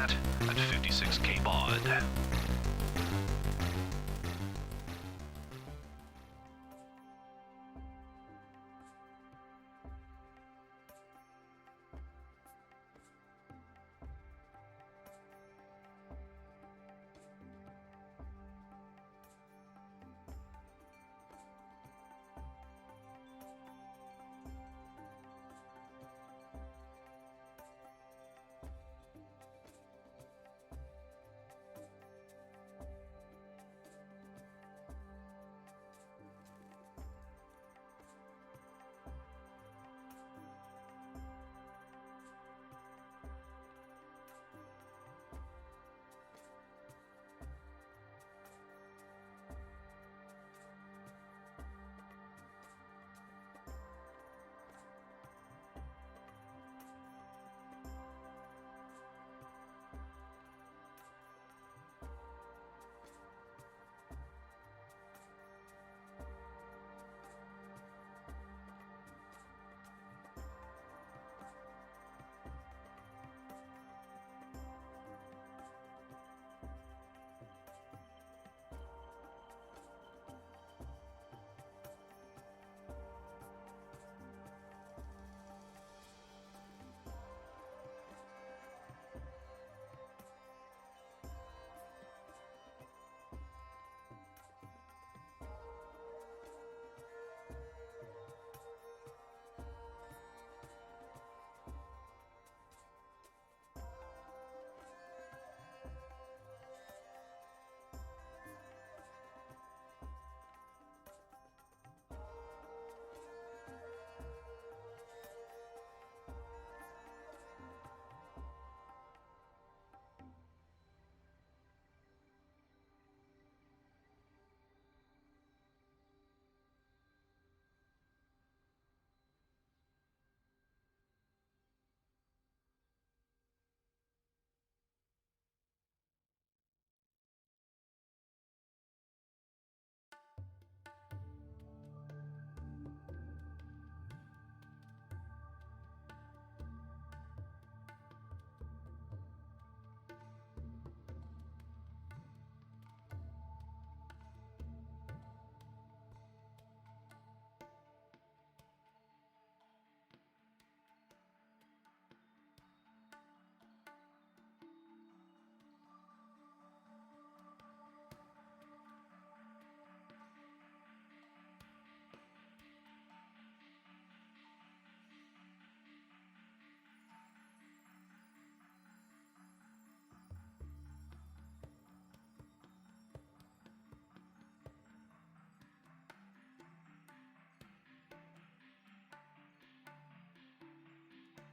set at 56k baud.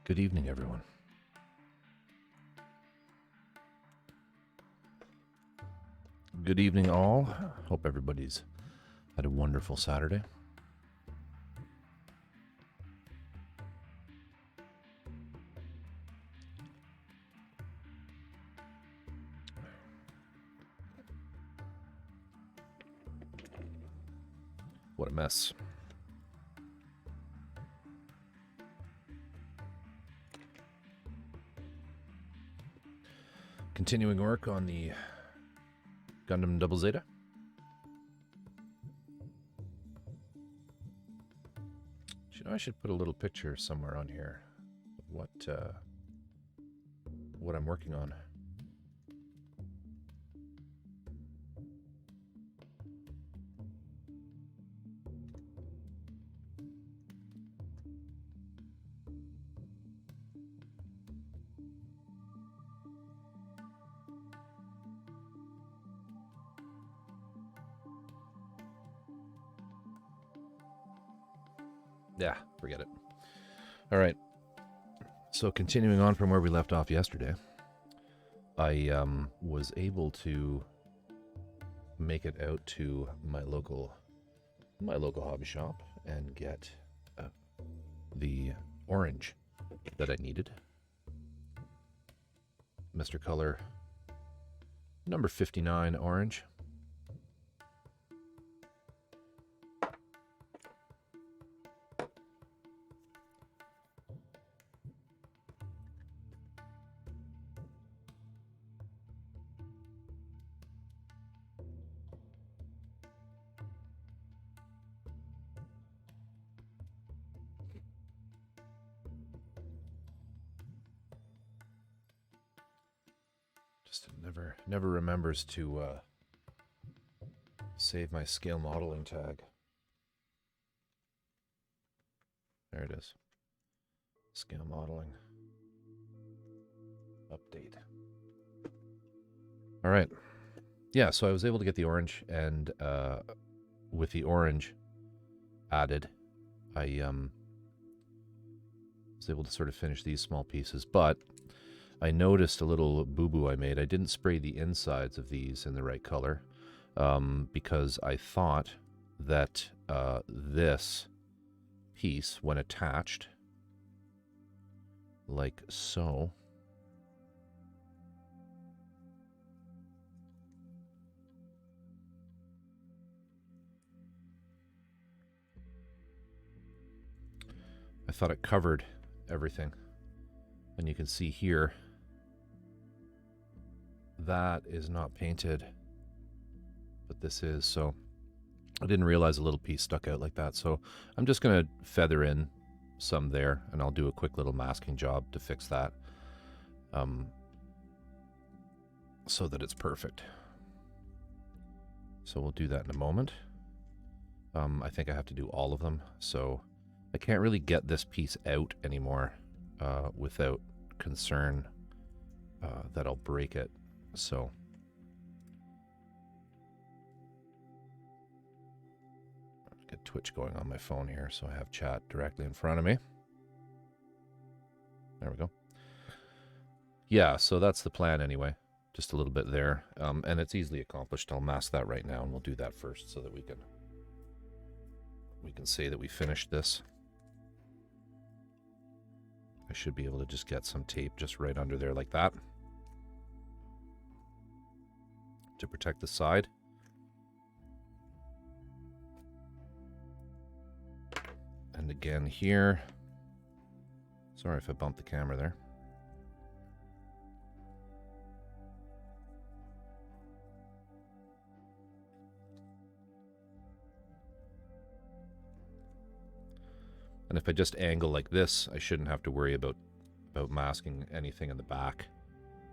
Good evening, everyone. Good evening, all. Hope everybody's had a wonderful Saturday. What a mess. Continuing work on the Gundam Double Zeta. You know, I should put a little picture somewhere on here of what I'm working on. Yeah, forget it. All right. So continuing on from where we left off yesterday, I was able to make it out to my local hobby shop and get the orange that I needed. Mr. Color number 59 orange. Just never remembers to save my scale modeling tag. There it is. Scale modeling. Update. All right. Yeah, so I was able to get the orange, and with the orange added, I was able to sort of finish these small pieces, but I noticed a little boo-boo I made. I didn't spray the insides of these in the right color because I thought that this piece, when attached, like so, I thought it covered everything. And you can see here, that is not painted, but this is. So I didn't realize a little piece stuck out like that. So I'm just going to feather in some there, and I'll do a quick little masking job to fix that so that it's perfect. So we'll do that in a moment. I think I have to do all of them. So I can't really get this piece out anymore without concern that I'll break it. So I'll get Twitch going on my phone here, so I have chat directly in front of me. There we go. Yeah, so that's the plan anyway. Just a little bit there, and it's easily accomplished. I'll mask that right now, and we'll do that first so that we can say that we finished this. I should be able to just get some tape just right under there like that to protect the side. And again here, sorry if I bumped the camera there. And if I just angle like this, I shouldn't have to worry about masking anything in the back,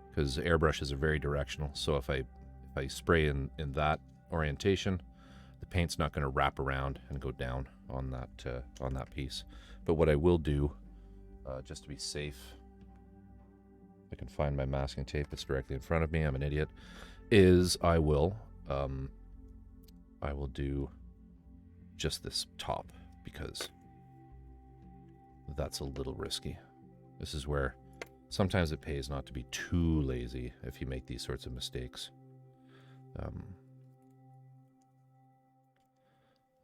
because airbrushes are very directional. So if I spray in that orientation, the paint's not going to wrap around and go down on that piece. But what I will do, just to be safe, I can find my masking tape. It's directly in front of me. I'm an idiot. Is I will do just this top, because that's a little risky. This is where sometimes it pays not to be too lazy if you make these sorts of mistakes.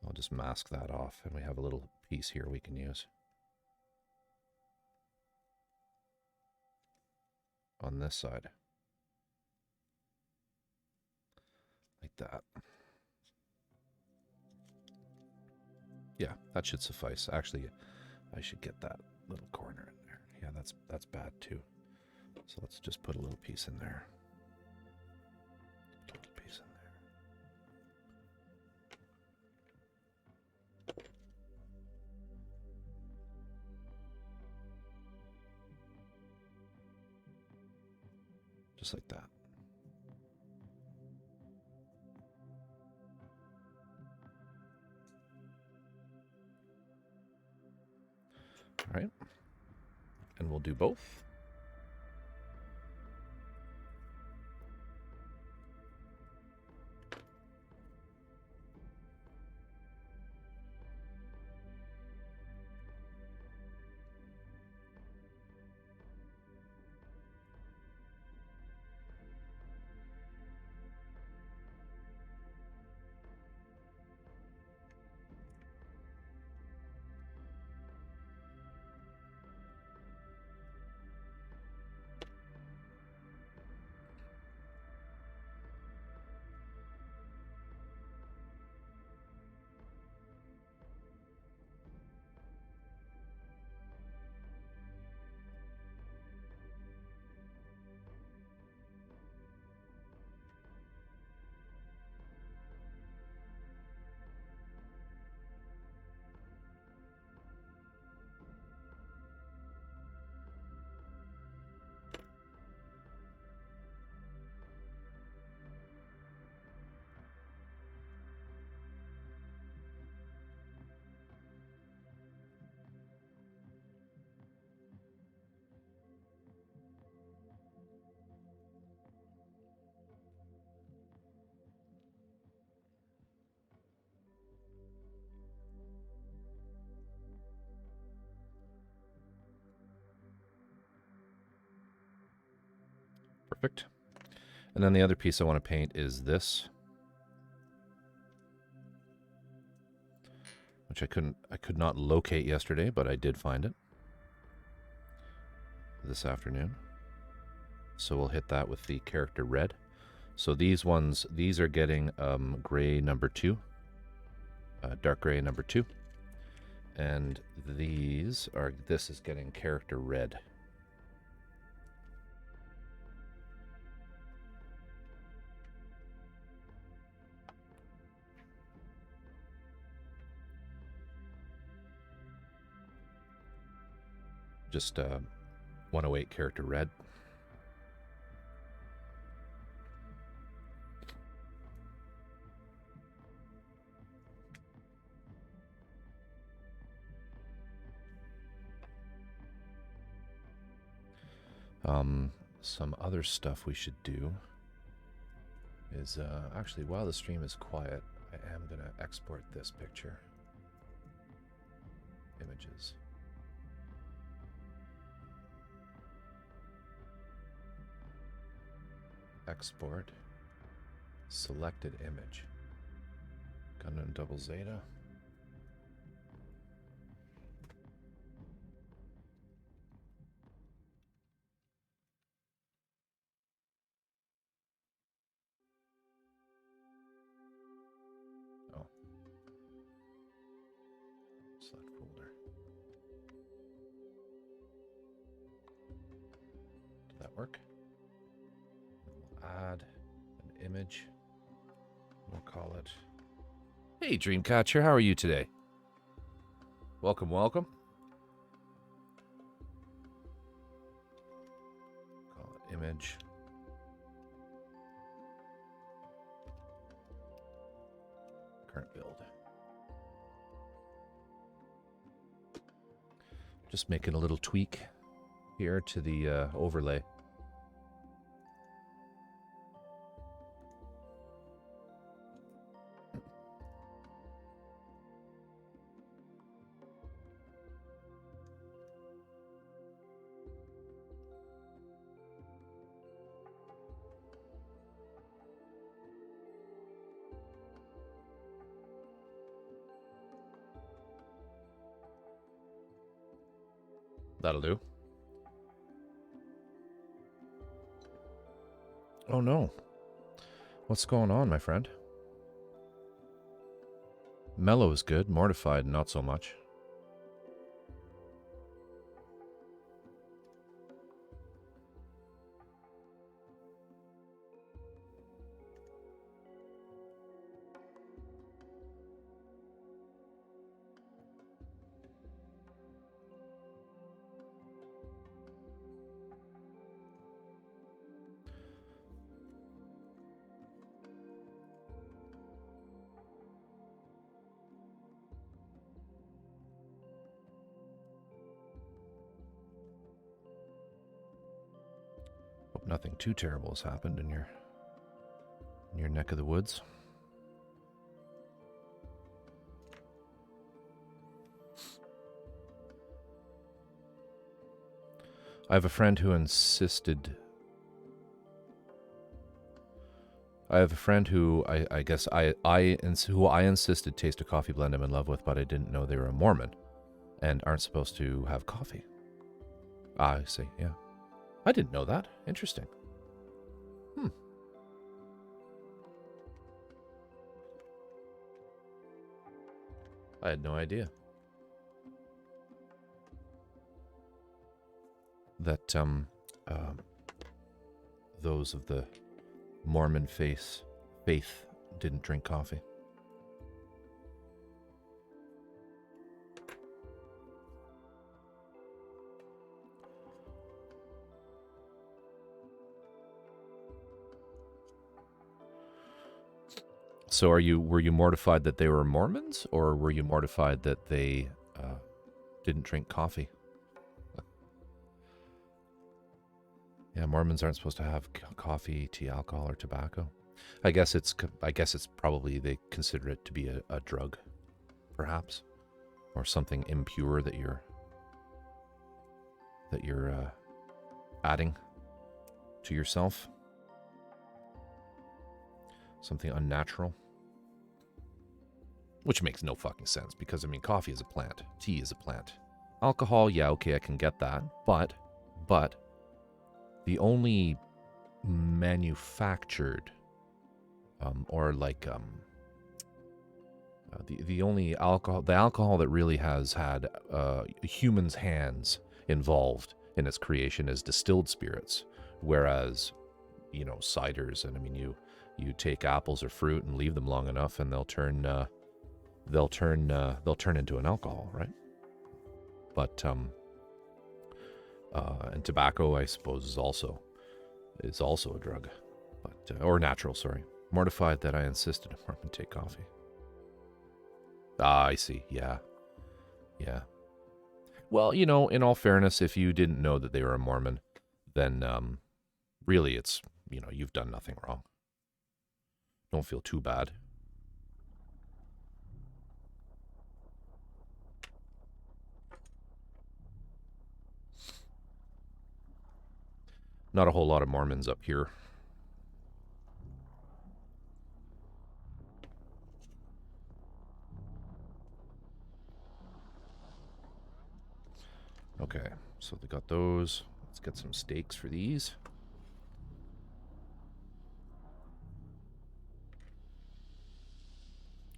I'll just mask that off, and we have a little piece here we can use on this side, like that. Yeah, that should suffice. Actually, I should get that little corner in there. Yeah, that's bad too. So let's just put a little piece in there. A little piece in there. Just like that. All right. And we'll do both. Perfect. And then the other piece I want to paint is this, which I could not locate yesterday, but I did find it this afternoon. So we'll hit that with the character red. So these are getting gray number 2, dark gray number 2, and this is getting character red. Just 108 character red. Some other stuff we should do is actually, while the stream is quiet, I am going to export this picture. Images. Export. Selected image. Gundam double Zeta. Select folder. Did that work? We'll add an image. We'll call it. Hey, Dreamcatcher, how are you today? Welcome, welcome. Call it image. Current build. Just making a little tweak here to the overlay. That'll do. Oh no. What's going on, my friend? Mellow is good, mortified not so much. Nothing too terrible has happened in your neck of the woods. I have a friend who insisted. I have a friend who I guess who I insisted taste a coffee blend I'm in love with, but I didn't know they were a Mormon and aren't supposed to have coffee. I see, yeah. I didn't know that. Interesting. I had no idea. That those of the Mormon faith didn't drink coffee. So were you mortified that they were Mormons, or were you mortified that they didn't drink coffee? Yeah, Mormons aren't supposed to have coffee, tea, alcohol, or tobacco. I guess it's probably they consider it to be a drug, perhaps, or something impure that you're adding. to yourself. Something unnatural. Which makes no fucking sense because, I mean, coffee is a plant. Tea is a plant. Alcohol, yeah, okay, I can get that. But the only manufactured the only alcohol that really has had humans' hands involved in its creation is distilled spirits, whereas, you know, ciders, and I mean, you take apples or fruit and leave them long enough and they'll turn into an alcohol, right? But and tobacco, I suppose, is also a drug, but or natural. Sorry, mortified that I insisted Mormon take coffee. Ah, I see. Yeah. Well, you know, in all fairness, if you didn't know that they were a Mormon, then really, it's, you know, you've done nothing wrong. Don't feel too bad. Not a whole lot of Mormons up here. Okay, so they got those. Let's get some steaks for these.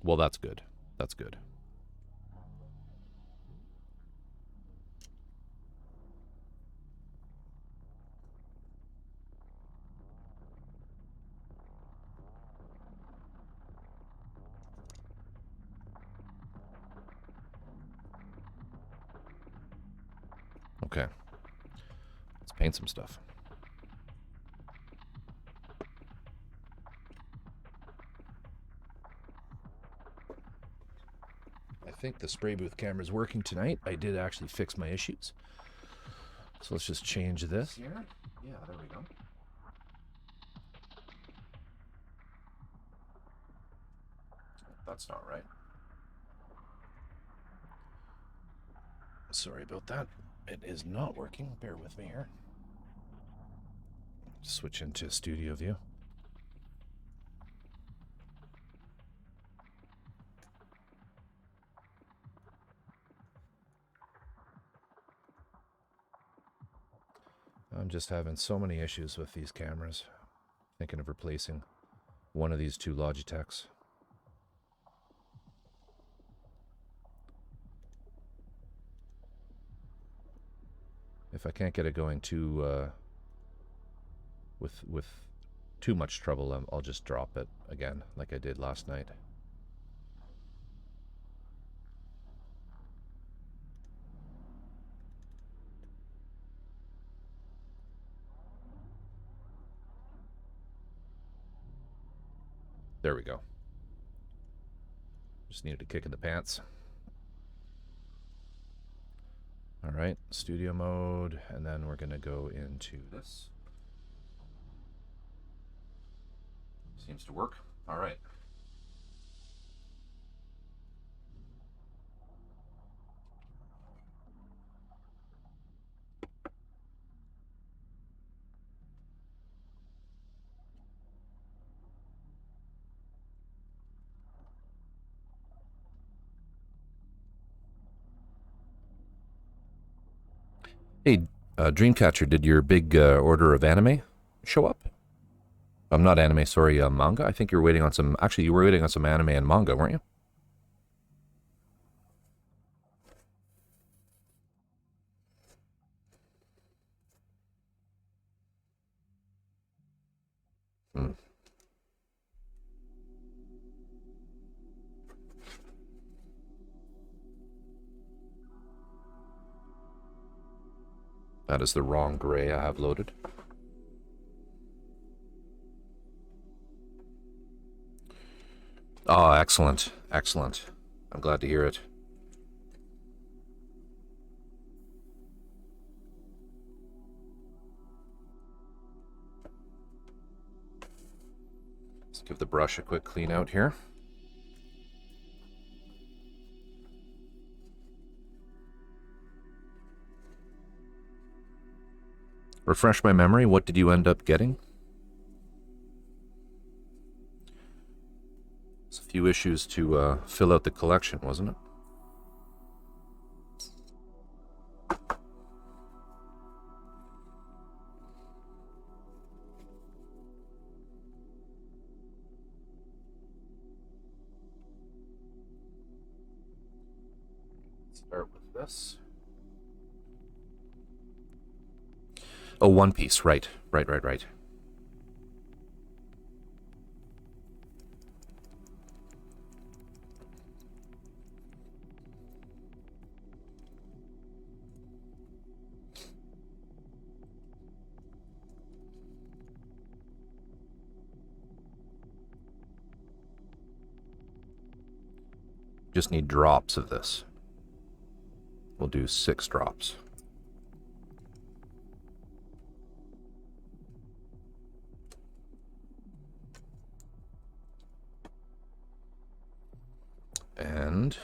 Well, that's good. That's good. Okay. Let's paint some stuff. I think the spray booth camera is working tonight. I did actually fix my issues. So let's just change this here. Yeah, there we go. That's not right. Sorry about that. It is not working. Bear with me here. Switch into studio view. I'm just having so many issues with these cameras. Thinking of replacing one of these two Logitechs. If I can't get it going too with too much trouble, I'll just drop it again, like I did last night. There we go. Just needed a kick in the pants. All right, studio mode, and then we're gonna go into this. Seems to work. All right. Hey, Dreamcatcher, did your big order of anime show up? Not anime, sorry, manga. I think you were waiting on some. Actually, you were waiting on some anime and manga, weren't you? Hmm. That is the wrong gray I have loaded. Oh, excellent. Excellent. I'm glad to hear it. Let's give the brush a quick clean out here. Refresh my memory, what did you end up getting? It's a few issues to fill out the collection, wasn't it? Start with this. Oh, One Piece, right. Just need drops of this. We'll do 6 drops. And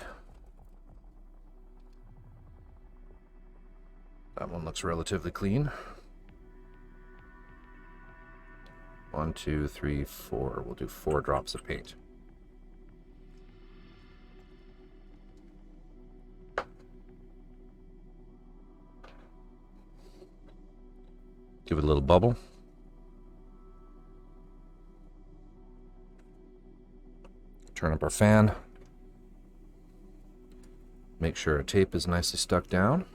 that one looks relatively clean. 1, 2, 3, 4. We'll do 4 drops of paint. Give it a little bubble. Turn up our fan. Make sure our tape is nicely stuck down.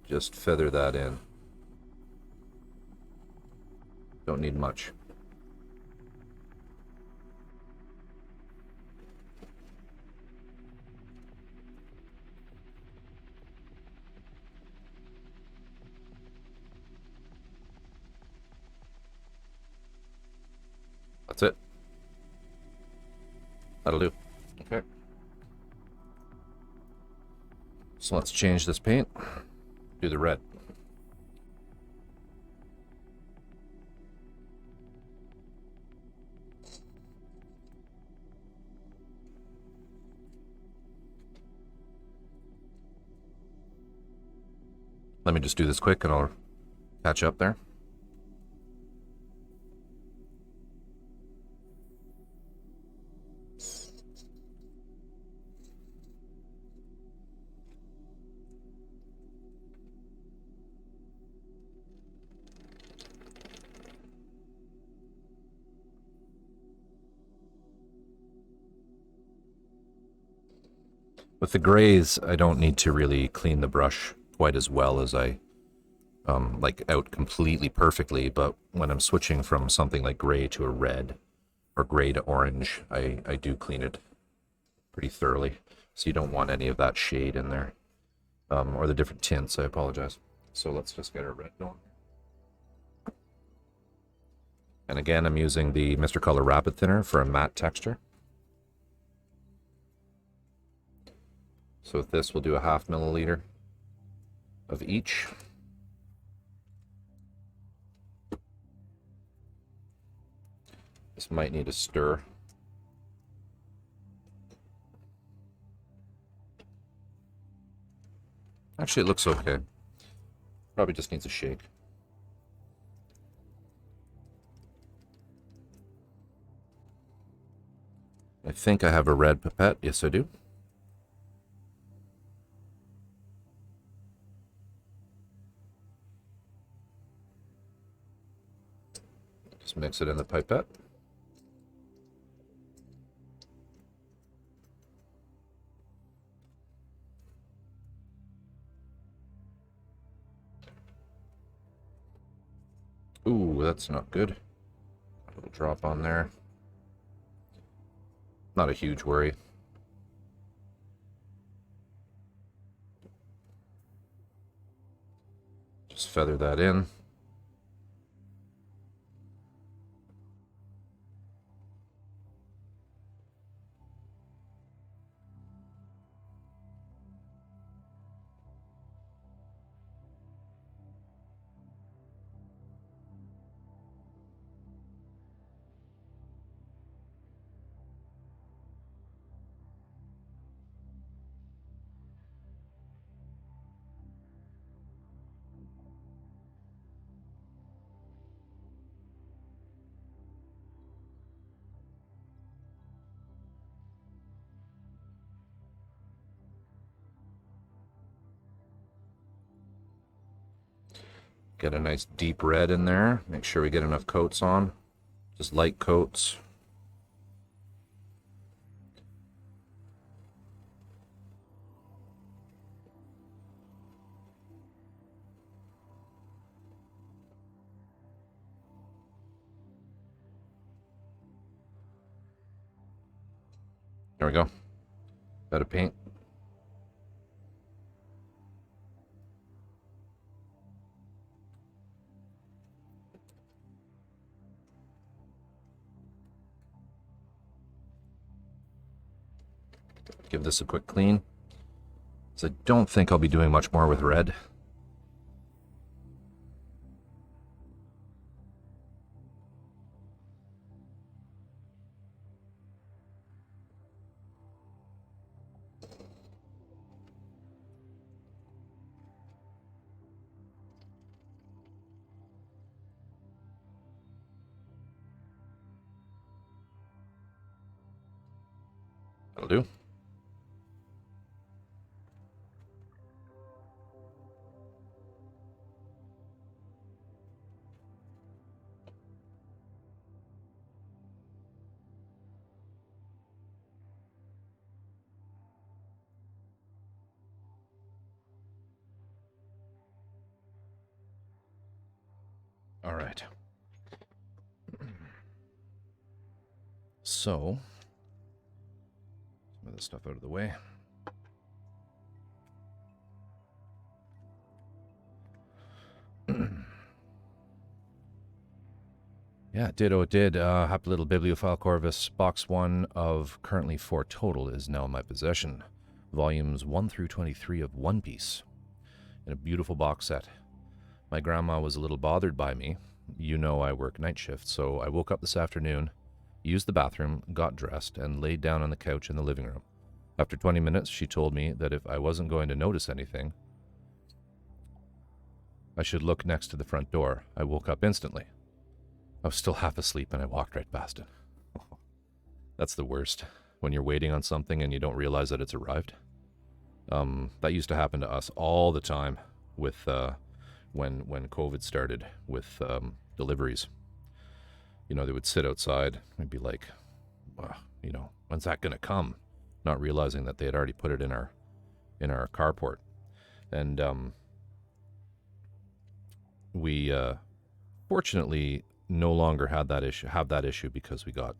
Just feather that in. Don't need much. That's it. That'll do. Okay. So let's change this paint. Do the red. Let me just do this quick and I'll catch up there. With the grays, I don't need to really clean the brush quite as well as I like out completely perfectly, but when I'm switching from something like gray to a red or gray to orange, I do clean it pretty thoroughly. So you don't want any of that shade in there, or the different tints, I apologize. So let's just get our red going. And again, I'm using the Mr. Color Rapid Thinner for a matte texture. So with this, we'll do a 1/2 milliliter of each. This might need a stir. Actually, it looks okay. Probably just needs a shake. I think I have a red pipette. Yes, I do. Just mix it in the pipette. Ooh, that's not good. A little drop on there. Not a huge worry. Just feather that in. Get a nice deep red in there. Make sure we get enough coats on. Just light coats. There we go. Bit of paint. Give this a quick clean. So I don't think I'll be doing much more with red. That'll do. All right. So, some of this stuff out of the way. Yeah, ditto it did. Happy little bibliophile Corvus. Box 1 of currently 4 total is now in my possession. Volumes 1 through 23 of One Piece. In a beautiful box set. My grandma was a little bothered by me. You know I work night shift, so I woke up this afternoon, used the bathroom, got dressed, and laid down on the couch in the living room. After 20 minutes, she told me that if I wasn't going to notice anything, I should look next to the front door. I woke up instantly. I was still half asleep and I walked right past it. That's the worst. When you're waiting on something and you don't realize that it's arrived. That used to happen to us all the time with when COVID started with deliveries. You know, they would sit outside and be like, you know, when's that going to come? Not realizing that they had already put it in our carport. And we fortunately no longer have that issue because we got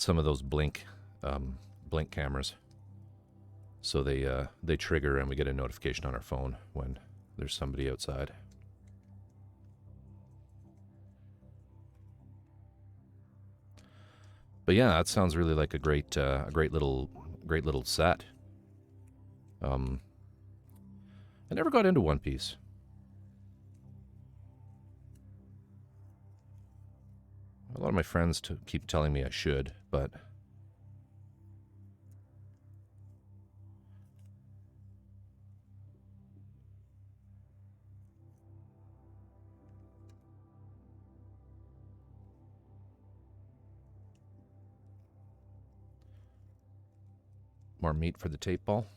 some of those blink cameras. So they trigger and we get a notification on our phone when there's somebody outside. But yeah, that sounds really like a great little set. I never got into One Piece. A lot of my friends keep telling me I should, but more meat for the tape ball.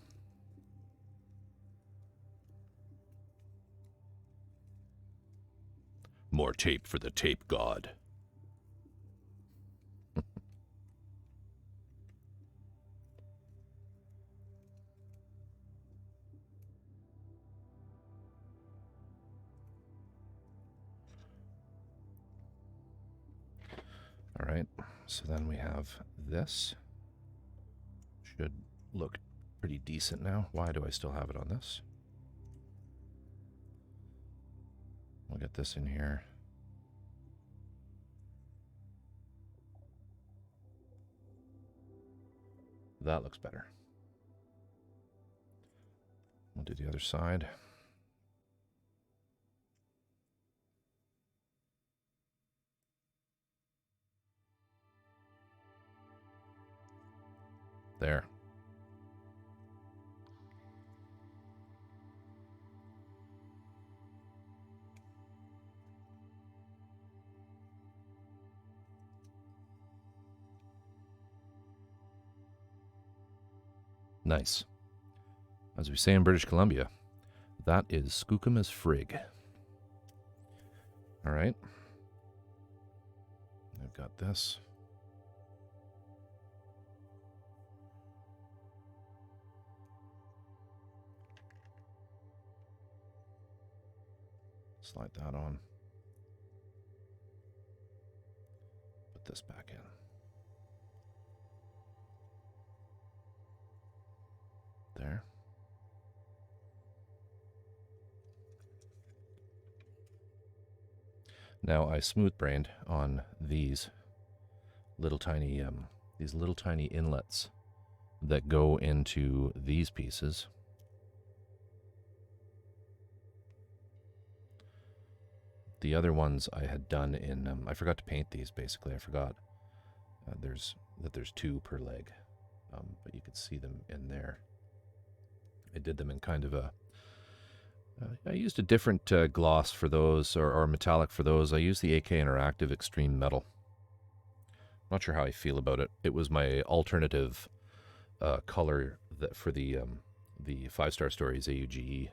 More tape for the tape god. All right, so then we have this. Should look pretty decent now. Why do I still have it on this? We'll get this in here. That looks better. We'll do the other side. There. Nice. As we say in British Columbia, that is skookum as frig. All right. I've got this. Slide that on. Put this back in. There. Now I smooth-brained on these little tiny inlets that go into these pieces. The other ones I had done in I forgot to paint these. Basically, I forgot there's 2 per leg, but you could see them in there. I did them in kind of a I used a different gloss for those, or metallic for those. I used the AK Interactive Extreme Metal. Not sure how I feel about it. It was my alternative color that for the 5-Star Stories AUGE.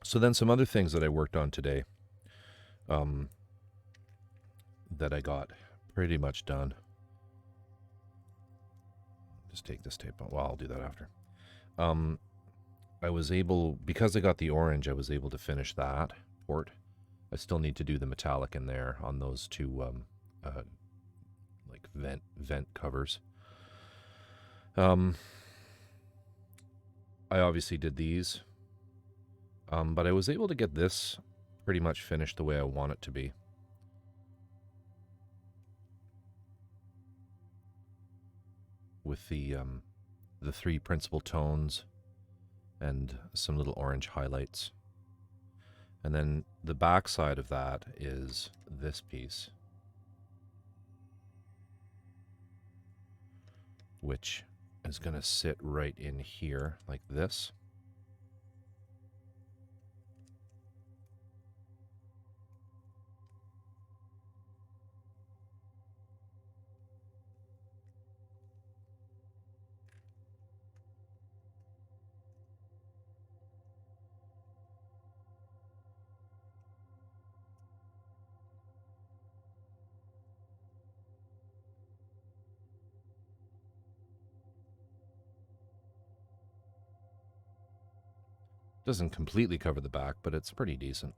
So then some other things that I worked on today that I got pretty much done. Just take this tape out. Well, I'll do that after. I was able, because I got the orange, I was able to finish that port. I still need to do the metallic in there on those 2 like vent covers. I obviously did these, but I was able to get this pretty much finished the way I want it to be. With the 3 principal tones and some little orange highlights. And then the back side of that is this piece, which is going to sit right in here like this. Doesn't completely cover the back, but it's pretty decent.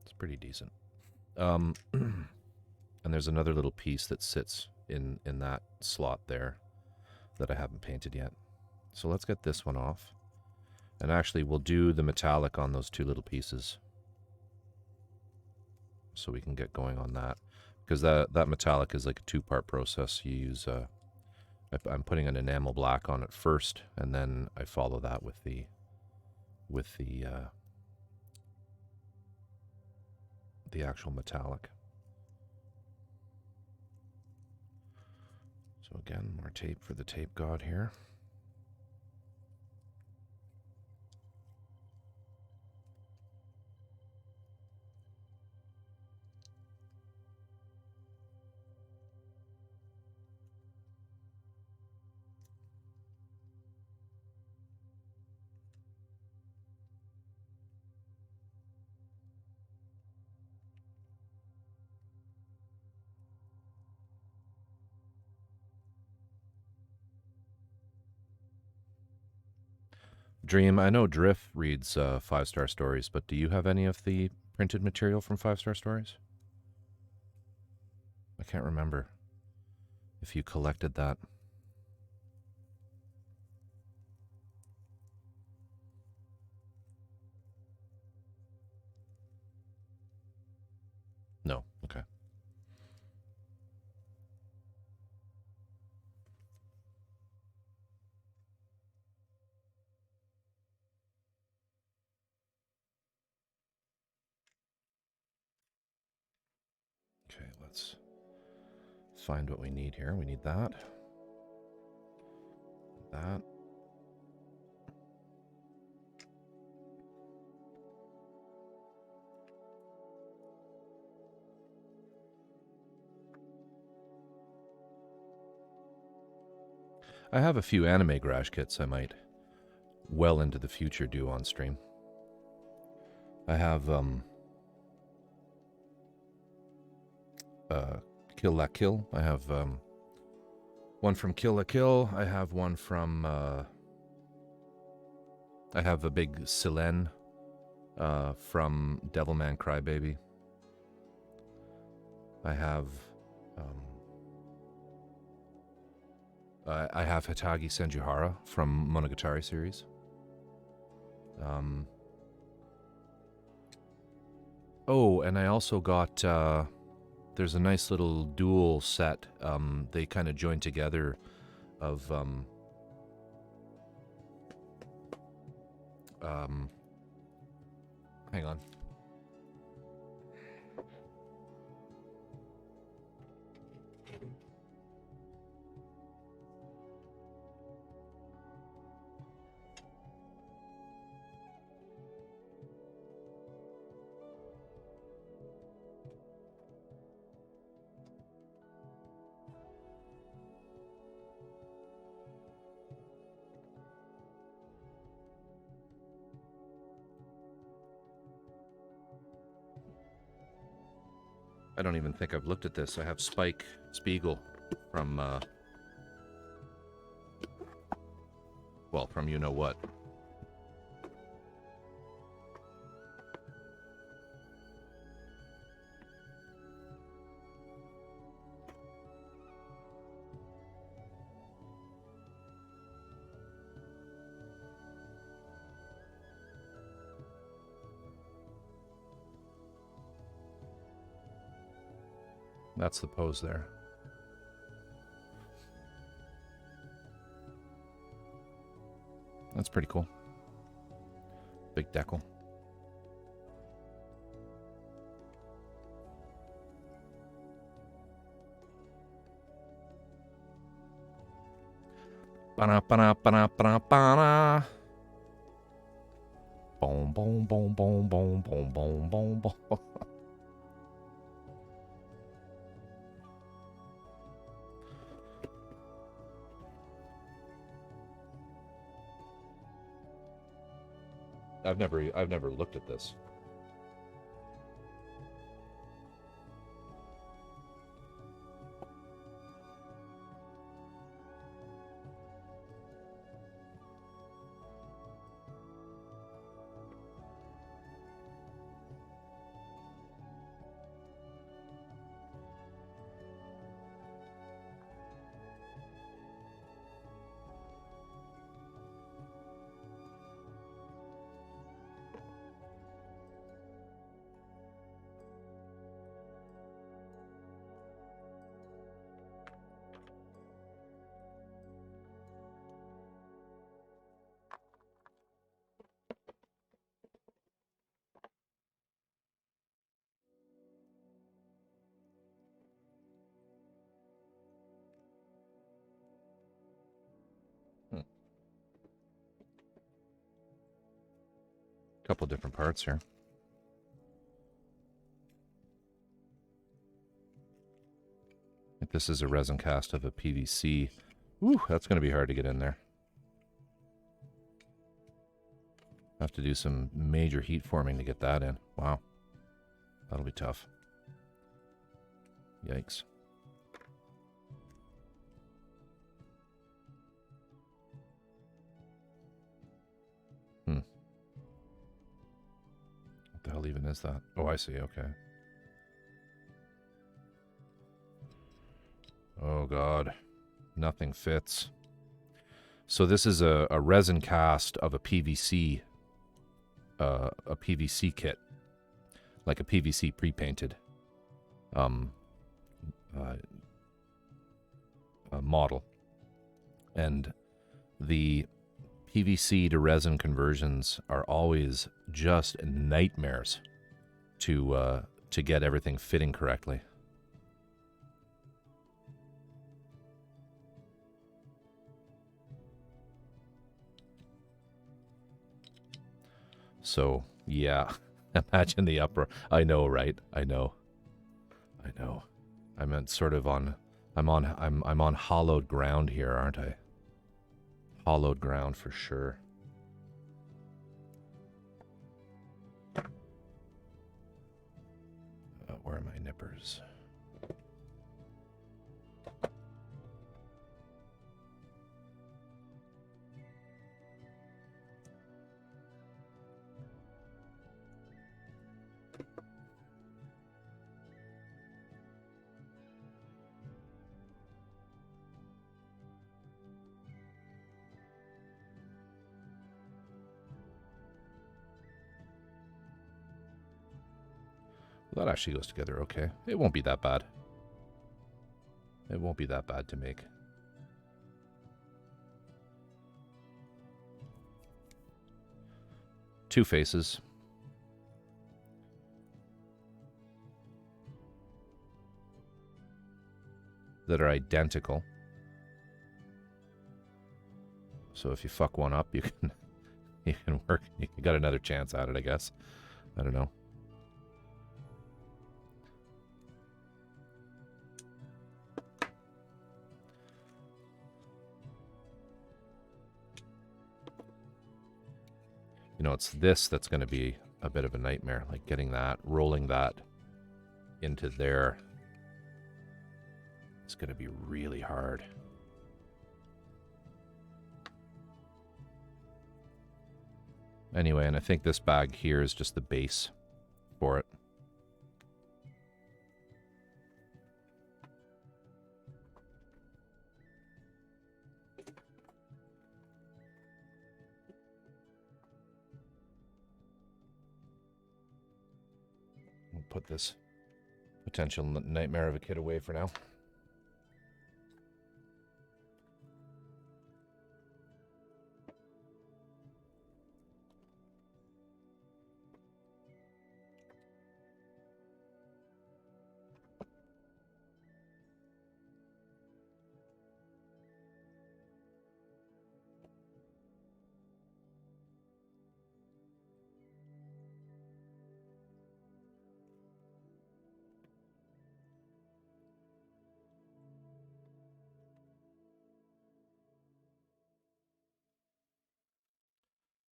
It's pretty decent. And there's another little piece that sits in that slot there that I haven't painted yet. So let's get this one off. And actually, we'll do the metallic on those 2 little pieces, so we can get going on that. Because that metallic is like a 2-part process. You use I'm putting an enamel black on it first, and then I follow that with the actual metallic. So again, more tape for the tape god here. Dream, I know Drift reads 5-Star Stories, but do you have any of the printed material from 5-Star Stories? I can't remember if you collected that. No, okay. Okay, let's find what we need here. We need that. That. I have a few anime garage kits I might well into the future do on stream. I have Kill La Kill. I have one from Kill La Kill. I have one from I have a big Silene from Devilman Crybaby. I have Hitagi Senjuhara from Monogatari series. Oh, and I also got there's a nice little dual set. They kind of join together of hang on. I don't even think I've looked at this. I have Spike Spiegel from, well, from you know what. That's the pose there. That's pretty cool. Big decal. Ba-na, ba-na, ba-na, ba-na, ba-na. Boom, boom, boom, boom, boom, boom, boom, boom, boom. I've never looked at this. Couple different parts here. If this is a resin cast of a PVC, ooh, that's going to be hard to get in there. Have to do some major heat forming to get that in. Wow. That'll be tough. Yikes. What the hell even is that? Oh, I see. Okay. Oh, God. Nothing fits. So this is a resin cast of a PVC kit. Like a PVC pre-painted model. And the PVC to resin conversions are always just nightmares to get everything fitting correctly. So, yeah, imagine the uproar. I know, right? I know. I meant sort of on, I'm on hallowed ground here, aren't I? hollowed ground for sure. Where are my nippers? Well, that actually goes together okay. It won't be that bad. It won't be that bad to make. Two faces. That are identical. So if you fuck one up, you can work. You got another chance at it, I guess. I don't know. You know, it's this that's going to be a bit of a nightmare, like getting that, rolling that into there. It's going to be really hard. Anyway, and I think this bag here is just the base for it. We'll put this potential nightmare of a kid away for now.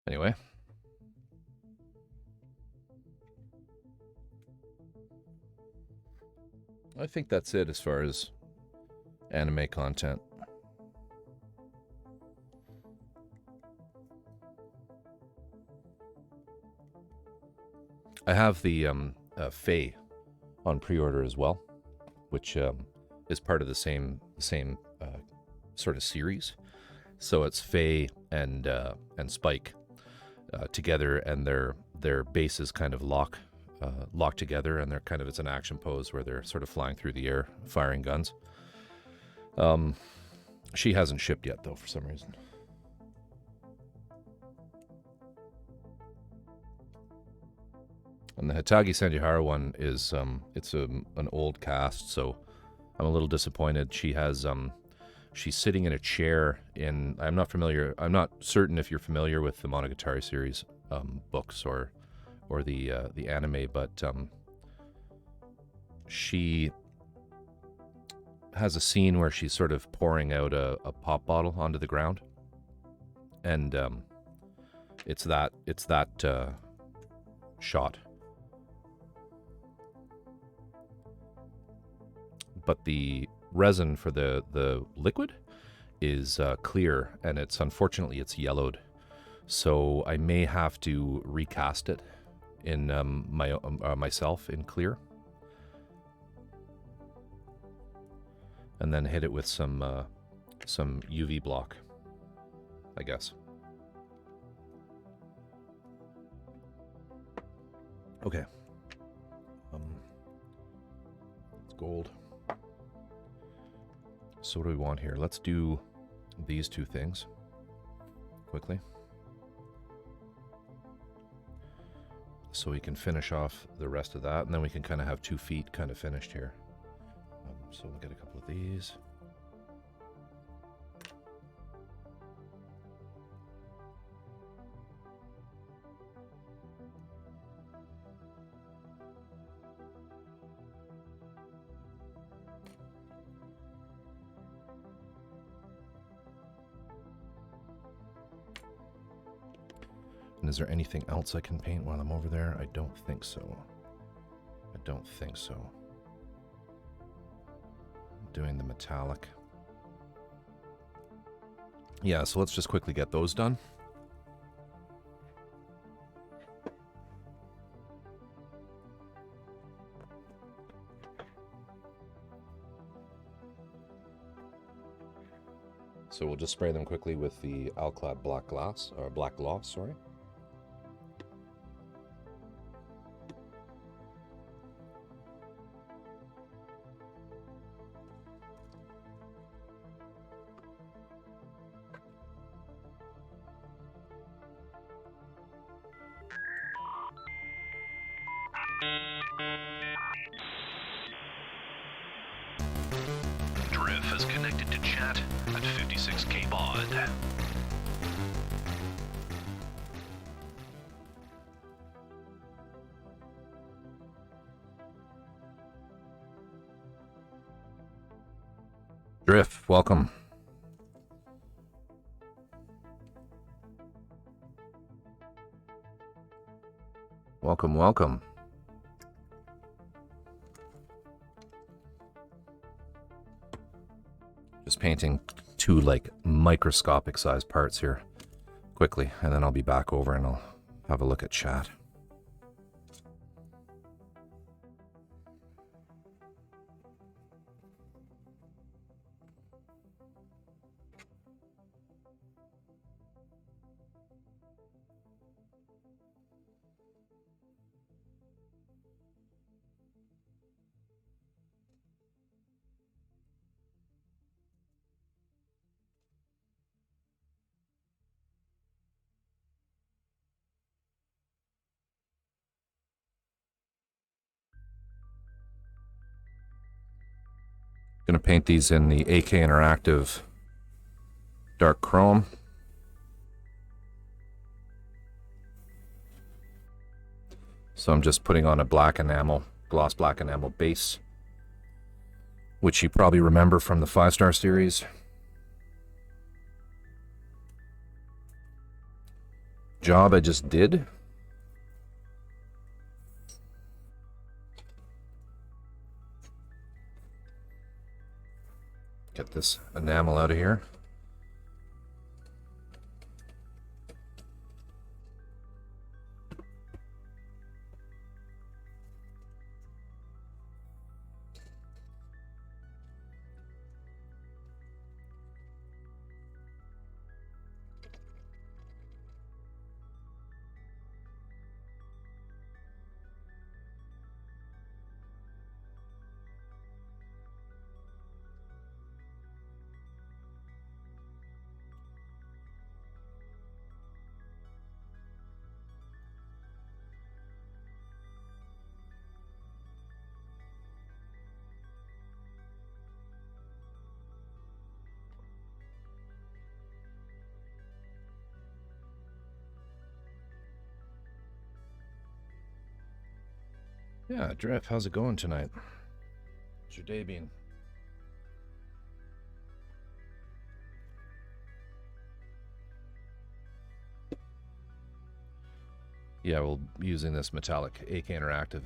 Anyway. I think that's it as far as anime content. I have the Fae on pre-order as well, which is part of the same sort of series. So it's Fae and Spike together, and their bases kind of lock together, and they're kind of, it's an action pose where they're sort of flying through the air, firing guns. She hasn't shipped yet though, for some reason. And the Hitagi Sendihara one is it's an old cast, so I'm a little disappointed. She has she's sitting in a chair in, I'm not certain if you're familiar with the Monogatari series books or the anime, but she has a scene where she's sort of pouring out a pop bottle onto the ground, and it's that shot. But the resin for the liquid is clear, and it's unfortunately it's yellowed, so I may have to recast it in myself in clear, and then hit it with some UV block, I guess. Okay. It's gold. So what do we want here? Let's do these two things quickly, so we can finish off the rest of that, and then we can kind of have 2 feet kind of finished here. So we'll get a couple of these. And is there anything else I can paint while I'm over there? I don't think so. I don't think so. I'm doing the metallic. Yeah, so let's just quickly get those done. So we'll just spray them quickly with the Alclad black glass, or black gloss, sorry. Drift is connected to chat at 56k baud. Drift, welcome. Welcome, welcome. Just painting two like microscopic sized parts here quickly, and then I'll be back over and I'll have a look at chat. Gonna paint these in the AK Interactive dark chrome. So I'm just putting on a black enamel, gloss black enamel base, which you probably remember from the 5-star series. Job I just did. Get this enamel out of here. Yeah, Drift, how's it going tonight? How's your day been? Yeah, we'll be using this metallic AK Interactive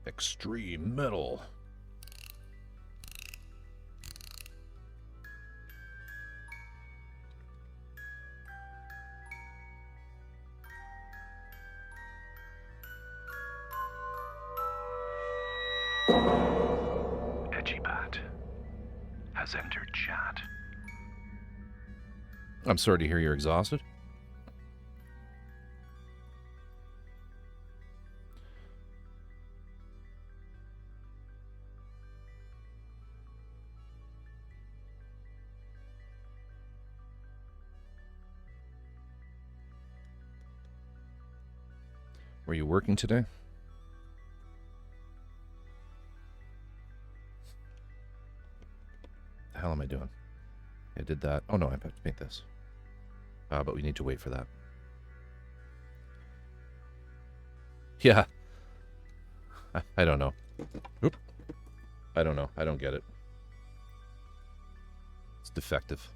Extreme Metal. Edgybat has entered chat. I'm sorry to hear you're exhausted. Were you working today? The hell am I doing? I did that. Oh no, I have to paint this. But we need to wait for that. Yeah. I don't know. Oop. I don't know. I don't get it. It's defective.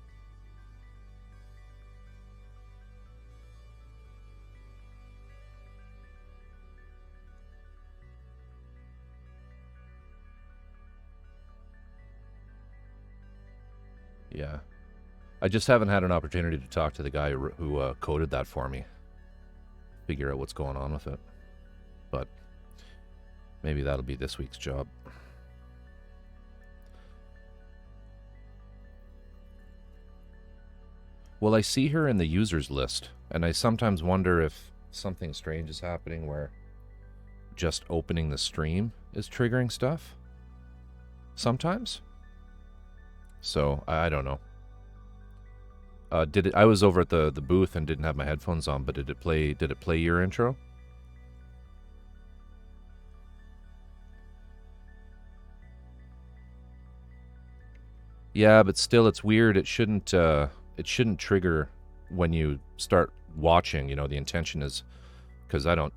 Yeah. I just haven't had an opportunity to talk to the guy who coded that for me. Figure out what's going on with it. But maybe that'll be this week's job. Well, I see her in the users list, and I sometimes wonder if something strange is happening where just opening the stream is triggering stuff. Sometimes. So, I don't know. I was over at the booth and didn't have my headphones on, but did it play your intro? Yeah, but still it's weird. It shouldn't trigger when you start watching, you know. The intention is, because I'm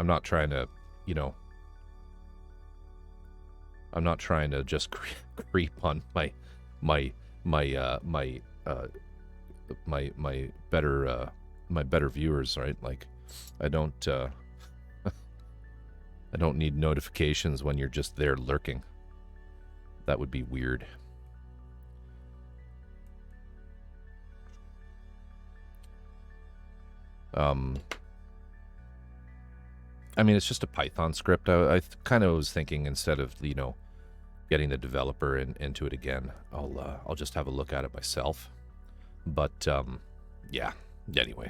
not trying to, you know, I'm not trying to just creep on my better viewers, right? Like, I don't need notifications when you're just there lurking. That would be weird. I mean, it's just a Python script. I kind of was thinking, instead of, you know, getting the developer into it again, I'll just have a look at it myself. But yeah. Anyway,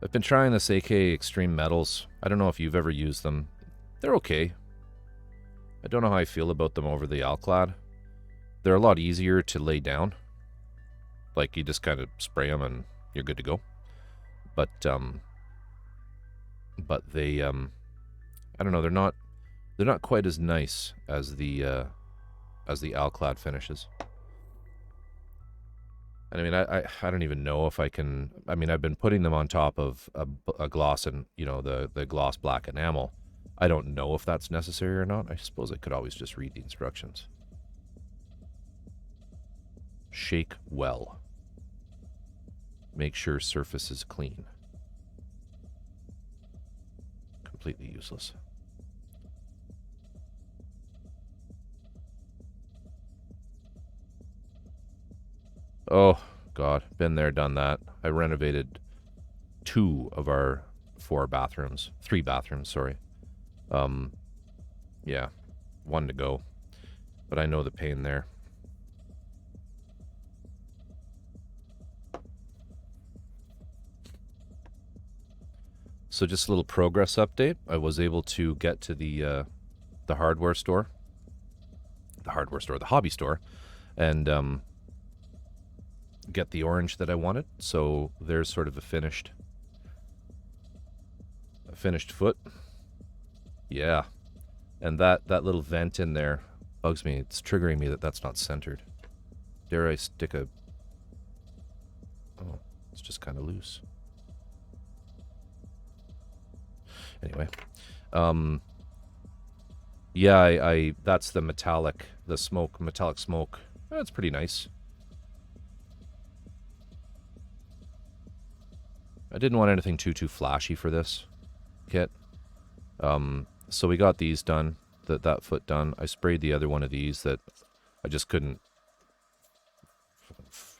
I've been trying this AK Extreme Metals. I don't know if you've ever used them. They're okay. I don't know how I feel about them over the Alclad. They're a lot easier to lay down. Like, you just kind of spray them and you're good to go. But they, I don't know, they're not quite as nice as the Alclad finishes. And I mean, I don't even know if I can. I mean, I've been putting them on top of a gloss, and, you know, the gloss black enamel. I don't know if that's necessary or not. I suppose I could always just read the instructions. Shake well. Make sure surface is clean. Completely useless. Oh, God. Been there, done that. I renovated 2 of our 3 bathrooms, sorry. Yeah. 1 to go. But I know the pain there. So just a little progress update. I was able to get to the hardware store. The hobby store. And get the orange that I wanted. So there's sort of a finished foot. Yeah. And that little vent in there bugs me. It's triggering me that's not centered. Dare I stick a... Oh, it's just kind of loose. Anyway. Yeah, I that's the metallic smoke. That's pretty nice. I didn't want anything too flashy for this kit. So we got these done, that foot done. I sprayed the other one of these that I just couldn't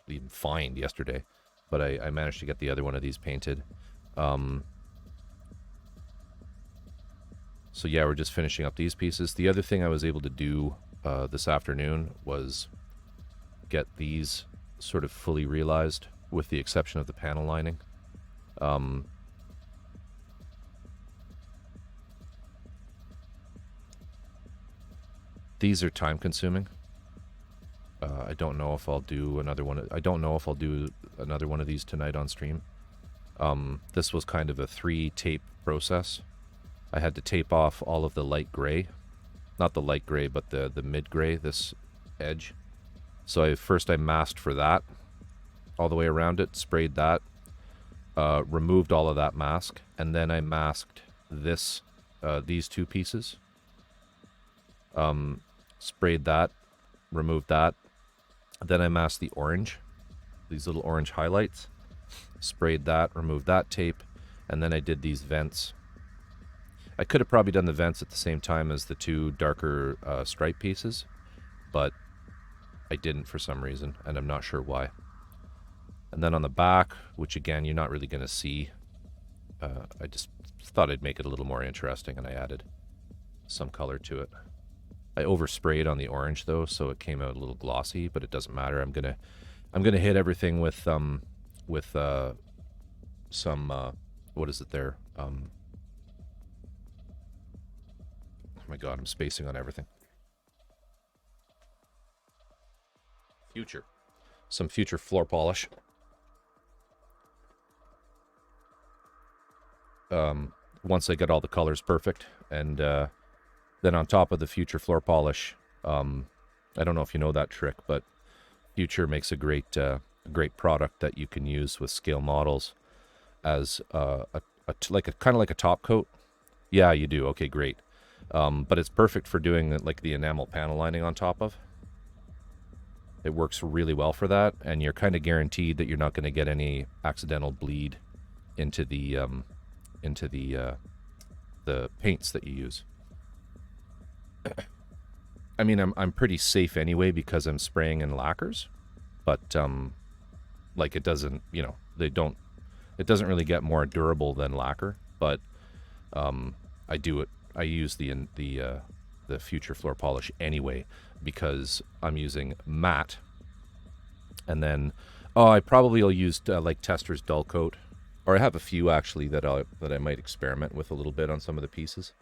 even find yesterday, but I managed to get the other one of these painted. So yeah, we're just finishing up these pieces. The other thing I was able to do this afternoon was get these sort of fully realized, with the exception of the panel lining. These are time consuming. I don't know if I'll do another one. I don't know if I'll do another one of these tonight on stream. This was kind of a 3-tape process. I had to tape off all of the light gray. Not the light gray, but the mid gray, this edge. So first I masked for that all the way around it, sprayed that, removed all of that mask, and then I masked these 2 pieces. Sprayed that, removed that. Then I masked the orange, these little orange highlights. Sprayed that, removed that tape, and then I did these vents. I could have probably done the vents at the same time as the 2 darker stripe pieces, but I didn't for some reason, and I'm not sure why. And then on the back, which again, you're not really going to see, I just thought I'd make it a little more interesting, and I added some color to it. I oversprayed on the orange though, so it came out a little glossy, but it doesn't matter. I'm gonna hit everything with some what is it there? Oh my god, I'm spacing on everything. Some future floor polish. Once I get all the colors perfect, and then on top of the future floor polish, I don't know if you know that trick, but Future makes a great product that you can use with scale models as kind of like a top coat. Yeah, you do. Okay, great. But it's perfect for doing like the enamel panel lining on top of. It works really well for that, and you're kind of guaranteed that you're not going to get any accidental bleed into the paints that you use. I mean, I'm pretty safe anyway because I'm spraying in lacquers, but like it doesn't, it doesn't really get more durable than lacquer, but I use the Future floor polish anyway because I'm using matte, and then I probably will use like Tester's dull coat, or I have a few actually that I might experiment with a little bit on some of the pieces.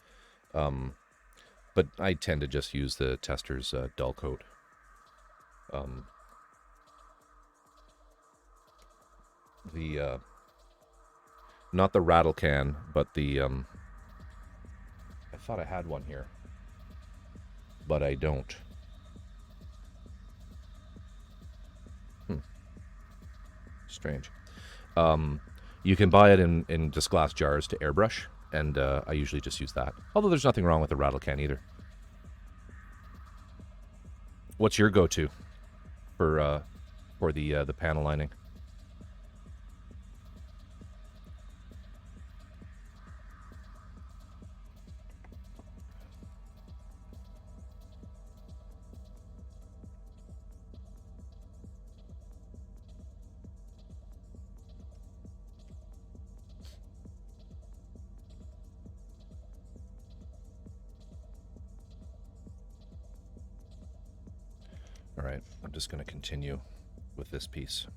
But I tend to just use the Tester's dull coat. Not the rattle can, but the I thought I had one here, but I don't. Strange. You can buy it in just glass jars to airbrush, and I usually just use that. Although there's nothing wrong with the rattle can either. What's your go-to for the panel lining? All right, I'm just going to continue with this piece.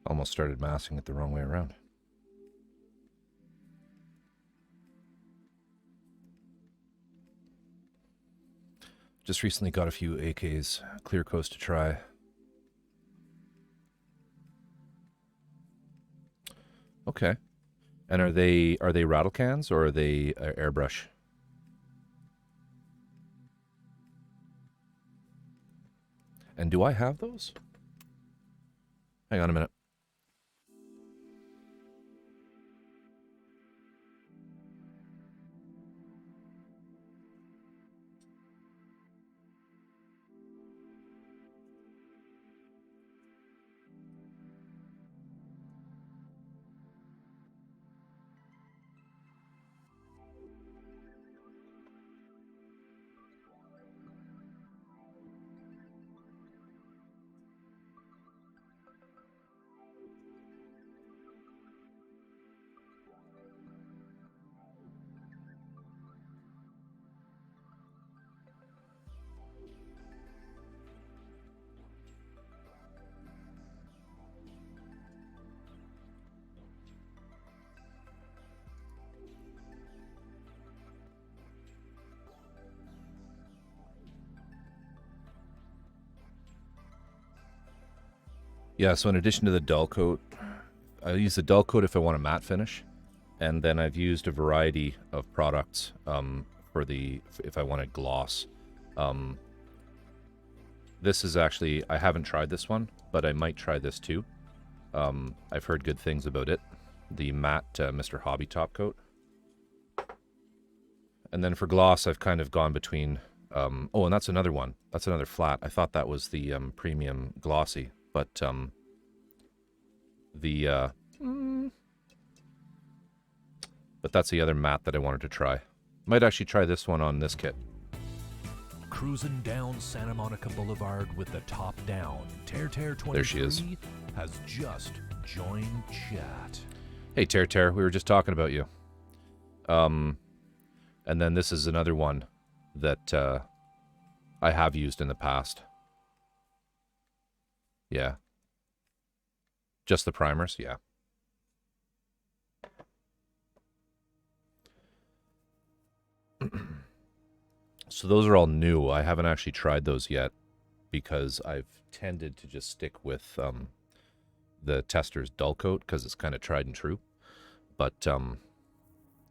Almost started masking it the wrong way around. Just recently got a few AKs clear coast to try. Okay. And are they rattle cans or are they airbrush? And do I have those? Hang on a minute. Yeah, so in addition to the dull coat, I use the dull coat if I want a matte finish. And then I've used a variety of products if I wanted gloss. This is actually, I haven't tried this one, but I might try this too. I've heard good things about it. The matte Mr. Hobby top coat. And then for gloss, I've kind of gone between... oh, and that's another one. That's another flat. I thought that was the premium glossy, but but that's the other matte that I wanted to try. Might actually try this one on this kit. Cruising down Santa Monica Boulevard with the top down, Ter-Ter23 There she is. has just joined chat. Hey, Ter, we were just talking about you. And then this is another one that I have used in the past. Yeah. Just the primers, yeah. So those are all new. I haven't actually tried those yet because I've tended to just stick with the Tester's dull coat because it's kind of tried and true. But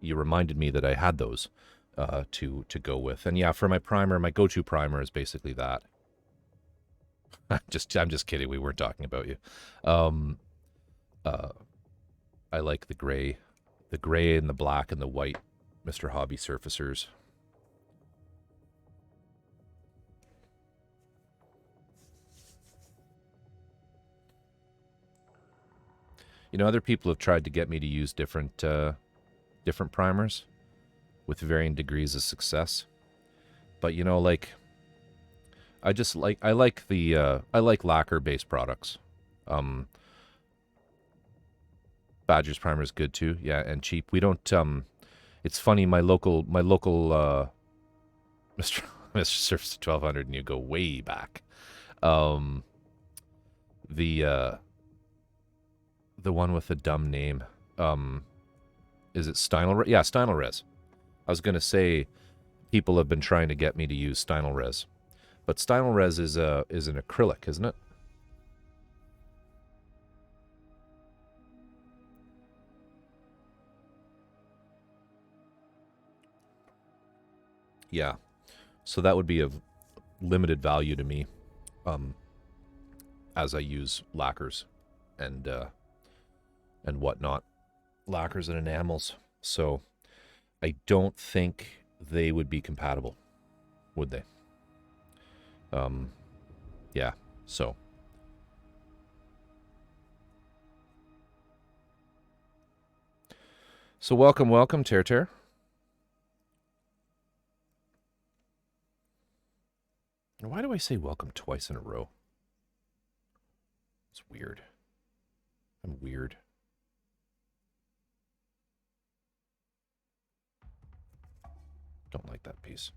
you reminded me that I had those to go with. And yeah, for my primer, my go-to primer is basically that. I'm just kidding. We weren't talking about you. I like the gray and the black and the white Mr. Hobby surfacers. You know, other people have tried to get me to use different primers with varying degrees of success. But you know, like I like lacquer-based products. Badger's primer is good too, yeah, and cheap. We don't. It's funny. My local Mr. Surface 1200, and you go way back. The one with the dumb name. Is it Stynylrez? Yeah, Stynylrez. I was gonna say people have been trying to get me to use Stynylrez, but Stynylrez is an acrylic, isn't it? Yeah, so that would be of limited value to me, as I use lacquers and whatnot, lacquers and enamels. So I don't think they would be compatible, would they? Yeah. So. So welcome, Ter. Why do I say welcome twice in a row? It's weird. I'm weird. Don't like that piece.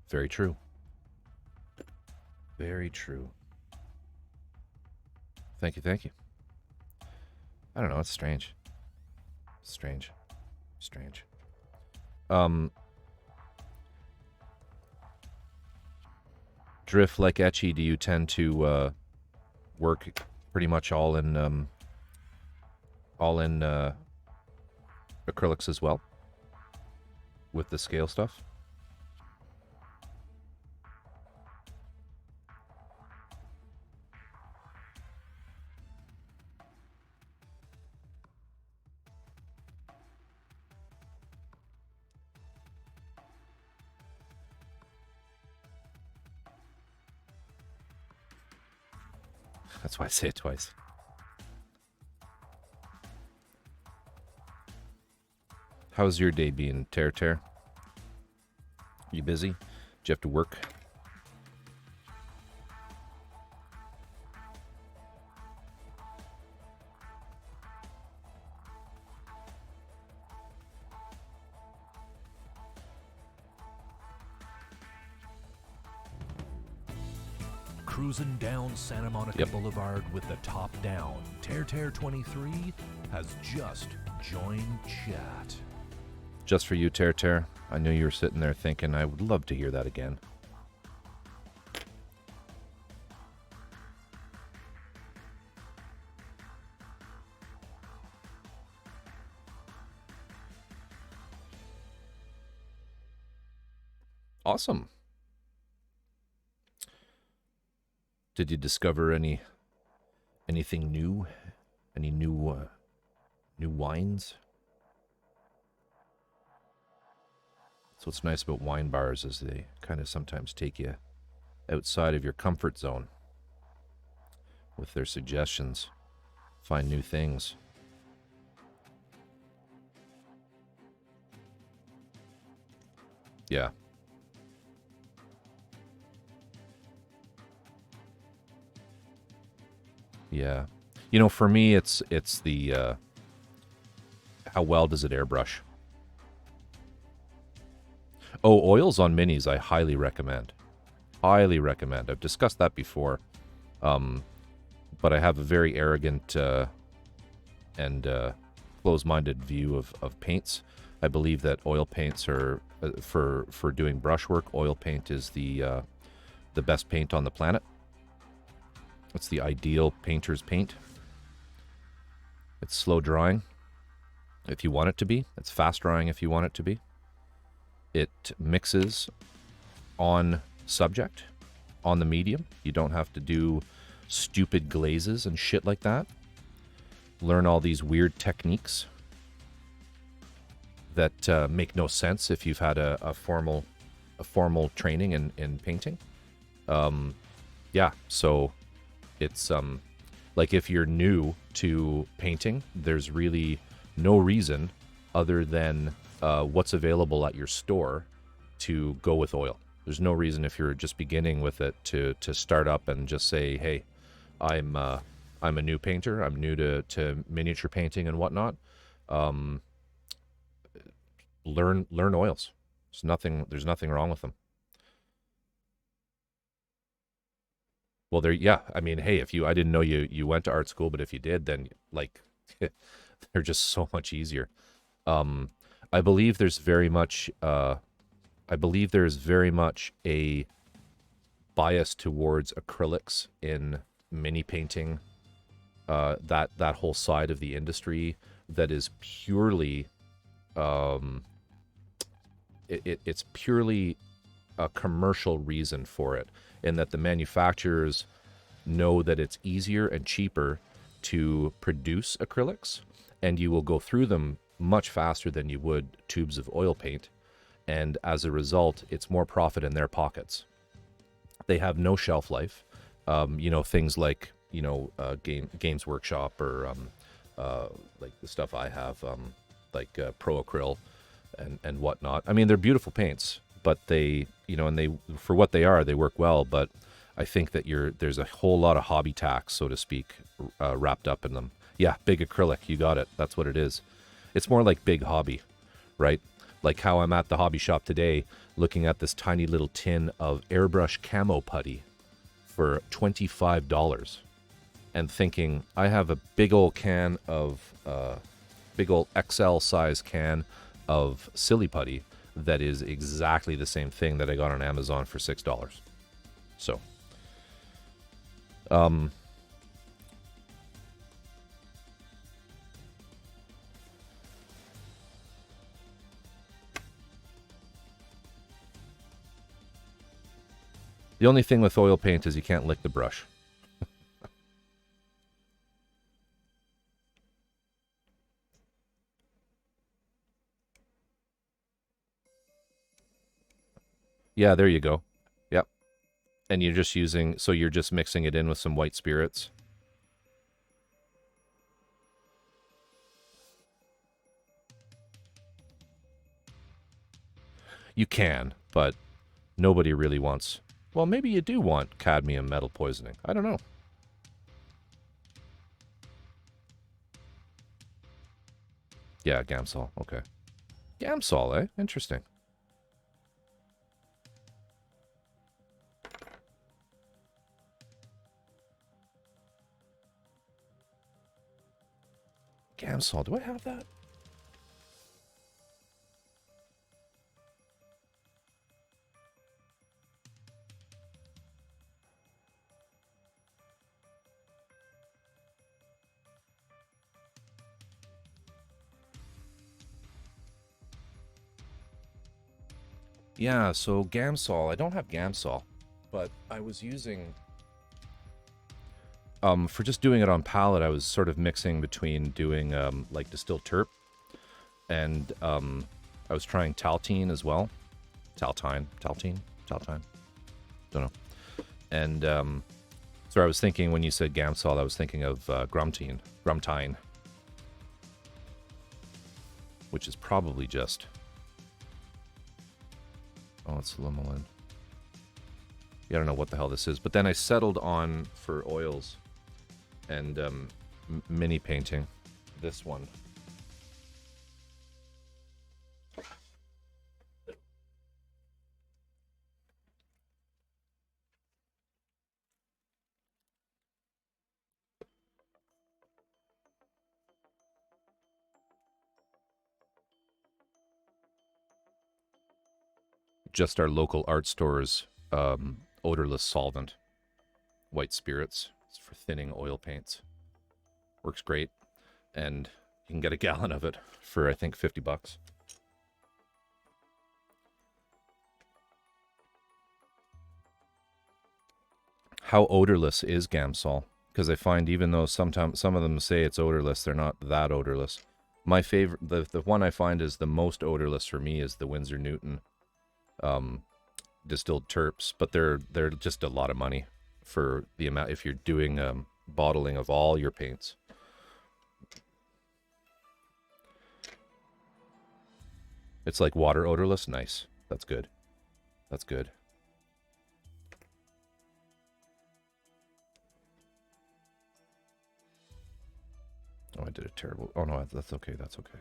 Very true. Very true. Thank you. I don't know, it's strange. Strange. Drift like Etchy, do you tend to work pretty much all in acrylics as well with the scale stuff? That's why I say it twice. How's your day being, Ter? You busy? Do you have to work? Cruising down Santa Monica Boulevard with the top down, Ter-Ter23 has just joined chat. Just for you, Ter. I knew you were sitting there thinking, I would love to hear that again. Awesome. Did you discover anything new? Any new wines? So what's nice about wine bars is they kind of sometimes take you outside of your comfort zone with their suggestions. Find new things. Yeah. Yeah. You know, for me, it's the how well does it airbrush? Oh, oils on minis, I highly recommend. Highly recommend. I've discussed that before, but I have a very arrogant and close-minded view of paints. I believe that oil paints are for doing brushwork. Oil paint is the best paint on the planet. It's the ideal painter's paint. It's slow drying if you want it to be. It's fast drying if you want it to be. It mixes on subject, on the medium. You don't have to do stupid glazes and shit like that. Learn all these weird techniques that make no sense if you've had a formal training in painting. Yeah, so it's like if you're new to painting, there's really no reason other than what's available at your store to go with oil. There's no reason if you're just beginning with it to start up and just say, hey, I'm a new painter. I'm new to miniature painting and whatnot. Learn oils. There's nothing wrong with them. Well, yeah. I mean, hey, I didn't know you went to art school, but if you did, then like they're just so much easier. I believe there's very much a bias towards acrylics in mini painting. That whole side of the industry that is purely it's purely a commercial reason for it, in that the manufacturers know that it's easier and cheaper to produce acrylics, and you will go through them much faster than you would tubes of oil paint, and as a result, it's more profit in their pockets. They have no shelf life. Things like Games Workshop or like the stuff I have, like Pro Acryl and whatnot. I mean, they're beautiful paints, but they for what they are, they work well. But I think that there's a whole lot of hobby tax, so to speak, wrapped up in them. Yeah, big acrylic, you got it. That's what it is. It's more like big hobby, right? Like how I'm at the hobby shop today looking at this tiny little tin of airbrush camo putty for $25 and thinking, I have a big old can of, big old XL size can of silly putty that is exactly the same thing that I got on Amazon for $6. So, the only thing with oil paint is you can't lick the brush. Yeah, there you go. Yep. And you're just mixing it in with some white spirits. You can, but nobody really wants. Well, maybe you do want cadmium metal poisoning. I don't know. Yeah, Gamsol. Okay. Gamsol, eh? Interesting. Gamsol, do I have that? Yeah, so Gamsol. I don't have Gamsol, but I was using... for just doing it on palette, I was sort of mixing between doing, like, distilled terp, and, I was trying Taltine as well. Taltine? Don't know. And, so I was thinking, when you said Gamsol, I was thinking of, Grumtine, which is probably just... Oh, it's Limonene. Yeah, I don't know what the hell this is. But then I settled on, for oils and mini painting, this one. Just our local art store's odorless solvent. White spirits. It's for thinning oil paints. Works great. And you can get a gallon of it for, I think, $50. How odorless is Gamsol? Because I find even though sometimes some of them say it's odorless, they're not that odorless. My favorite, the one I find is the most odorless for me is the Winsor Newton distilled terps, but they're just a lot of money for the amount if you're doing bottling of all your paints. It's like water odorless. Nice. That's good. That's good. Oh, I did a terrible... Oh, no, that's okay. That's okay.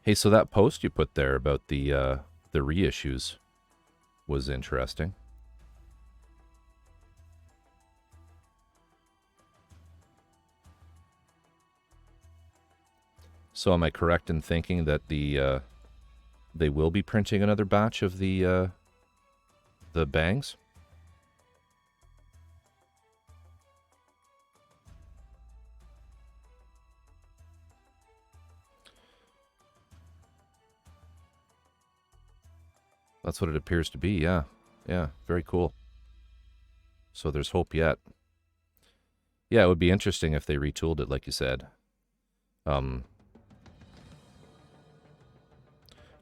Hey, so that post you put there about the reissues was interesting. So am I correct in thinking that they will be printing another batch of the bangs? That's what it appears to be, yeah. Yeah, very cool. So there's hope yet. Yeah, it would be interesting if they retooled it, like you said.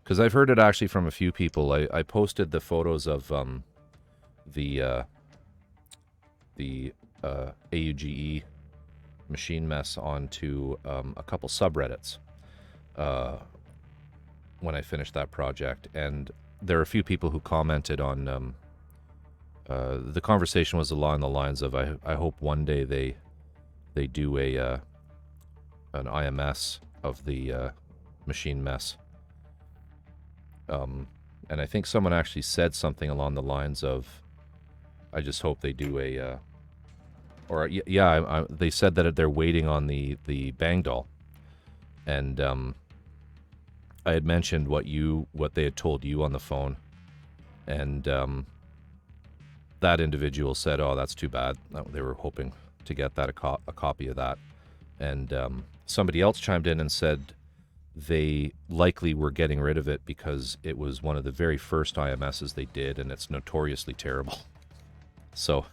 Because I've heard it actually from a few people. I posted the photos of the AUGE machine mess onto a couple subreddits when I finished that project, and there are a few people who commented on the conversation was along the lines of I hope one day they do an IMS of the machine mess. And I think someone actually said something along the lines of, I just hope they do a, they said that they're waiting on the Bang doll. And I had mentioned what they had told you on the phone. And that individual said, oh, that's too bad. They were hoping to get that a copy of that. And somebody else chimed in and said, they likely were getting rid of it because it was one of the very first IMSs they did, and it's notoriously terrible. So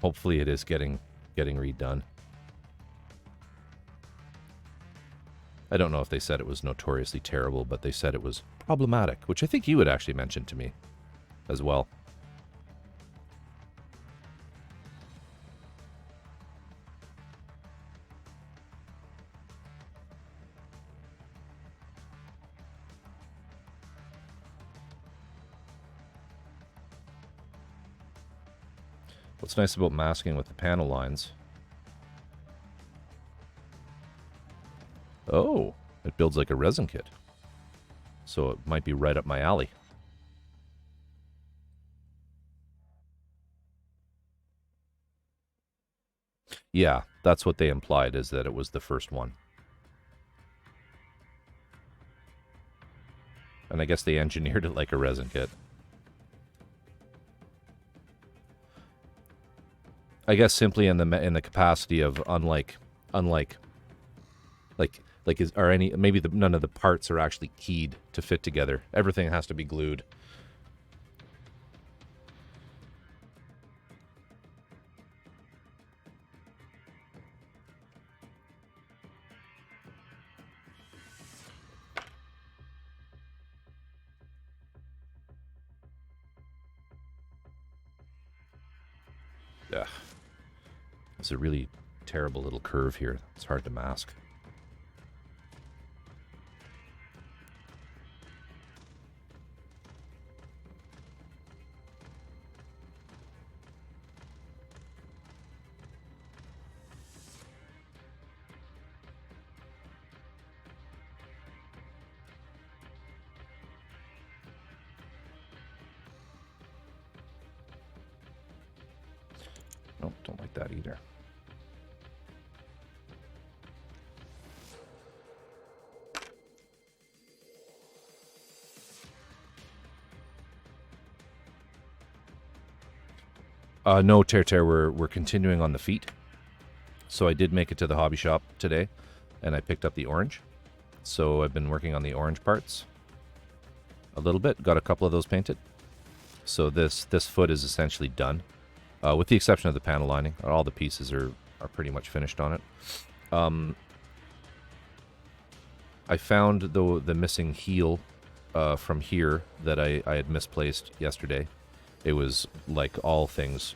hopefully it is getting redone. I don't know if they said it was notoriously terrible, but they said it was problematic, which I think you had actually mentioned to me as well. What's nice about masking with the panel lines? Oh, it builds like a resin kit. So it might be right up my alley. Yeah, that's what they implied, is that it was the first one. And I guess they engineered it like a resin kit. I guess simply in the capacity of unlike is are any maybe none of the parts are actually keyed to fit together. Everything has to be glued. Ugh. It's a really terrible little curve here. It's hard to mask. Nope, don't like that either. No, Tear, we're continuing on the feet. So I did make it to the hobby shop today, and I picked up the orange. So I've been working on the orange parts a little bit. Got a couple of those painted. So this foot is essentially done, with the exception of the panel lining. All the pieces are pretty much finished on it. I found the missing heel from here that I had misplaced yesterday. It was, like all things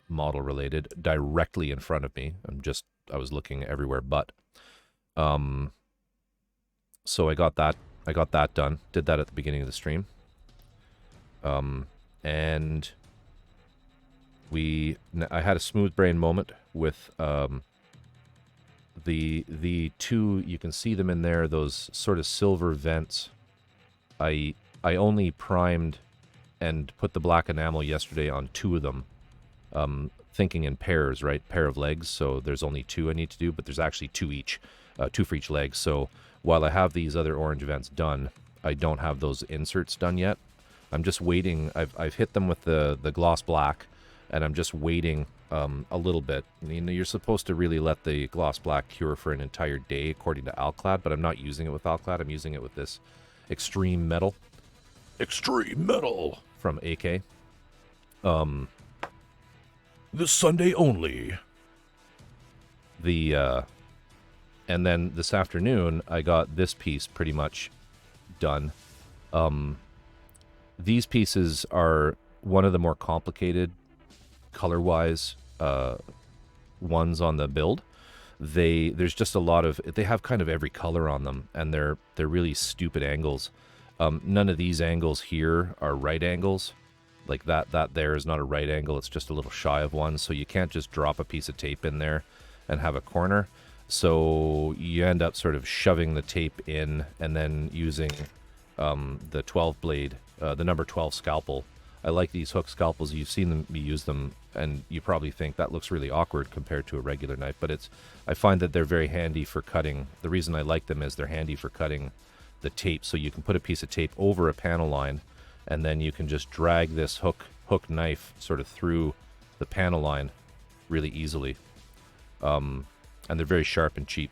model related, directly in front of me. I was looking everywhere but. So I got that done. Did that at the beginning of the stream. And I had a smooth brain moment with the two, you can see them in there, those sort of silver vents. I only primed and put the black enamel yesterday on two of them, thinking in pairs, right? Pair of legs, so there's only two I need to do, but there's actually two for each leg. So while I have these other orange vents done, I don't have those inserts done yet. I'm just waiting. I've hit them with the gloss black, and I'm just waiting a little bit. You know, you're supposed to really let the gloss black cure for an entire day according to Alclad, but I'm not using it with Alclad. I'm using it with this Extreme Metal. Extreme Metal from AK. This Sunday only. And then this afternoon, I got this piece pretty much done. These pieces are one of the more complicated, color-wise, ones on the build. There's just a lot of, they have kind of every color on them, and they're really stupid angles. None of these angles here are right angles. Like that there is not a right angle. It's just a little shy of one. So you can't just drop a piece of tape in there and have a corner. So you end up sort of shoving the tape in and then using the 12 blade, the number 12 scalpel. I like these hook scalpels. You've seen me use them, and you probably think that looks really awkward compared to a regular knife. But I find that they're very handy for cutting. The reason I like them is they're handy for cutting the tape. So you can put a piece of tape over a panel line, and then you can just drag this hook knife sort of through the panel line really easily. And they're very sharp and cheap.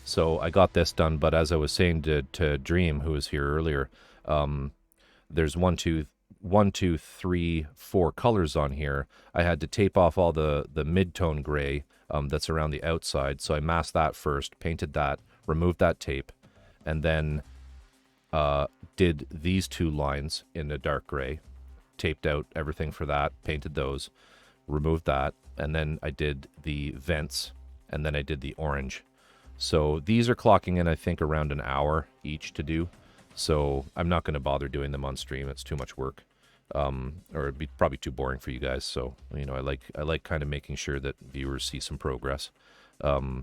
So I got this done, but as I was saying to Dream, who was here earlier, there's 1, 2, 3, 4 colors on here. I had to tape off all the mid-tone gray that's around the outside. So I masked that first, painted that, removed that tape, and then did these two lines in a dark gray, taped out everything for that, painted those, removed that, and then I did the vents, and then I did the orange. So these are clocking in, I think, around an hour each to do. So I'm not going to bother doing them on stream. It's too much work, or it'd be probably too boring for you guys. So, you know, I like kind of making sure that viewers see some progress. No,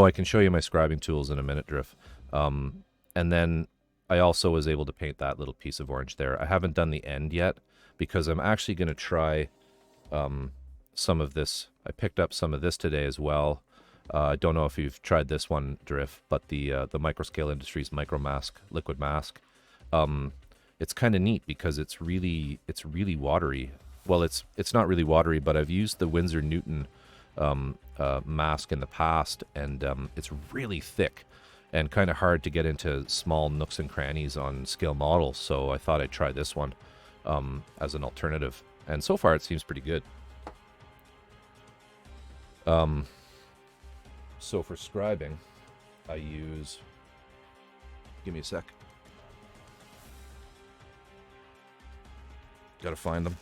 I can show you my scribing tools in a minute, Drift. And then I also was able to paint that little piece of orange there. I haven't done the end yet because I'm actually going to try some of this. I picked up some of this today as well. I don't know if you've tried this one, Drift, but the Microscale Industries Micro Mask, Liquid Mask. It's kind of neat because it's really watery. Well, it's not really watery, but I've used the Winsor Newton mask in the past, and it's really thick and kind of hard to get into small nooks and crannies on scale models. So I thought I'd try this one as an alternative, and so far it seems pretty good. So for scribing, I use. Give me a sec. Gotta find them.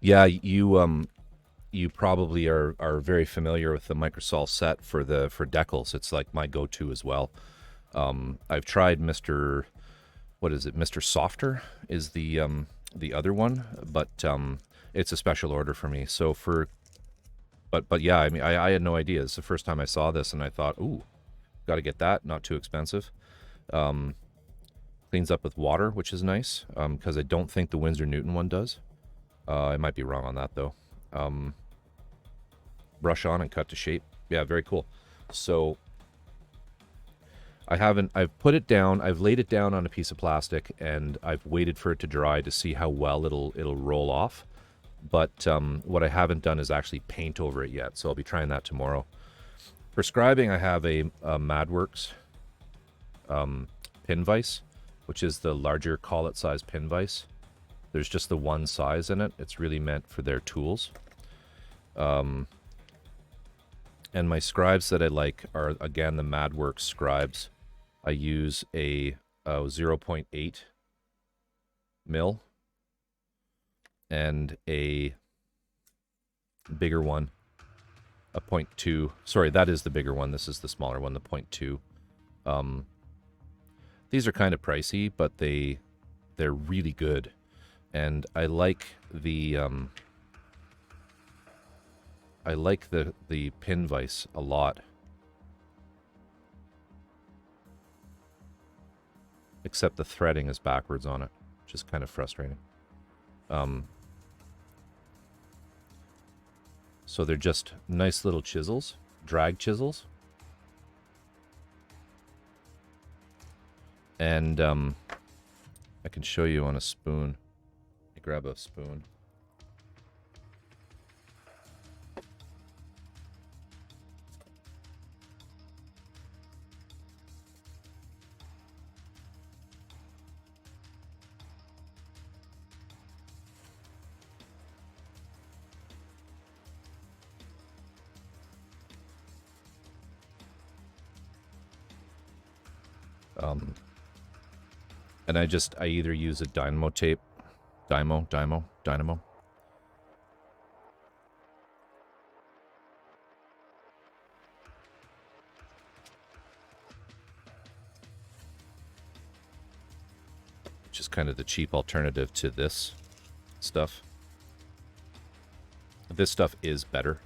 Yeah, you probably are very familiar with the Microsol set for decals. It's like my go-to as well. I've tried Mr. What is it? Mr. Softer is the other one, but it's a special order for me. So but yeah, I mean I had no idea. It's the first time I saw this, and I thought, ooh, got to get that. Not too expensive. Cleans up with water, which is nice because I don't think the Winsor Newton one does. I might be wrong on that though. Brush on and cut to shape. Yeah, very cool. So I've put it down, I've laid it down on a piece of plastic, and I've waited for it to dry to see how well it'll roll off. But what I haven't done is actually paint over it yet, so I'll be trying that tomorrow. For scribing, I have a MadWorks pin vise, which is the larger collet size pin vise. There's just the one size in it. It's really meant for their tools. And my scribes that I like are, again, the MadWorks scribes. I use a 0.8 mil and a bigger one, a 0.2. Sorry, that is the bigger one. This is the smaller one, the 0.2. These are kind of pricey, but they're really good. And I like the pin vise a lot. Except the threading is backwards on it, which is kind of frustrating. So they're just nice little chisels, drag chisels. And I can show you on a spoon. Grab a spoon. And I either use a dynamo tape. Dynamo. Which is kind of the cheap alternative to this stuff. This stuff is better.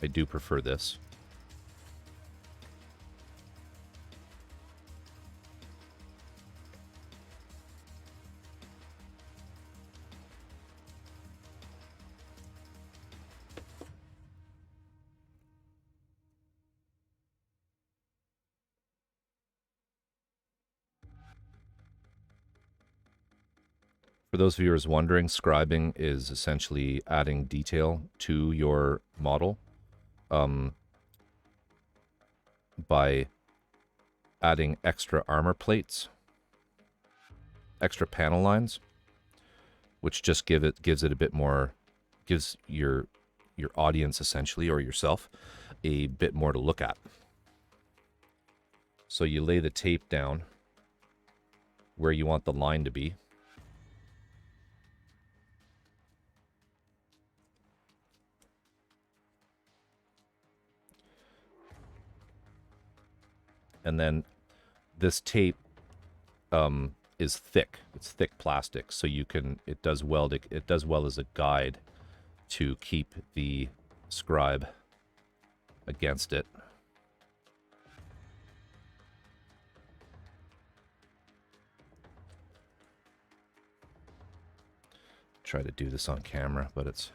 I do prefer this. For those viewers wondering, scribing is essentially adding detail to your model by adding extra armor plates, extra panel lines, which just gives it a bit more, gives your audience essentially, or yourself, a bit more to look at. So you lay the tape down where you want the line to be. And then this tape is thick. It's thick plastic, so it does well as a guide to keep the scribe against it. Try to do this on camera, but it's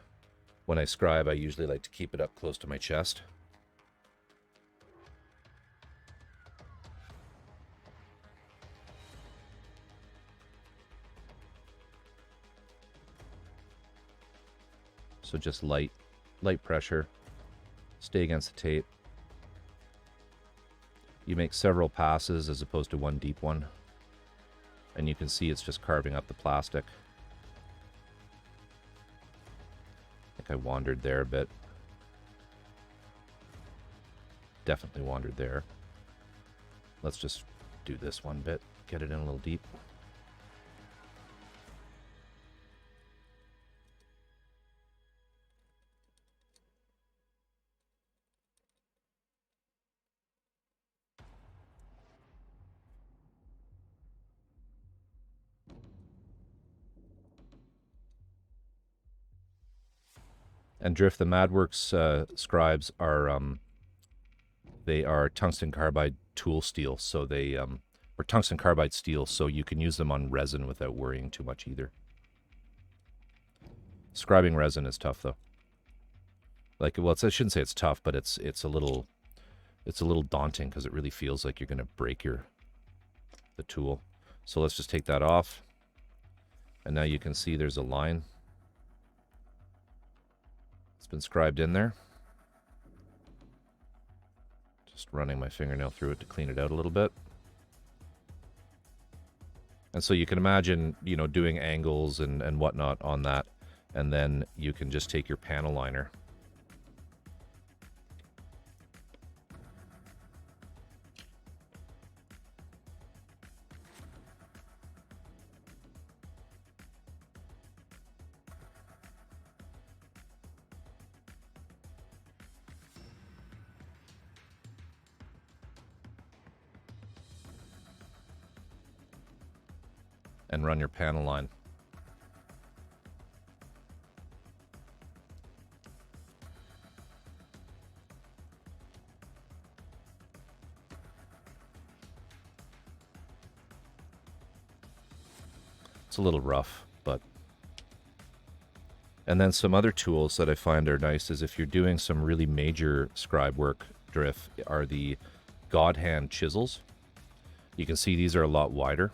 when I scribe, I usually like to keep it up close to my chest. So just light pressure, stay against the tape. You make several passes as opposed to one deep one. And you can see it's just carving up the plastic. I think I wandered there a bit. Definitely wandered there. Let's just do this one bit, get it in a little deep. And Drift, the Madworks scribes are they are tungsten carbide tool steel, so they or tungsten carbide steel, so you can use them on resin without worrying too much either. Scribing resin is tough though. Like, well, I shouldn't say it's tough, but it's a little daunting because it really feels like you're going to break the tool. So let's just take that off, and now you can see there's a line. It's been scribed in there. Just running my fingernail through it to clean it out a little bit. And so you can imagine, you know, doing angles and whatnot on that, and then you can just take your panel liner and run your panel line. It's a little rough, but... And then some other tools that I find are nice is if you're doing some really major scribe work, Drift, are the God Hand chisels. You can see these are a lot wider,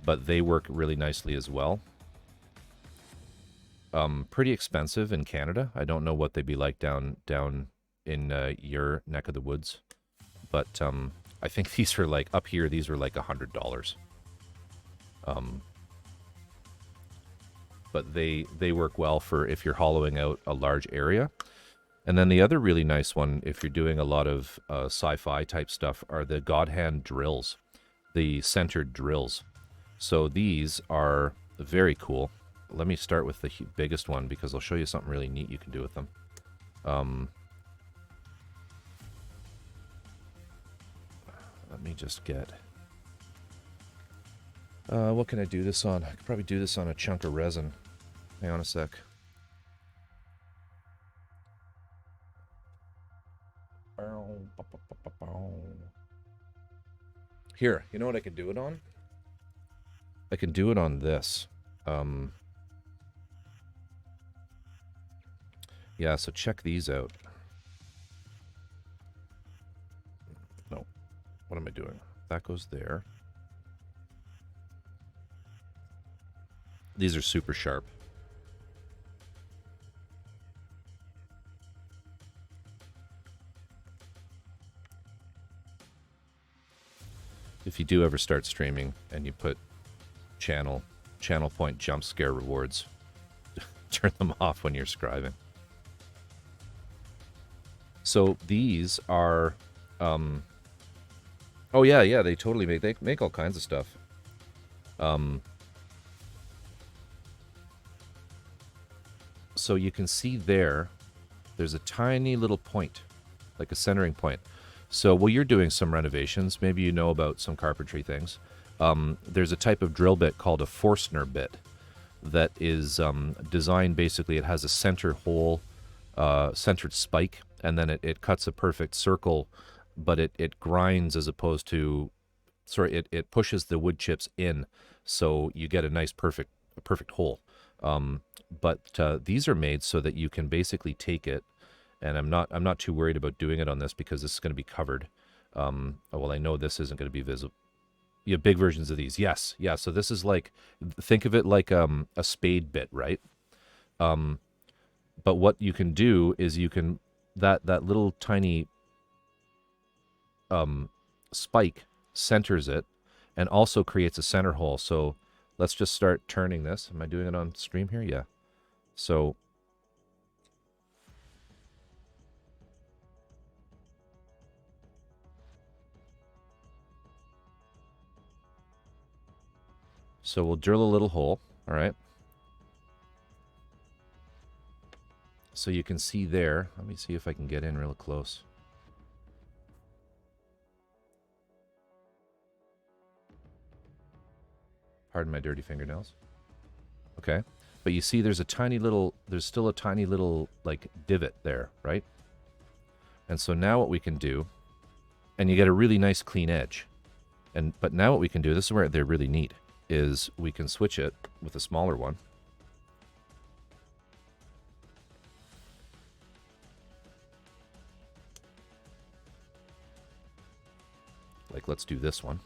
but they work really nicely as well. Pretty expensive in Canada. I don't know what they'd be like down in your neck of the woods, but I think these are like, up here, these are like $100. But they work well for if you're hollowing out a large area. And then the other really nice one, if you're doing a lot of sci-fi type stuff, are the God Hand drills, the centered drills. So these are very cool. Let me start with the biggest one because I'll show you something really neat you can do with them. Let me just get... what can I do this on? I could probably do this on a chunk of resin. Hang on a sec. Here, you know what I could do it on? I can do it on this. Yeah, so check these out. No. What am I doing? That goes there. These are super sharp. if you do ever start streaming and you put channel point jump scare rewards, turn them off when you're scribing. So these are, oh yeah, they totally make all kinds of stuff. So you can see there's a tiny little point, like a centering point. So while you're doing some renovations, maybe you know about some carpentry things, there's a type of drill bit called a Forstner bit that is designed, basically, it has a center hole, centered spike, and then it cuts a perfect circle, but it grinds as opposed to, sorry, it pushes the wood chips in, so you get a nice perfect hole. But these are made so that you can basically take it, and I'm not too worried about doing it on this because this is going to be covered. Well, I know this isn't going to be visible. You have big versions of these, yes, yeah. So this is like, think of it like a spade bit, right? But what you can do is you can that little tiny spike centers it, and also creates a center hole. So let's just start turning this. Am I doing it on stream here? Yeah. So we'll drill a little hole, all right? So you can see there, let me see if I can get in real close. Pardon my dirty fingernails. Okay. But you see there's still a tiny little, like, divot there, right? And so now what we can do, and you get a really nice clean edge. But now what we can do, this is where they're really neat, is we can switch it with a smaller one. Like, let's do this one.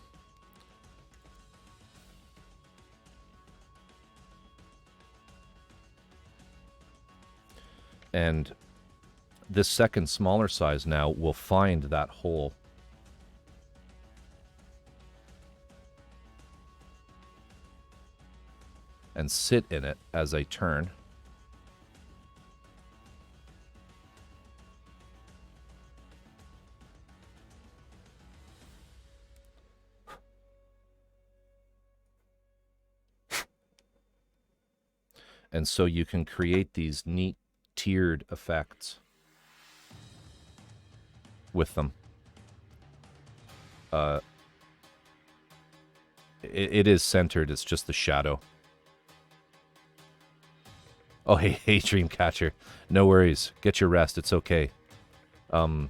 And this second smaller size now will find that hole. And sit in it as I turn. And so you can create these neat tiered effects with them. It is centered, it's just the shadow. Oh, hey, Dreamcatcher. No worries. Get your rest. It's okay. But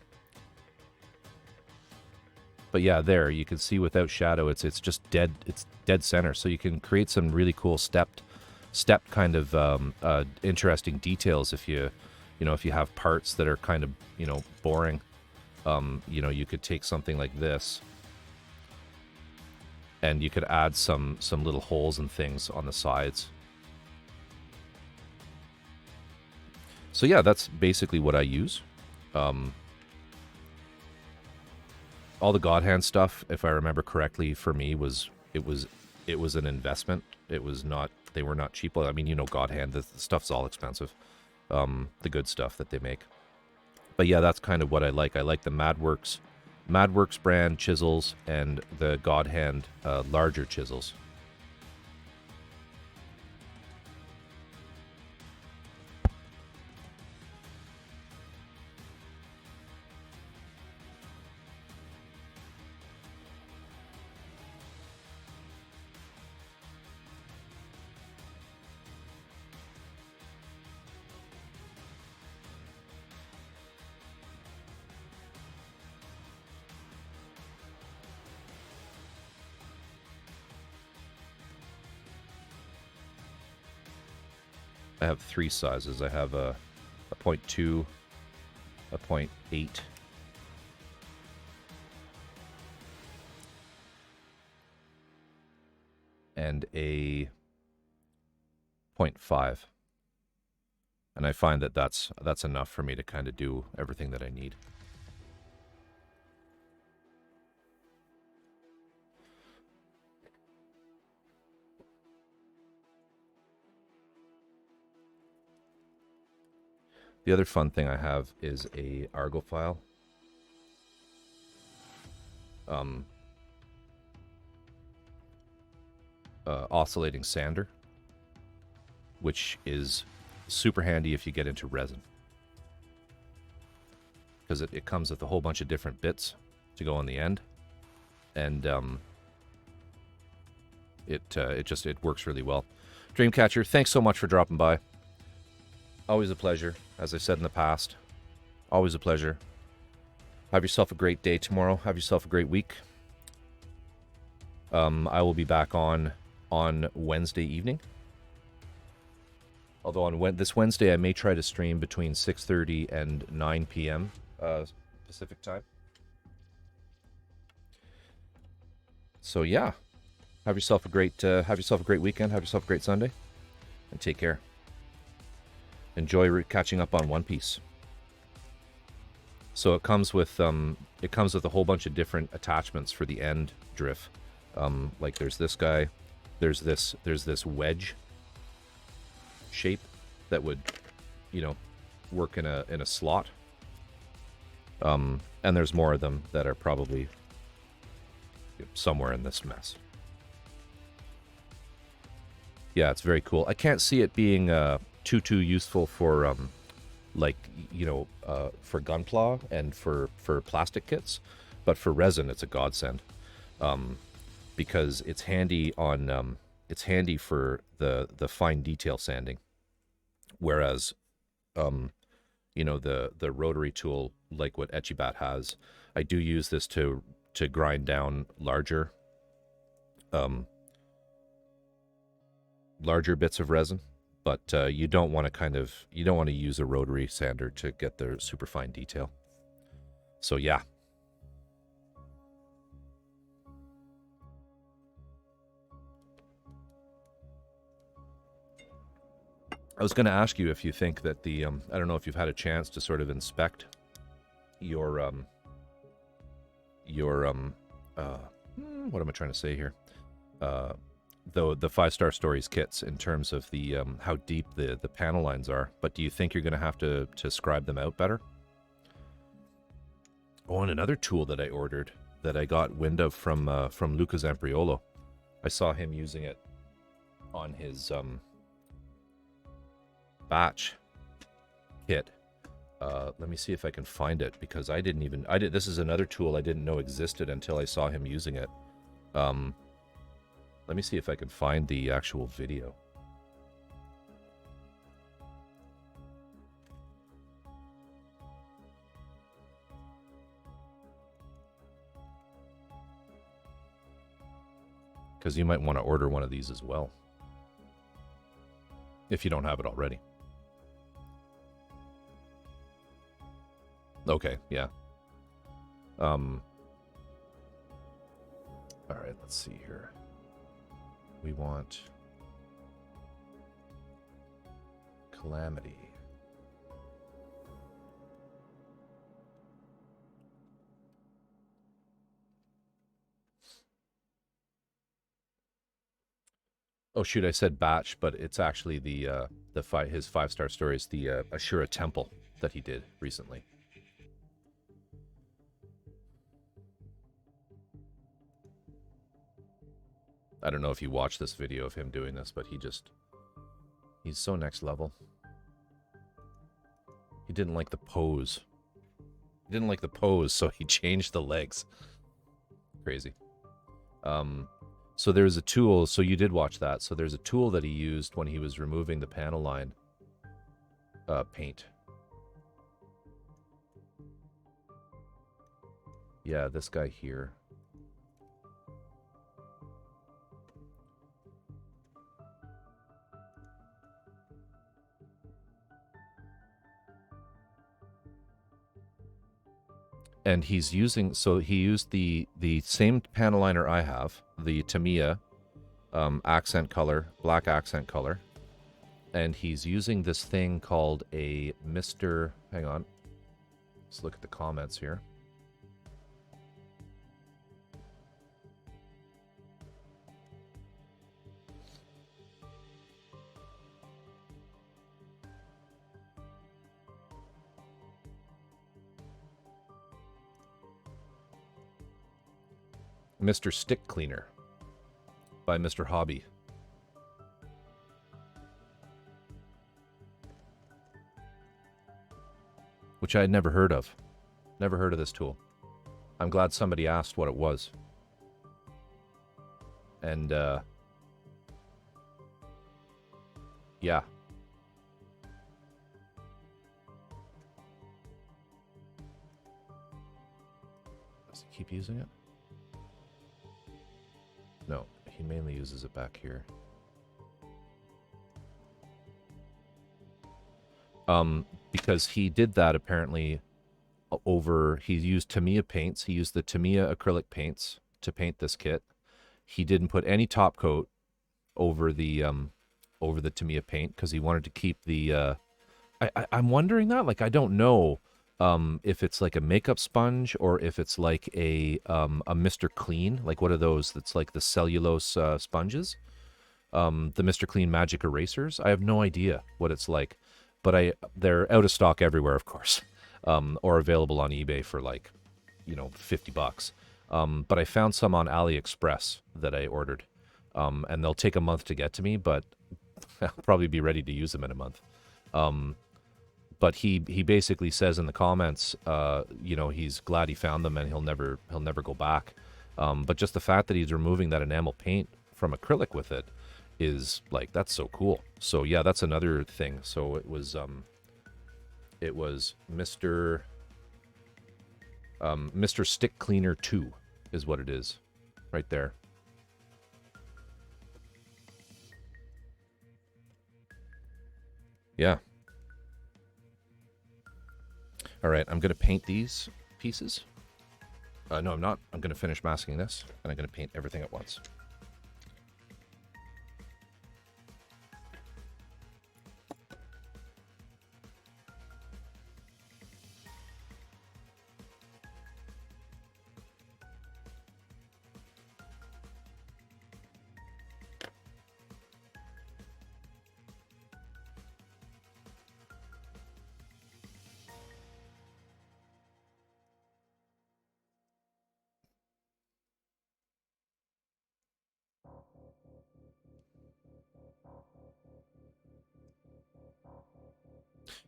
yeah, there you can see without shadow, it's just dead. It's dead center. So you can create some really cool step kind of interesting details if you have parts that are kind of boring. You could take something like this, and you could add some little holes and things on the sides. So yeah, that's basically what I use. All the God Hand stuff, if I remember correctly, for me was an investment. It was not. They were not cheap. I mean, God Hand, the stuff's all expensive. The good stuff that they make. But yeah, that's kind of what I like. I like the Madworks brand chisels and the God Hand larger chisels. I have three sizes. I have a 0.2, a 0.8, and a 0.5. And I find that that's enough for me to kind of do everything that I need. The other fun thing I have is a Argo file. Oscillating sander, which is super handy if you get into resin, because it comes with a whole bunch of different bits to go on the end, and it works really well. Dreamcatcher, thanks so much for dropping by. Always a pleasure, as I said in the past. Always a pleasure. Have yourself a great day tomorrow. Have yourself a great week. I will be back on Wednesday evening. Although on this Wednesday, I may try to stream between 6:30 and 9 p.m. Pacific time. So yeah, have yourself a great weekend. Have yourself a great Sunday, and take care. Enjoy catching up on One Piece. So it comes with a whole bunch of different attachments for the end drift. Like there's this guy, there's this wedge shape that would, work in a slot. And there's more of them that are probably somewhere in this mess. Yeah, it's very cool. I can't see it being too useful for for gunpla and for plastic kits, but for resin it's a godsend, because it's handy for the fine detail sanding, whereas the rotary tool, like what Echibat has, I do use this to grind down larger bits of resin. But you don't want to use a rotary sander to get the super fine detail. So yeah. I was going to ask you if you think that I don't know if you've had a chance to sort of inspect your what am I trying to say here? The 5-Star Stories kits, in terms of the how deep the panel lines are, but do you think you're going to have to scribe them out better? Oh, and another tool that I ordered that I got wind of from Luca Zampriolo. I saw him using it on his batch kit. Let me see if I can find it, because this is another tool I didn't know existed until I saw him using it. Let me see if I can find the actual video. Because you might want to order one of these as well, if you don't have it already. Okay, yeah. All right, let's see here. We want Calamity. Oh shoot, I said batch, but it's actually his 5-Star Stories, the Ashura Temple that he did recently. I don't know if you watched this video of him doing this, but he's so next level. He didn't like the pose. So he changed the legs. Crazy. So there's a tool, so you did watch that. So there's a tool that he used when he was removing the panel line paint. Yeah, this guy here. And he used the same panel liner I have, the Tamiya accent color, black accent color. And he's using this thing called a Mr. Hang on. Let's look at the comments here. Mr. Stick Cleaner by Mr. Hobby. Which I had never heard of. Never heard of this tool. I'm glad somebody asked what it was. And, yeah. Does he keep using it? No, he mainly uses it back here. Because he did that apparently over, he used Tamiya paints. He used the Tamiya acrylic paints to paint this kit. He didn't put any top coat over the Tamiya paint because he wanted to keep the, I'm wondering that, like, I don't know if it's like a makeup sponge or if it's like a Mr. Clean, like what are those that's like the cellulose sponges, the Mr. Clean magic erasers. I have no idea what it's like, but they're out of stock everywhere, of course, or available on eBay for like, $50. But I found some on AliExpress that I ordered, and they'll take a month to get to me, but I'll probably be ready to use them in a month. But he basically says in the comments, he's glad he found them and he'll never go back. But just the fact that he's removing that enamel paint from acrylic with it is like, that's so cool. So yeah, that's another thing. So it was Mr. Stick Cleaner 2 is what it is, right there. Yeah. All right, I'm going to paint these pieces. No, I'm not. I'm going to finish masking this, and I'm going to paint everything at once.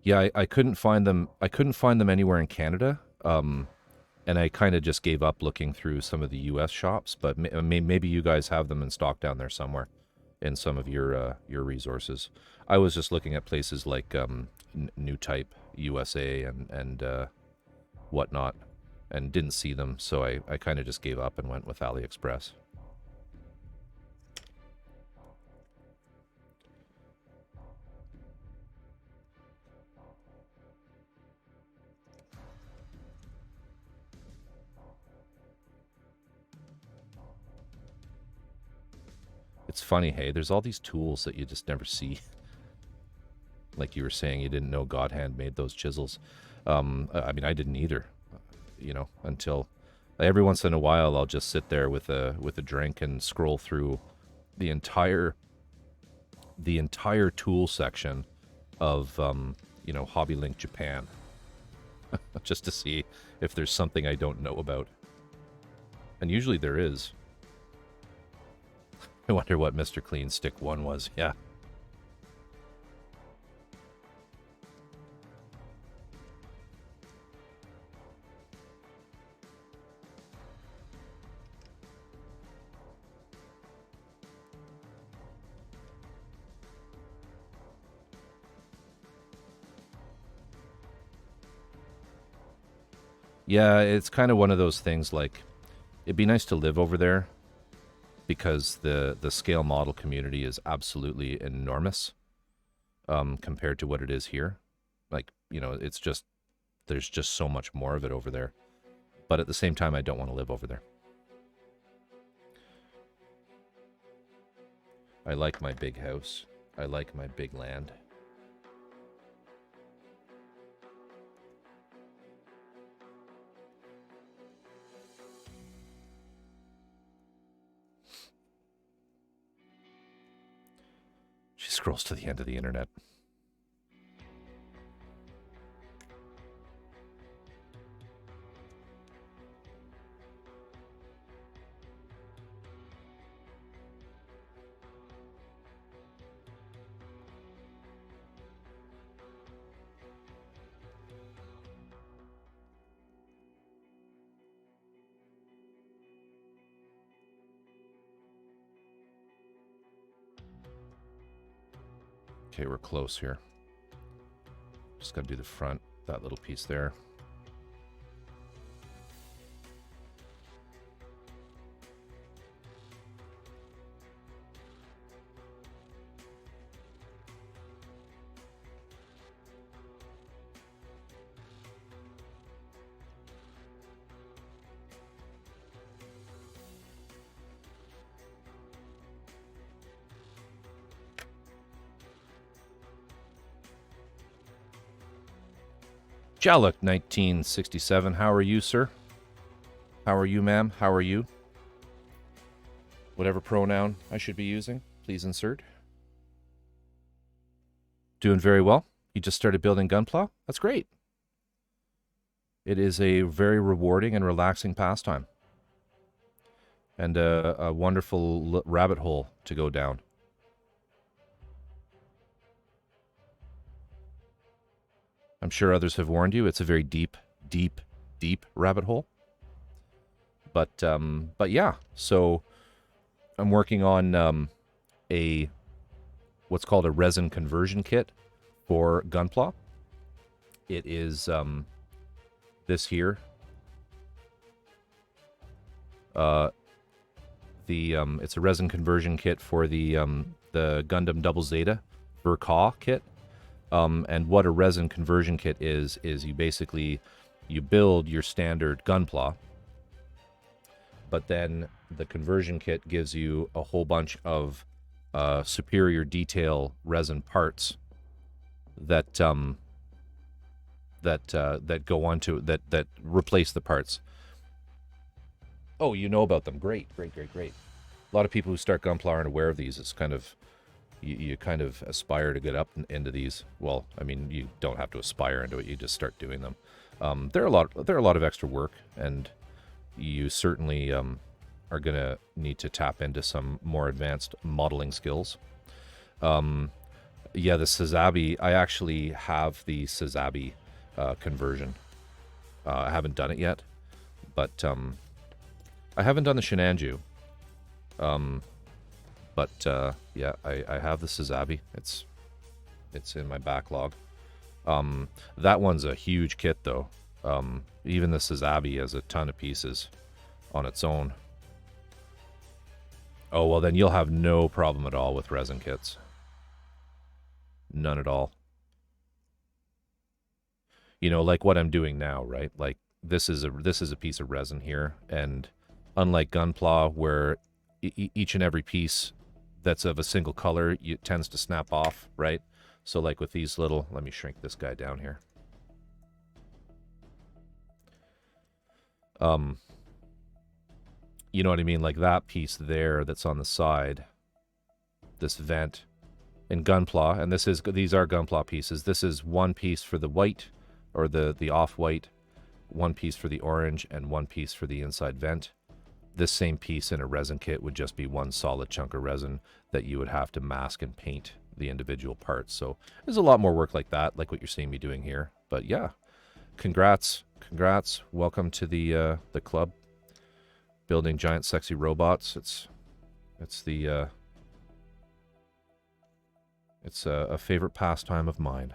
Yeah, I couldn't find them. I couldn't find them anywhere in Canada, and I kind of just gave up looking through some of the U.S. shops. But maybe you guys have them in stock down there somewhere, in some of your resources. I was just looking at places like New Type USA and whatnot, and didn't see them. So I kind of just gave up and went with AliExpress. It's funny, hey, there's all these tools that you just never see. Like you were saying, you didn't know God Hand made those chisels. I mean, I didn't either, until every once in a while I'll just sit there with a drink and scroll through the entire tool section of, Hobby Link Japan, just to see if there's something I don't know about. And usually there is. I wonder what Mr. Clean Stick 1 was. Yeah. Yeah, it's kind of one of those things, like, it'd be nice to live over there, because the scale model community is absolutely enormous compared to what it is here. Like, it's just, there's just so much more of it over there. But at the same time, I don't want to live over there. I like my big house. I like my big land. She scrolls to the end of the internet. Okay, we're close here. Just got to do the front, that little piece there. Jaluk 1967, how are you, sir? How are you, ma'am? How are you? Whatever pronoun I should be using, please insert. Doing very well. You just started building Gunpla? That's great. It is a very rewarding and relaxing pastime. And a wonderful rabbit hole to go down. I'm sure others have warned you. It's a very deep, deep, deep rabbit hole. But yeah. So I'm working on what's called a resin conversion kit for Gunpla. It is this here. It's a resin conversion kit for the Gundam Double Zeta Ver.Ka kit. And what a resin conversion kit is you basically, you build your standard Gunpla, but then the conversion kit gives you a whole bunch of superior detail resin parts that go onto that replace the parts. Oh, you know about them. Great. A lot of people who start Gunpla aren't aware of these. It's kind of, you kind of aspire to get up into these. Well, I mean, you don't have to aspire into it. You just start doing them. They're a lot of extra work, and you certainly are going to need to tap into some more advanced modeling skills. Yeah, the Sazabi, I actually have the Sazabi conversion. I haven't done it yet, but I haven't done the Shinanju. But yeah, I have the Sazabi. It's in my backlog. That one's a huge kit, though. Even the Sazabi has a ton of pieces on its own. Oh, well, then you'll have no problem at all with resin kits. None at all. You know, like what I'm doing now, right? Like this is a piece of resin here, and unlike Gunpla, where each and every piece that's of a single color, it tends to snap off, right? So like with these little, let me shrink this guy down here. You know what I mean? Like that piece there that's on the side, this vent in Gunpla, and these are Gunpla pieces. This is one piece for the white, or the off-white, one piece for the orange, and one piece for the inside vent. This same piece in a resin kit would just be one solid chunk of resin that you would have to mask and paint the individual parts. So there's a lot more work like that, like what you're seeing me doing here. But yeah, congrats. Welcome to the club. Building giant sexy robots. It's a favorite pastime of mine.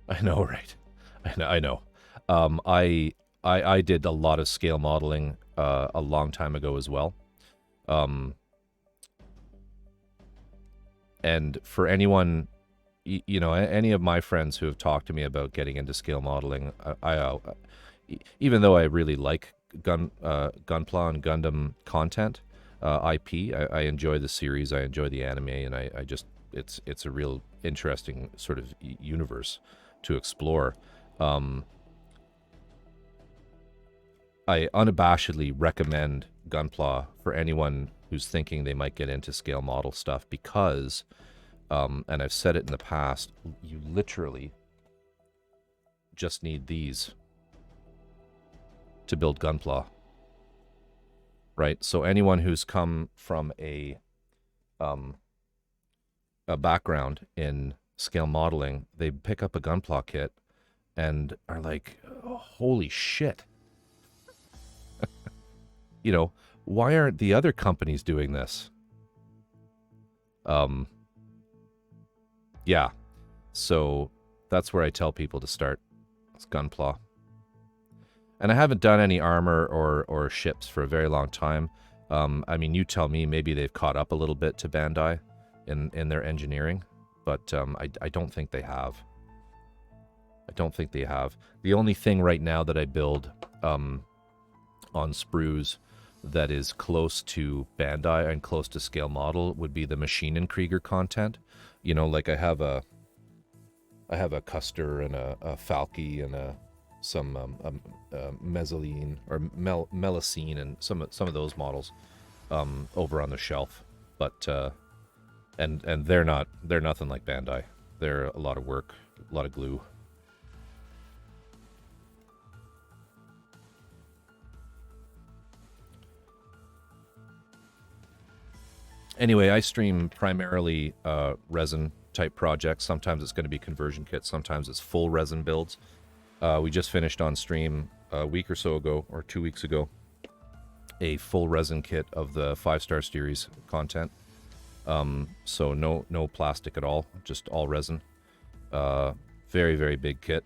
I know, right? I know. I did a lot of scale modeling a long time ago as well. And for anyone, you know, any of my friends who have talked to me about getting into scale modeling, even though I really like Gunpla and Gundam content, IP, I enjoy the series, I enjoy the anime, and I just, it's a real interesting sort of universe to explore. I unabashedly recommend Gunpla for anyone who's thinking they might get into scale model stuff because, and I've said it in the past, you literally just need these to build Gunpla. right? So anyone who's come from a background in scale modeling, they pick up a Gunpla kit and are like, oh, holy shit. You know, why aren't the other companies doing this? Yeah. So that's where I tell people to start. It's Gunpla. And I haven't done any armor or ships for a very long time. I mean, you tell me, maybe they've caught up a little bit to Bandai in their engineering, but I don't think they have. I don't think they have. The only thing right now that I build on sprues that is close to Bandai and close to scale model would be the Machine and Krieger content. You know, like I have a Custer and a Falke and some Mezzaline or Melusine and some of those models over on the shelf, but and they're nothing like Bandai. They're a lot of work, a lot of glue. Anyway, I stream primarily resin type projects. Sometimes it's going to be conversion kits. Sometimes it's full resin builds. We just finished on stream a week or so ago, or 2 weeks ago, a full resin kit of the 5-star series content. So no plastic at all, just all resin. Very, very big kit.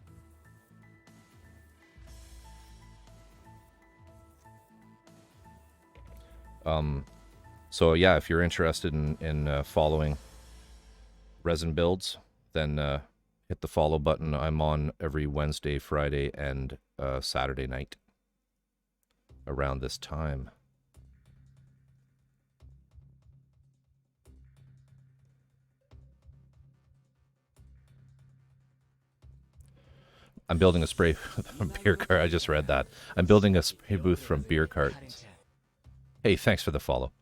So yeah, if you're interested in following resin builds, then hit the follow button. I'm on every Wednesday, Friday, and Saturday night around this time. I'm building a spray from beer cart. I just read that. I'm building a spray booth from beer cartons. Hey, thanks for the follow.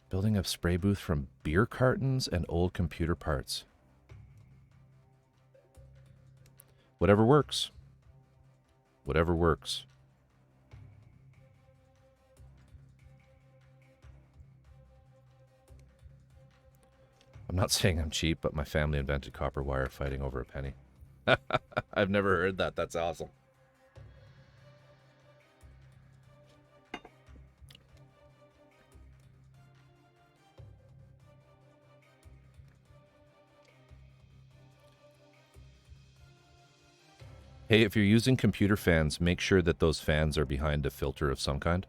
Building a spray booth from beer cartons and old computer parts. Whatever works. Whatever works. I'm not saying I'm cheap, but my family invented copper wire fighting over a penny. I've never heard that. That's awesome. Hey, if you're using computer fans, make sure that those fans are behind a filter of some kind.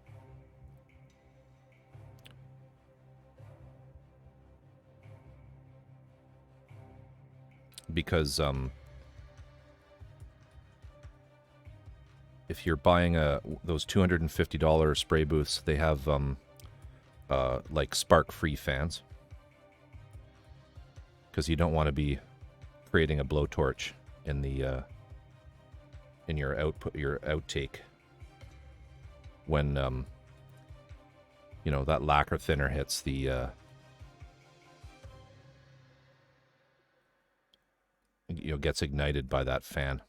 Because if you're buying those $250 spray booths, they have like spark-free fans. Because you don't want to be creating a blowtorch in the in your outtake when you know, that lacquer thinner hits the you know, gets ignited by that fan.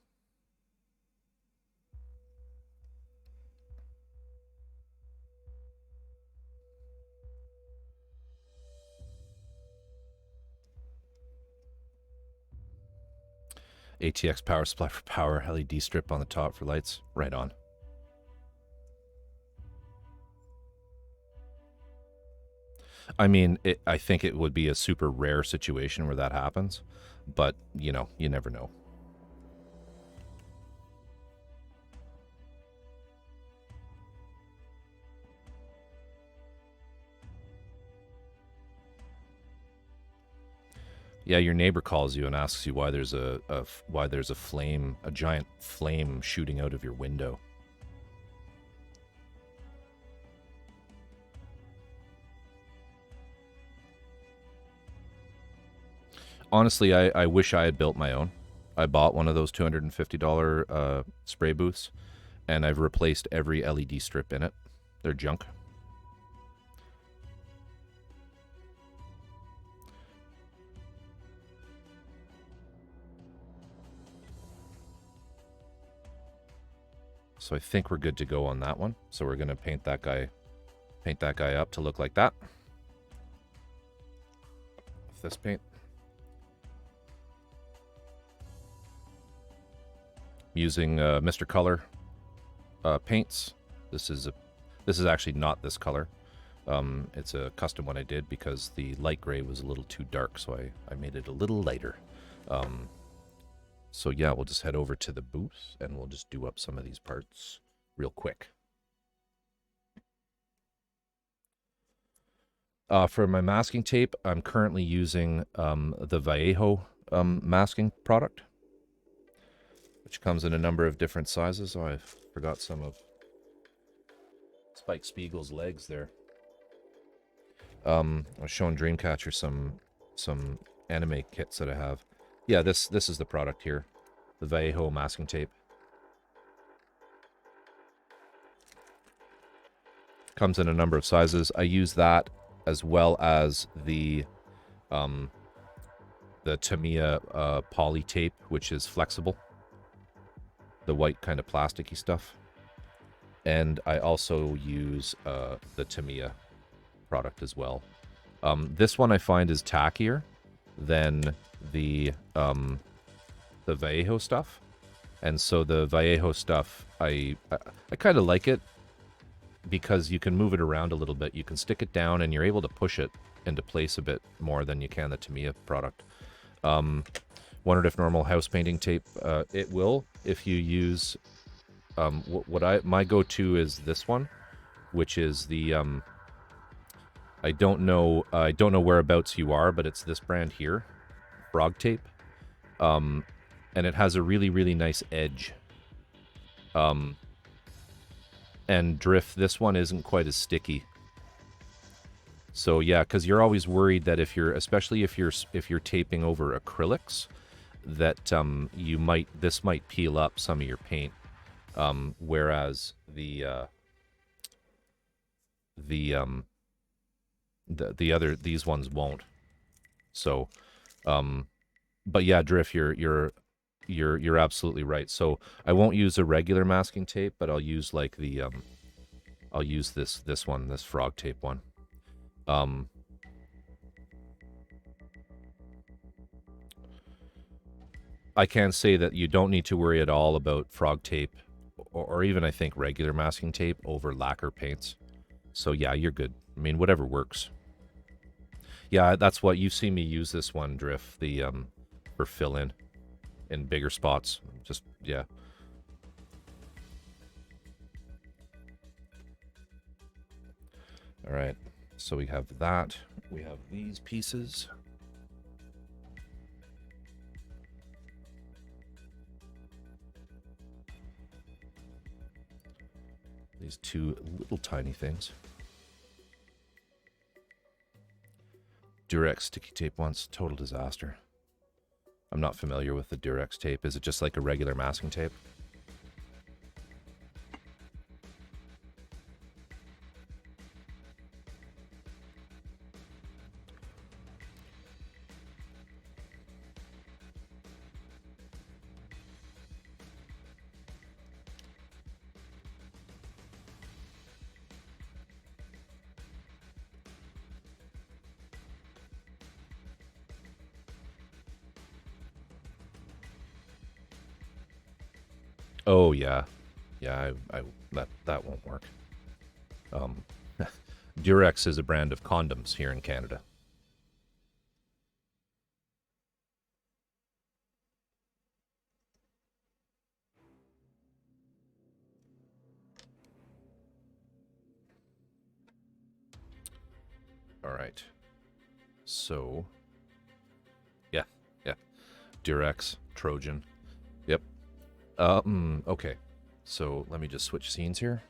ATX power supply for power, LED strip on the top for lights. Right on. I mean, I think it would be a super rare situation where that happens, but, you know, you never know. Yeah, your neighbor calls you and asks you why there's a flame, a giant flame shooting out of your window. Honestly, I wish I had built my own. I bought one of those $250 spray booths, and I've replaced every LED strip in it. They're junk. So I think we're good to go on that one. So we're going to paint that guy up to look like that. With this paint. Using Mr. Color paints. This is actually not this color. It's a custom one I did because the light gray was a little too dark, so I made it a little lighter. So yeah, we'll just head over to the booth and we'll just do up some of these parts real quick. For my masking tape, I'm currently using the Vallejo masking product, which comes in a number of different sizes. Oh, I forgot some of Spike Spiegel's legs there. I was showing Dreamcatcher some anime kits that I have. Yeah, this is the product here, the Vallejo masking tape. Comes in a number of sizes. I use that as well as the Tamiya poly tape, which is flexible. The white kind of plasticky stuff. And I also use the Tamiya product as well. This one I find is tackier than the Vallejo stuff. And so the Vallejo stuff, I kind of like it because you can move it around a little bit. You can stick it down and you're able to push it into place a bit more than you can the Tamiya product. Wondered if normal house painting tape, it will if you use my go-to is this one, which is the I don't know whereabouts you are, but it's this brand here, Frog Tape, and it has a really nice edge. And drift, this one isn't quite as sticky. So yeah, because you're always worried that especially if you're taping over acrylics, that this might peel up some of your paint, whereas these ones won't. So, but yeah, Drift, you're absolutely right. So I won't use a regular masking tape, but I'll use like I'll use this one, this Frog Tape one. I can say that you don't need to worry at all about Frog Tape or even I think regular masking tape over lacquer paints. So yeah, you're good. I mean, whatever works. Yeah, that's what you see me use this one, Drift, for fill in bigger spots. Just yeah. All right. So we have that. We have these pieces. These two little tiny things. Durex sticky tape once, total disaster. I'm not familiar with the Durex tape. Is it just like a regular masking tape? Oh yeah, yeah. That won't work. Durex is a brand of condoms here in Canada. All right. So, yeah. Durex, Trojan. Yep. Okay. So let me just switch scenes here.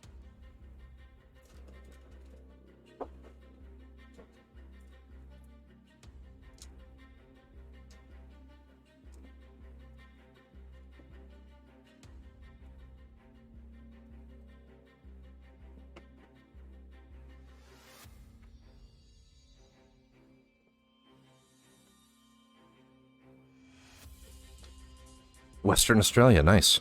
Western Australia, nice.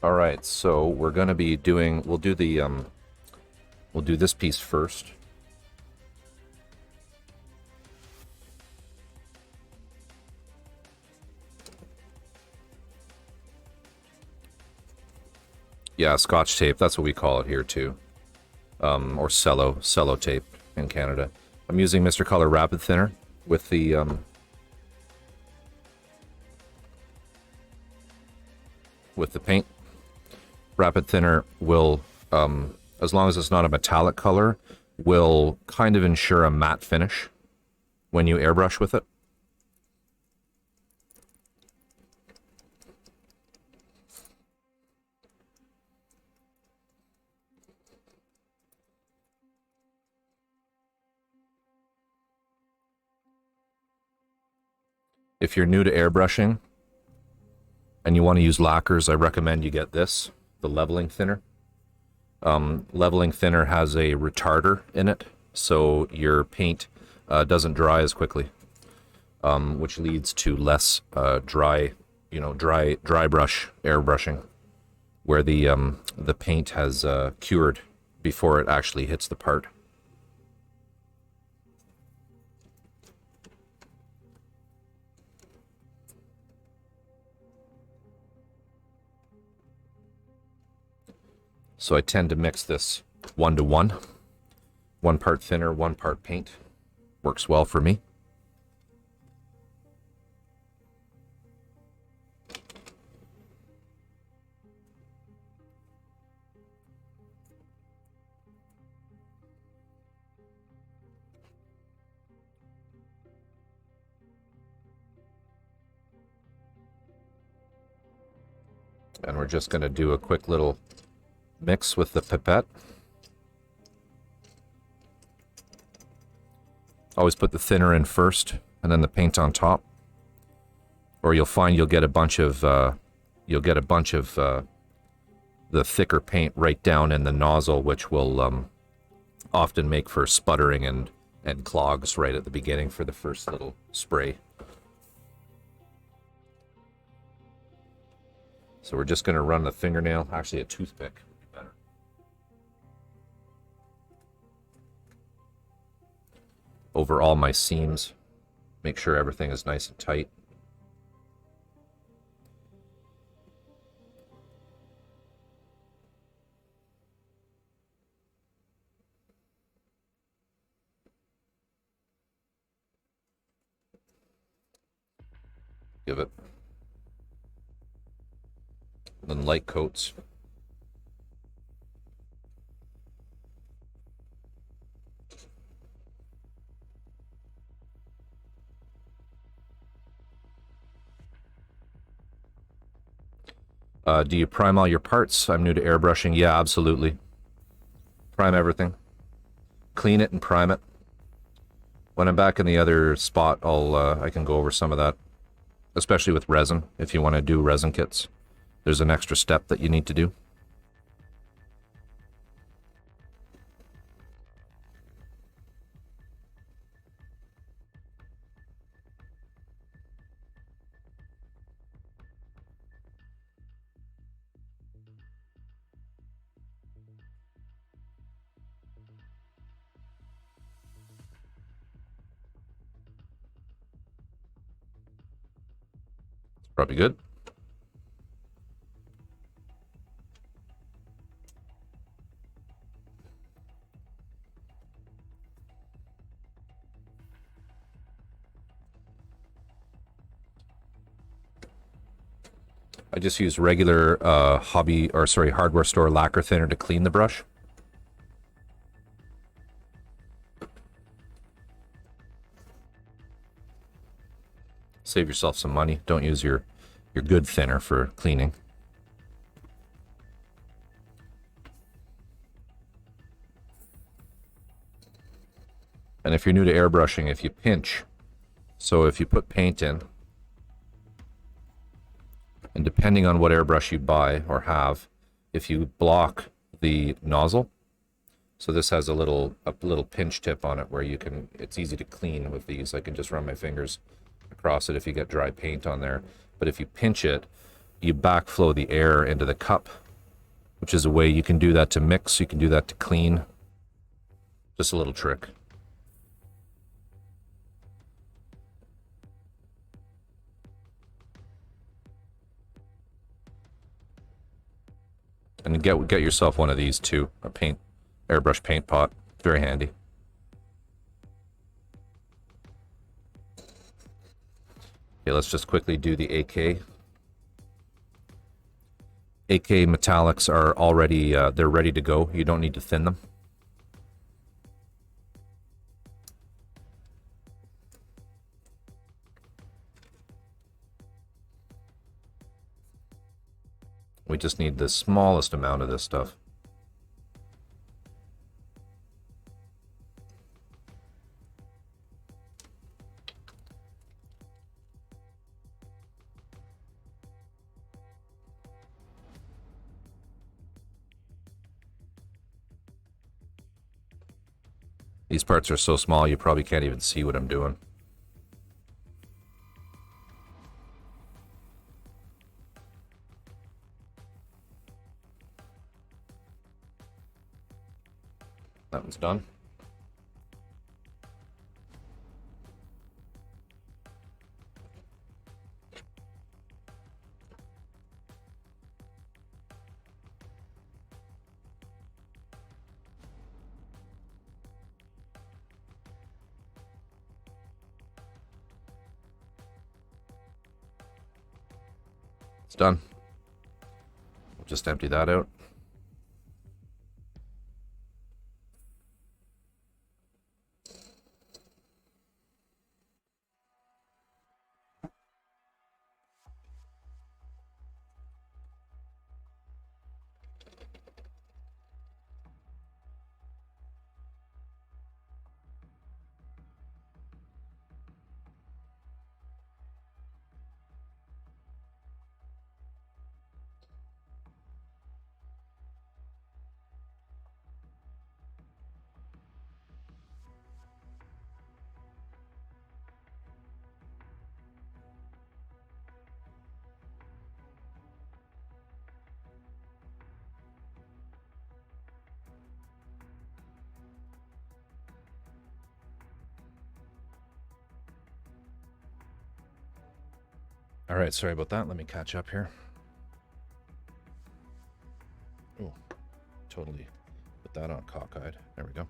All right, so we're going to be doing, we'll do this piece first. Yeah, Scotch tape, that's what we call it here too. Or cello tape in Canada. I'm using Mr. Color Rapid Thinner with the paint. Rapid Thinner will, as long as it's not a metallic color, will kind of ensure a matte finish when you airbrush with it. If you're new to airbrushing and you want to use lacquers, I recommend you get this, the leveling thinner. Leveling thinner has a retarder in it, so your paint doesn't dry as quickly, which leads to less dry brush airbrushing, where the paint has cured before it actually hits the part. So I tend to mix this 1-to-1. 1 part thinner, 1 part paint. Works well for me. And we're just going to do a quick little mix with the pipette. Always put the thinner in first and then the paint on top, or you'll find you'll get a bunch of the thicker paint right down in the nozzle, which will often make for sputtering and clogs right at the beginning for the first little spray. So we're just going to run the fingernail, actually a toothpick. Over all my seams, make sure everything is nice and tight. Give it. Then light coats. Do you prime all your parts? I'm new to airbrushing. Yeah, absolutely. Prime everything. Clean it and prime it. When I'm back in the other spot, I can go over some of that, especially with resin. If you want to do resin kits, there's an extra step that you need to do. Probably good. I just use regular hardware store lacquer thinner to clean the brush. Save yourself some money. Don't use your good thinner for cleaning. And if you're new to airbrushing, if you pinch, so if you put paint in, and depending on what airbrush you buy or have, if you block the nozzle, so this has a little pinch tip on it where you can, it's easy to clean with these. I can just run my fingers across it if you get dry paint on there. But if you pinch it, you backflow the air into the cup, which is a way you can do that to mix, you can do that to clean. Just a little trick. And get yourself one of these too, a airbrush paint pot. Very handy. Okay, let's just quickly do the AK. AK metallics are already, they're ready to go. You don't need to thin them. We just need the smallest amount of this stuff. These parts are so small you probably can't even see what I'm doing. That one's done. It's done. We'll just empty that out. All right, sorry about that. Let me catch up here. Oh, totally put that on cockeyed. There we go.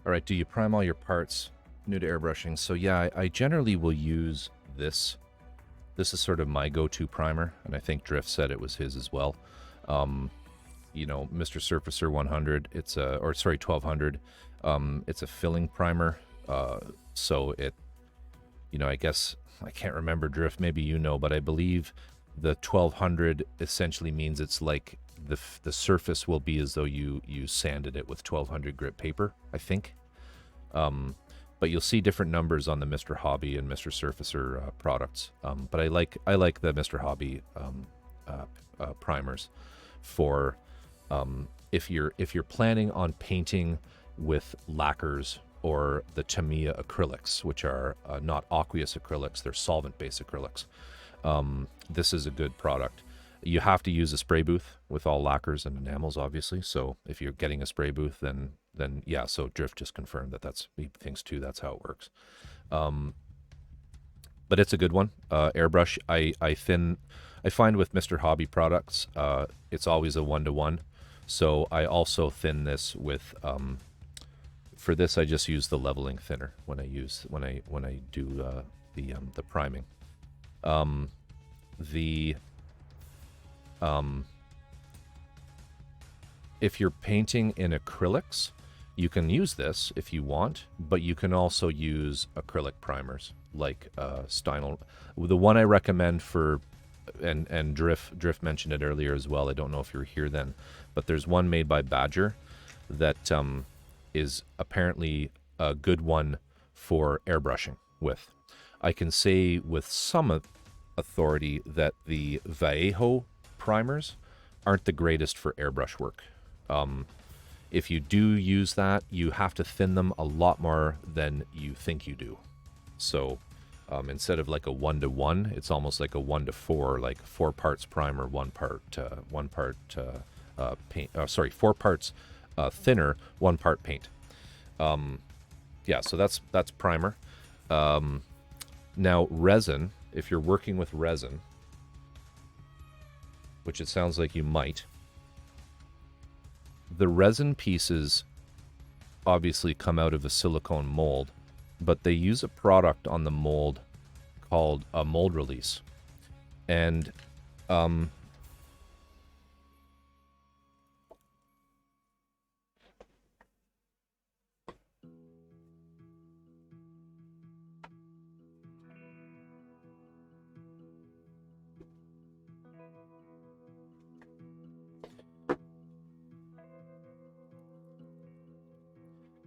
All right, do you prime all your parts? New to airbrushing. So yeah, I generally will use this. This is sort of my go-to primer, and I think Drift said it was his as well. You know, Mr. Surfacer 100, it's a, or sorry, 1200, it's a filling primer, so it, you know, I guess, I can't remember, Drift, maybe you know, but I believe the 1200 essentially means it's like the surface will be as though you sanded it with 1200 grit paper, I think. But you'll see different numbers on the Mr. Hobby and Mr. Surfacer products. But I like the Mr. Hobby primers for if you're planning on painting with lacquers or the Tamiya acrylics, which are not aqueous acrylics, they're solvent-based acrylics. This is a good product. You have to use a spray booth with all lacquers and enamels, obviously. So if you're getting a spray booth, then yeah. So Drift just confirmed that he thinks too. That's how it works. But it's a good one. Airbrush. I find with Mr. Hobby products, it's always a 1-to-1. So I also thin this with. For this, I just use the leveling thinner when I do the priming. If you're painting in acrylics, you can use this if you want, but you can also use acrylic primers like Steinel. The one I recommend for, and Drift mentioned it earlier as well. I don't know if you were here then, but there's one made by Badger that is apparently a good one for airbrushing with. I can say with some authority that the Vallejo primers aren't the greatest for airbrush work. If you do use that, you have to thin them a lot more than you think you do. So instead of like a 1-to-1, it's almost like a 1-to-4, like 4 parts primer, 1 part paint. Sorry, 4 parts thinner, 1 part paint. Yeah, so that's primer. Now resin, if you're working with resin, which it sounds like you might, the resin pieces obviously come out of a silicone mold, but they use a product on the mold called a mold release. And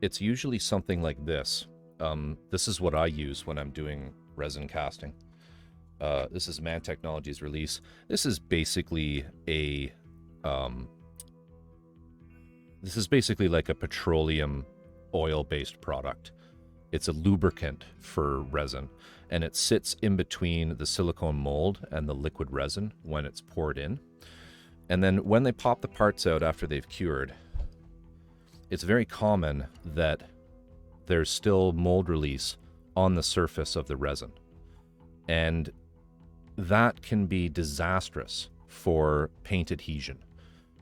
it's usually something like this. This is what I use when I'm doing resin casting. This is Man Technologies release. This is basically a like a petroleum oil-based product. It's a lubricant for resin, and it sits in between the silicone mold and the liquid resin when it's poured in. And then when they pop the parts out after they've cured, it's very common that there's still mold release on the surface of the resin. And that can be disastrous for paint adhesion.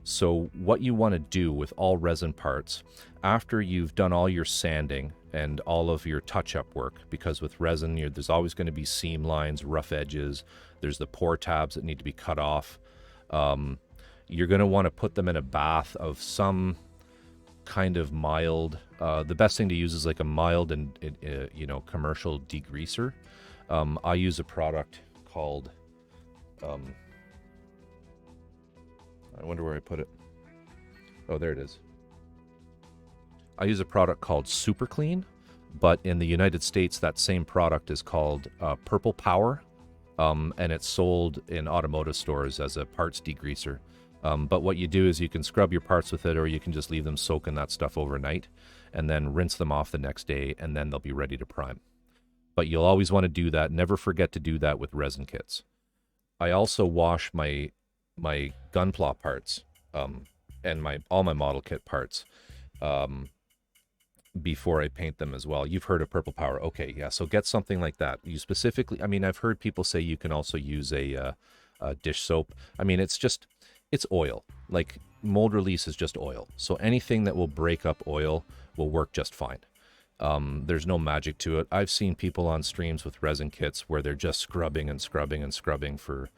So what you want to do with all resin parts, after you've done all your sanding and all of your touch-up work, because with resin, there's always going to be seam lines, rough edges, there's the pore tabs that need to be cut off. You're going to want to put them in a bath of some kind of mild, the best thing to use is like a mild and commercial degreaser. I use a product called I wonder where I put it. Oh, there it is. I use a product called Super Clean, but in the United States that same product is called Purple Power, and it's sold in automotive stores as a parts degreaser. But what you do is you can scrub your parts with it, or you can just leave them soak in that stuff overnight and then rinse them off the next day, and then they'll be ready to prime. But you'll always want to do that. Never forget to do that with resin kits. I also wash my Gunpla parts and all my model kit parts before I paint them as well. You've heard of Purple Power. Okay, yeah, so get something like that. You specifically, I mean, I've heard people say you can also use a dish soap. I mean, it's oil. Like, mold release is just oil. So anything that will break up oil will work just fine. There's no magic to it. I've seen people on streams with resin kits where they're just scrubbing and scrubbing and scrubbing for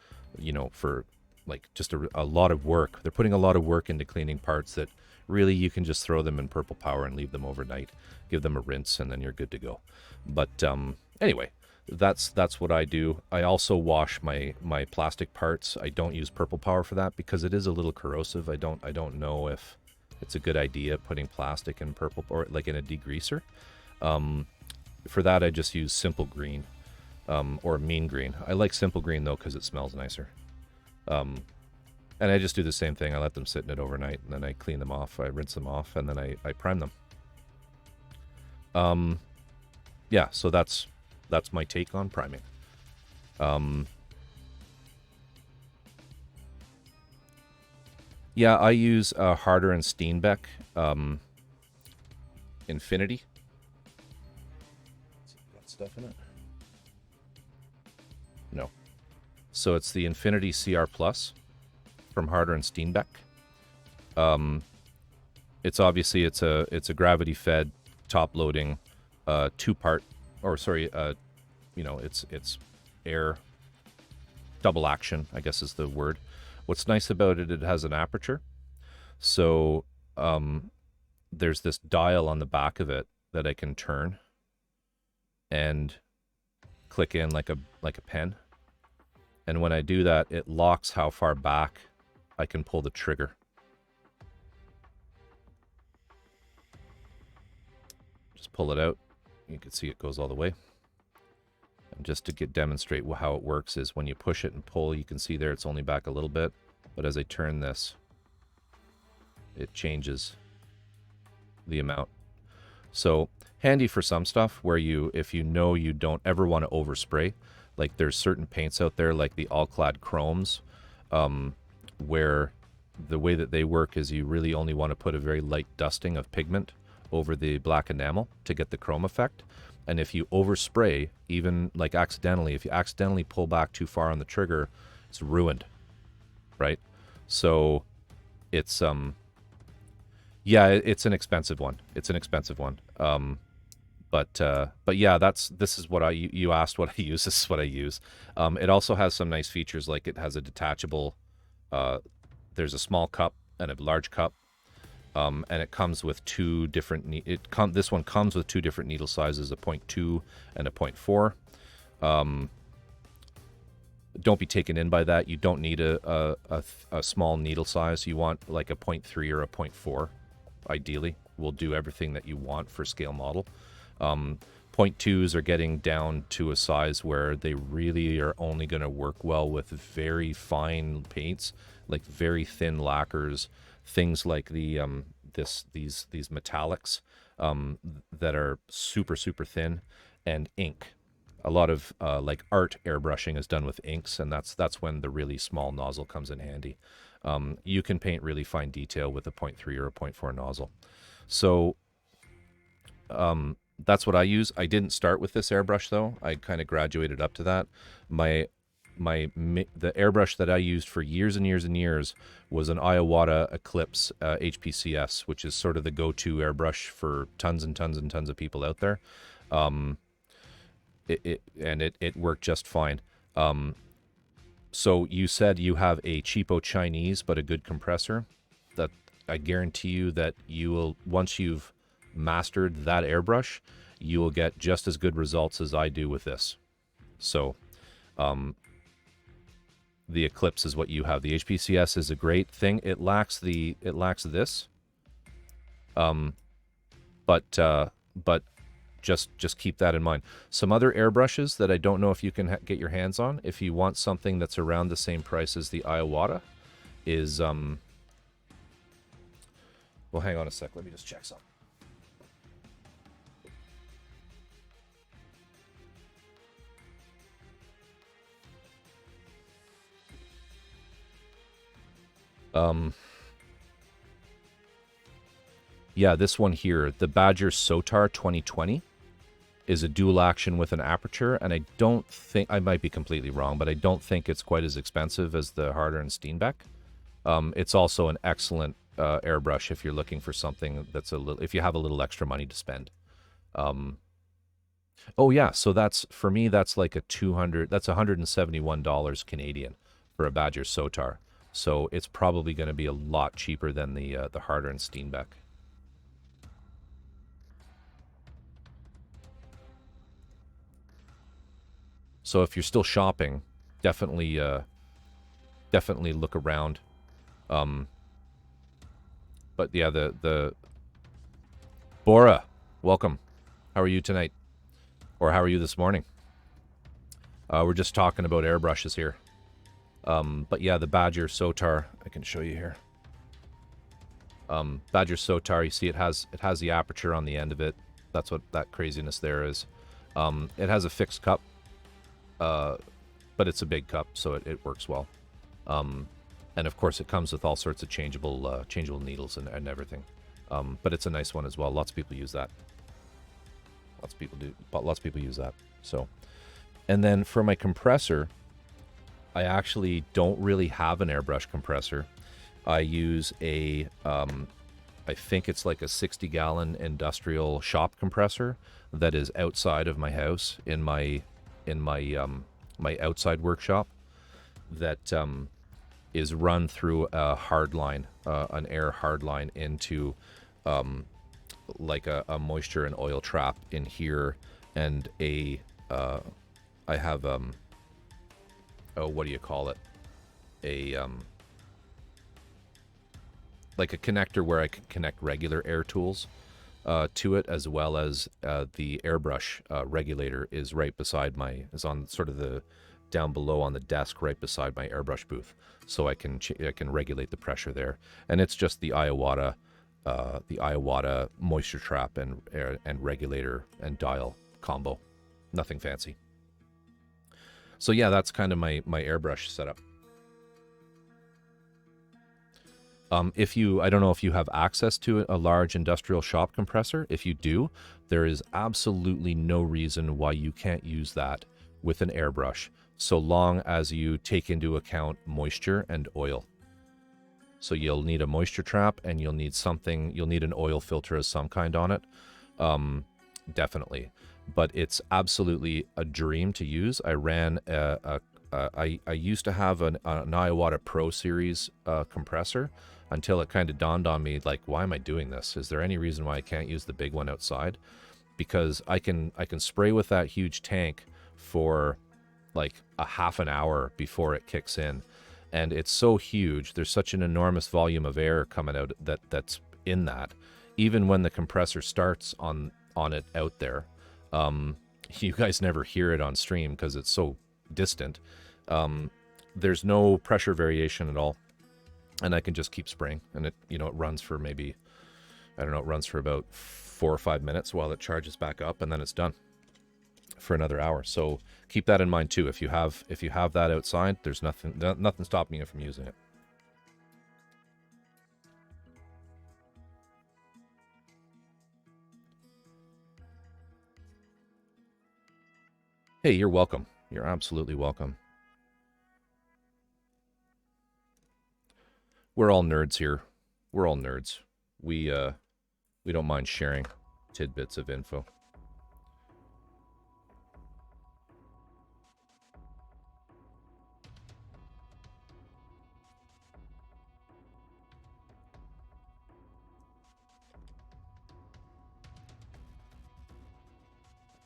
like just a lot of work. They're putting a lot of work into cleaning parts that really you can just throw them in Purple Power and leave them overnight. Give them a rinse and then you're good to go. But anyway, that's what I do. I also wash my plastic parts. I don't use Purple Power for that because it is a little corrosive. I don't know if it's a good idea putting plastic in purple or like in a degreaser. For that I just use Simple Green or Mean Green. I like Simple Green though because it smells nicer. And I just do the same thing. I let them sit in it overnight and then I clean them off. I rinse them off and then I prime them. Yeah, so that's my take on priming. Yeah, I use Harder and Steenbeck Infinity. Got stuff in it? No. So it's the Infinity CR Plus from Harder and Steenbeck. It's obviously it's a gravity fed top loading 2-part, or sorry, it's air double action, I guess is the word. What's nice about it has an aperture. So there's this dial on the back of it that I can turn and click in like a pen. And when I do that, it locks how far back I can pull the trigger. Just pull it out. You can see it goes all the way. And just to demonstrate how it works is when you push it and pull, you can see there it's only back a little bit. But as I turn this, it changes the amount. So handy for some stuff where if you know you don't ever want to overspray, like there's certain paints out there like the all-clad chromes, where the way that they work is you really only want to put a very light dusting of pigment over the black enamel to get the chrome effect. And if you overspray, even like accidentally, if you accidentally pull back too far on the trigger, it's ruined, right? So it's yeah, it's an expensive one. It's an expensive one. But yeah, this is what you asked what I use. This is what I use. It also has some nice features, like it has a detachable. There's a small cup and a large cup, and it comes with two different. This one comes with two different needle sizes, a 0.2 and a 0.4. Don't be taken in by that. You don't need a small needle size. You want like a 0.3 or a 0.4. Ideally, will do everything that you want for scale model. 0.2s are getting down to a size where they really are only going to work well with very fine paints, like very thin lacquers, things like the these metallics that are super thin, and ink. A lot of like art airbrushing is done with inks, and that's when the really small nozzle comes in handy. You can paint really fine detail with a 0.3 or a 0.4 nozzle. So that's what I use. I didn't start with this airbrush though. I kind of graduated up to that. The airbrush that I used for years and years and years was an Iwata Eclipse HPCS, which is sort of the go-to airbrush for tons and tons and tons of people out there. It worked just fine. So you said you have a cheapo Chinese but a good compressor. That I guarantee you that you will, once you've mastered that airbrush, you will get just as good results as I do with this. So the Eclipse is what you have. The HPCS is a great thing. It lacks this. But just keep that in mind. Some other airbrushes that I don't know if you can get your hands on, if you want something that's around the same price as the Iwata, is well, hang on a sec. Let me just check something. Yeah, this one here, the Badger Sotar 2020, is a dual action with an aperture, and I don't think, I might be completely wrong, but I don't think it's quite as expensive as the Harder and Steenbeck. It's also an excellent airbrush if you're looking for something that's if you have a little extra money to spend. Oh yeah, so that's, for me, that's like that's $171 Canadian for a Badger Sotar. So it's probably going to be a lot cheaper than the Harder and Steenbeck. So if you're still shopping, definitely look around. But yeah, the Bora, welcome. How are you tonight? Or how are you this morning? We're just talking about airbrushes here. But yeah, the Badger Sotar, I can show you here. Badger Sotar, you see it has the aperture on the end of it. That's what that craziness there is. It has a fixed cup. But it's a big cup, so it works well. And of course, it comes with all sorts of changeable needles and everything. But it's a nice one as well. Lots of people use that. Lots of people use that. So, and then for my compressor, I actually don't really have an airbrush compressor. I use I think it's like a 60-gallon industrial shop compressor that is outside of my house in my outside workshop, that is run through a hard line, an air hard line into like a moisture and oil trap in here, and I have oh, what do you call it? Like a connector where I can connect regular air tools to it, as well as the airbrush regulator is right beside is on sort of the down below on the desk right beside my airbrush booth, so I can regulate the pressure there. And it's just the Iwata the Iwata moisture trap and regulator and dial combo. Nothing fancy. So yeah, that's kind of my airbrush setup. I don't know if you have access to a large industrial shop compressor. If you do, there is absolutely no reason why you can't use that with an airbrush, so long as you take into account moisture and oil. So you'll need a moisture trap, and you'll need an oil filter of some kind on it. Definitely. But it's absolutely a dream to use. I ran I used to have an Iwata Pro Series compressor until it kind of dawned on me, like, why am I doing this? Is there any reason why I can't use the big one outside? Because I can spray with that huge tank for like a half an hour before it kicks in. And it's so huge. There's such an enormous volume of air coming out that's in that. Even when the compressor starts on it out there, you guys never hear it on stream because it's so distant. There's no pressure variation at all. And I can just keep spraying. And it runs for maybe, it runs for about 4 or 5 minutes while it charges back up, and then it's done for another hour. So keep that in mind too. If you have that outside, there's nothing stopping you from using it. Hey, you're welcome. You're absolutely welcome. We're all nerds here. We're all nerds. We don't mind sharing tidbits of info.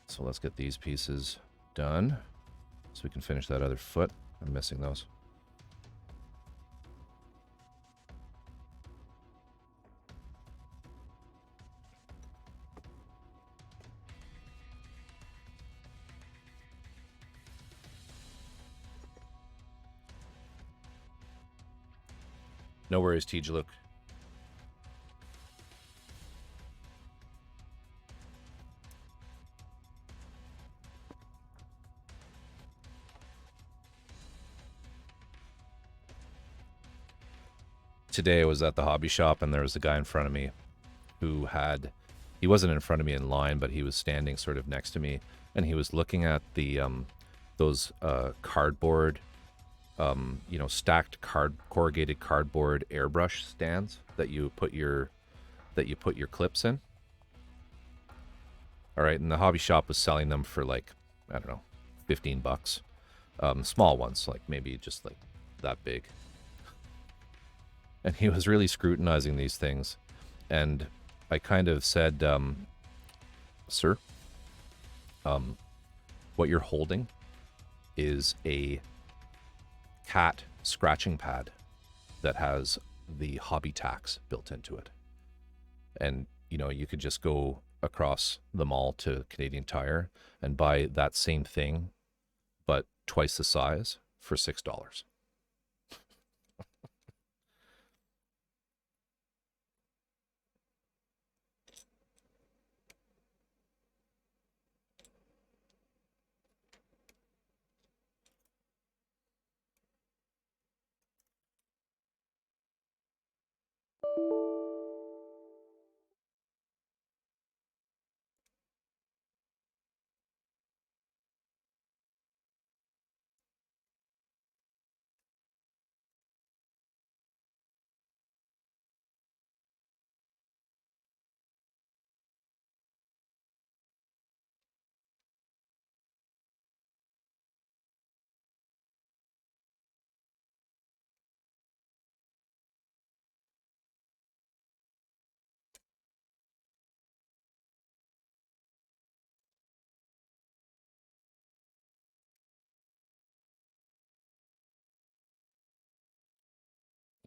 So let's get these pieces done so we can finish that other foot. I'm missing those. No worries, Tijaluk. Today I was at the hobby shop, and there was a guy in front of me who he wasn't in front of me in line, but he was standing sort of next to me, and he was looking at the those cardboard, stacked corrugated cardboard airbrush stands that you put your clips in. All right, and the hobby shop was selling them for like, I don't know, $15. Small ones, like maybe just like that big. And he was really scrutinizing these things. And I kind of said, sir, what you're holding is a cat scratching pad that has the hobby tax built into it. And, you could just go across the mall to Canadian Tire and buy that same thing, but twice the size for $6.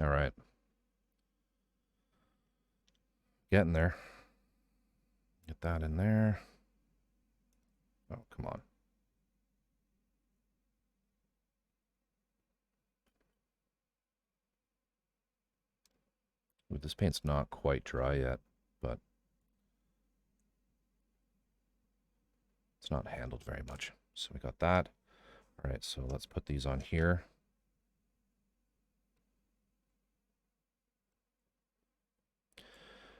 All right. Getting there. Get that in there. Oh, come on. Ooh, this paint's not quite dry yet, but it's not handled very much. So we got that. All right, so let's put these on here.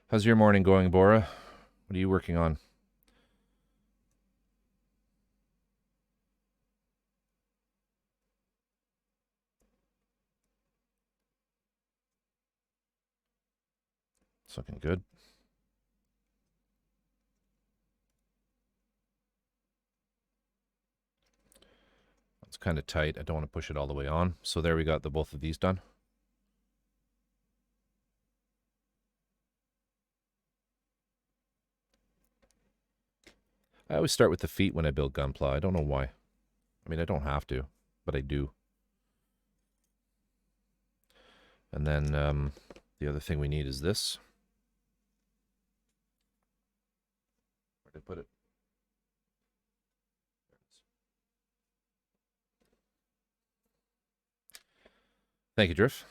How's your morning going, Bora? What are you working on? It's looking good. It's kind of tight. I don't want to push it all the way on. So there we got the both of these done. I always start with the feet when I build Gunpla. I don't know why. I mean, I don't have to, but I do. And then the other thing we need is this. Where did I put it? Thank you, Drift.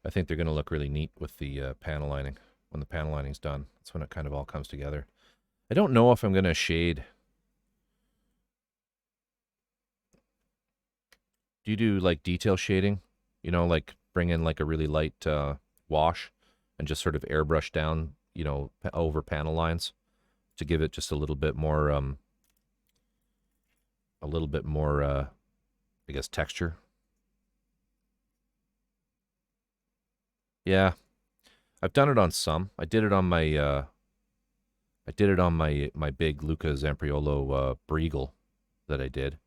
I think they're going to look really neat with the panel lining. When the panel lining's done, that's when it kind of all comes together. I don't know if I'm going to shade. Do you do like detail shading? You know, like bring in like a really light wash and just sort of airbrush down, you know, over panel lines to give it just a little bit more, I guess, texture. Yeah, I've done it on some. I did it on my my big Luca Zampriolo Briegel that I did.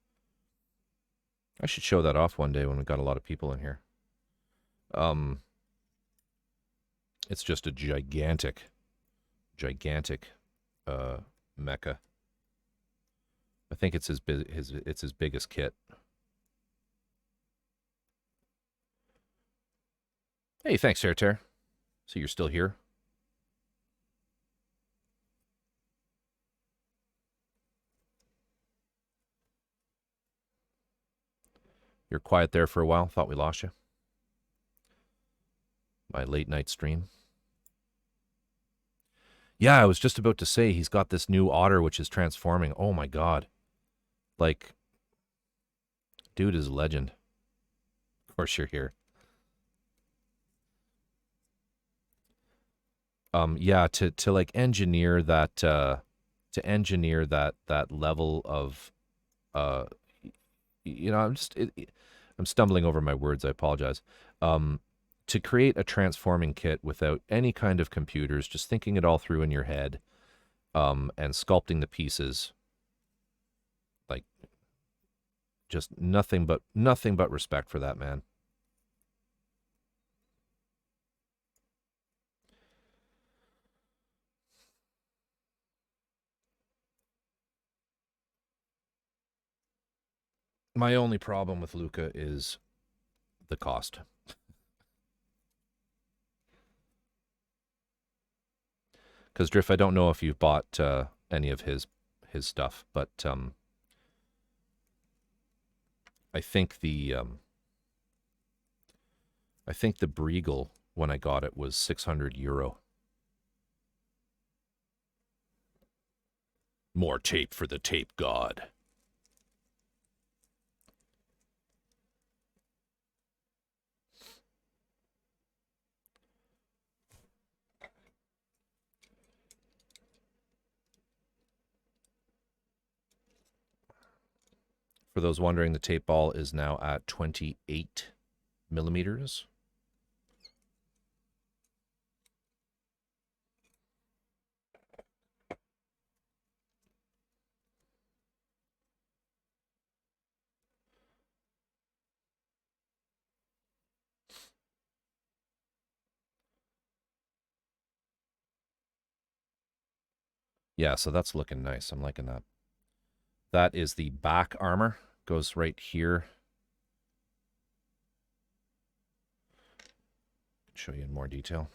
I should show that off one day when we've got a lot of people in here. It's just a gigantic mecha. I think it's his biggest kit. Hey, thanks, Terter. So you're still here? You're quiet there for a while. Thought we lost you. My late night stream. Yeah, I was just about to say he's got this new otter which is transforming. Oh my god. Like, dude is a legend. Of course you're here. Yeah, to like engineer that that level of you know, I'm stumbling over my words. I apologize. To create a transforming kit without any kind of computers, just thinking it all through in your head, and sculpting the pieces, like, just nothing but respect for that man. My only problem with Luca is the cost. Because Drift, I don't know if you've bought any of his stuff, but I think the Briegel when I got it was €600. More tape for the tape god. For those wondering, the tape ball is now at 28 millimeters. Yeah, so that's looking nice. I'm liking that. That is the back armor. Goes right here. Show you in more detail.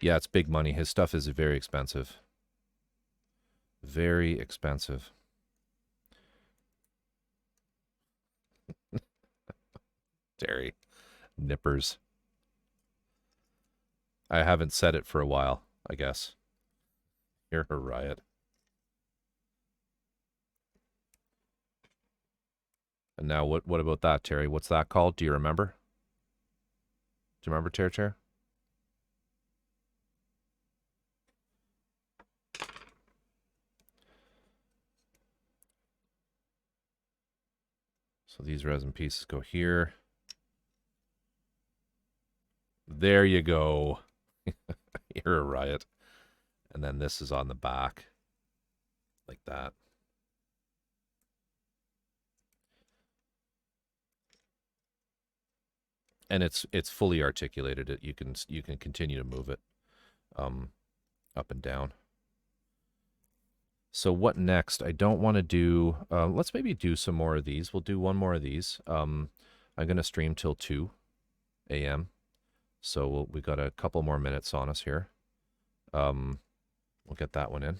Yeah, it's big money. His stuff is very expensive. Very expensive. Terry. Nippers. I haven't said it for a while, I guess. You're a riot. And now what about that, Terry? What's that called? Do you remember? Do you remember, Terry? So these resin pieces go here. There you go. You're a riot. And then this is on the back. Like that. And it's fully articulated. You can continue to move it up and down. So what next? I don't want to do. Let's maybe do some more of these. We'll do one more of these. I'm going to stream till 2 a.m. So we got a couple more minutes on us here. We'll get that one in.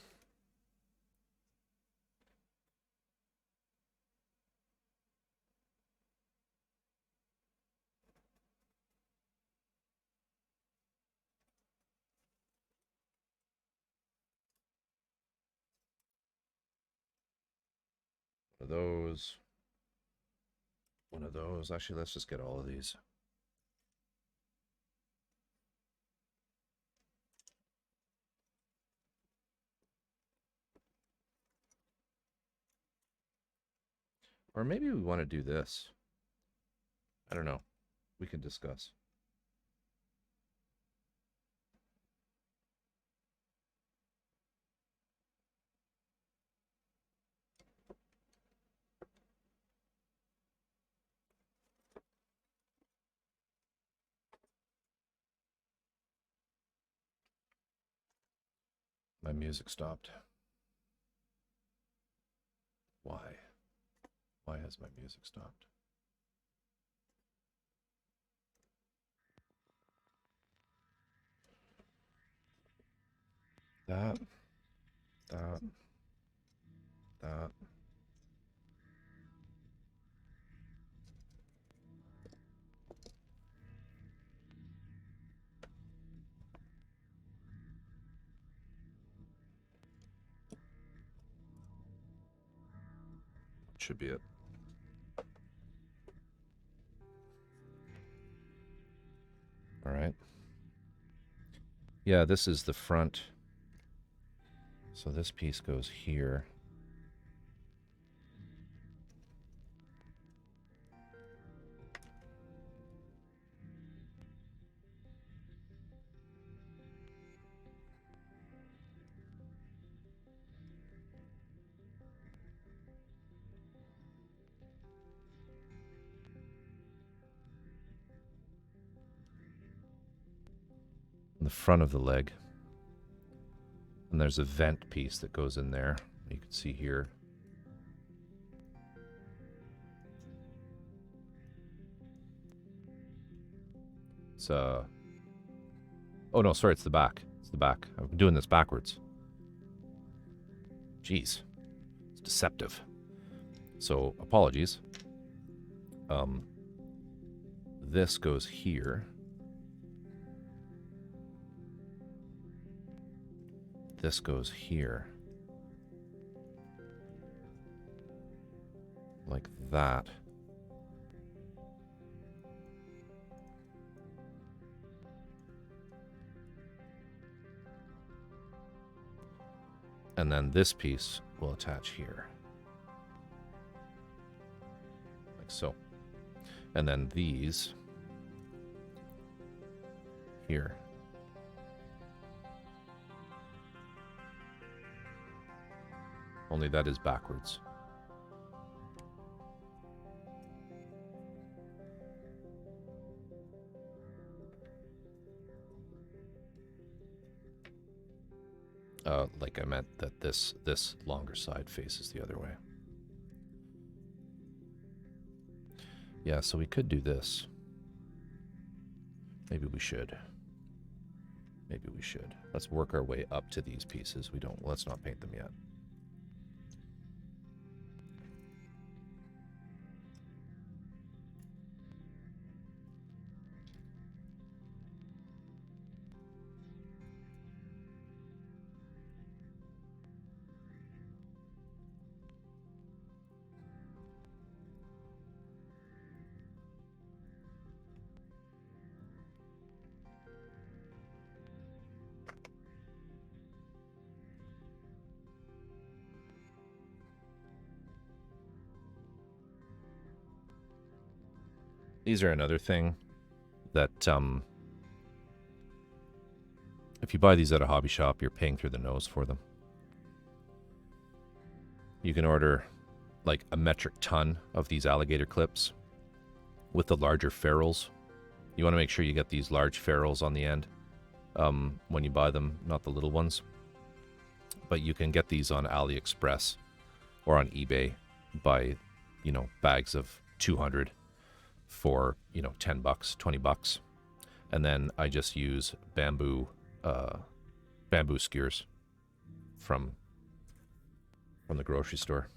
One of those. Actually, let's just get all of these. Or maybe we want to do this. I don't know. We can discuss. My music stopped. Why? Why has my music stopped? That. Should be it. All right. Yeah, this is the front. So this piece goes here. The front of the leg. And there's a vent piece that goes in there. You can see here. It's oh no, sorry, it's the back. It's the back. I've been doing this backwards. Jeez. It's deceptive. So apologies. This goes here. This goes here. Like that. And then this piece will attach here. Like so. And then these here. Only that is backwards. Like I meant that this longer side faces the other way. Yeah, so we could do this. Maybe we should. Maybe we should. Let's work our way up to these pieces. Let's not paint them yet. These are another thing that if you buy these at a hobby shop, you're paying through the nose for them. You can order like a metric ton of these alligator clips with the larger ferrules. You want to make sure you get these large ferrules on the end when you buy them, not the little ones. But you can get these on AliExpress or on eBay by, bags of 200 for, $10, $20. And then I just use bamboo skewers from the grocery store,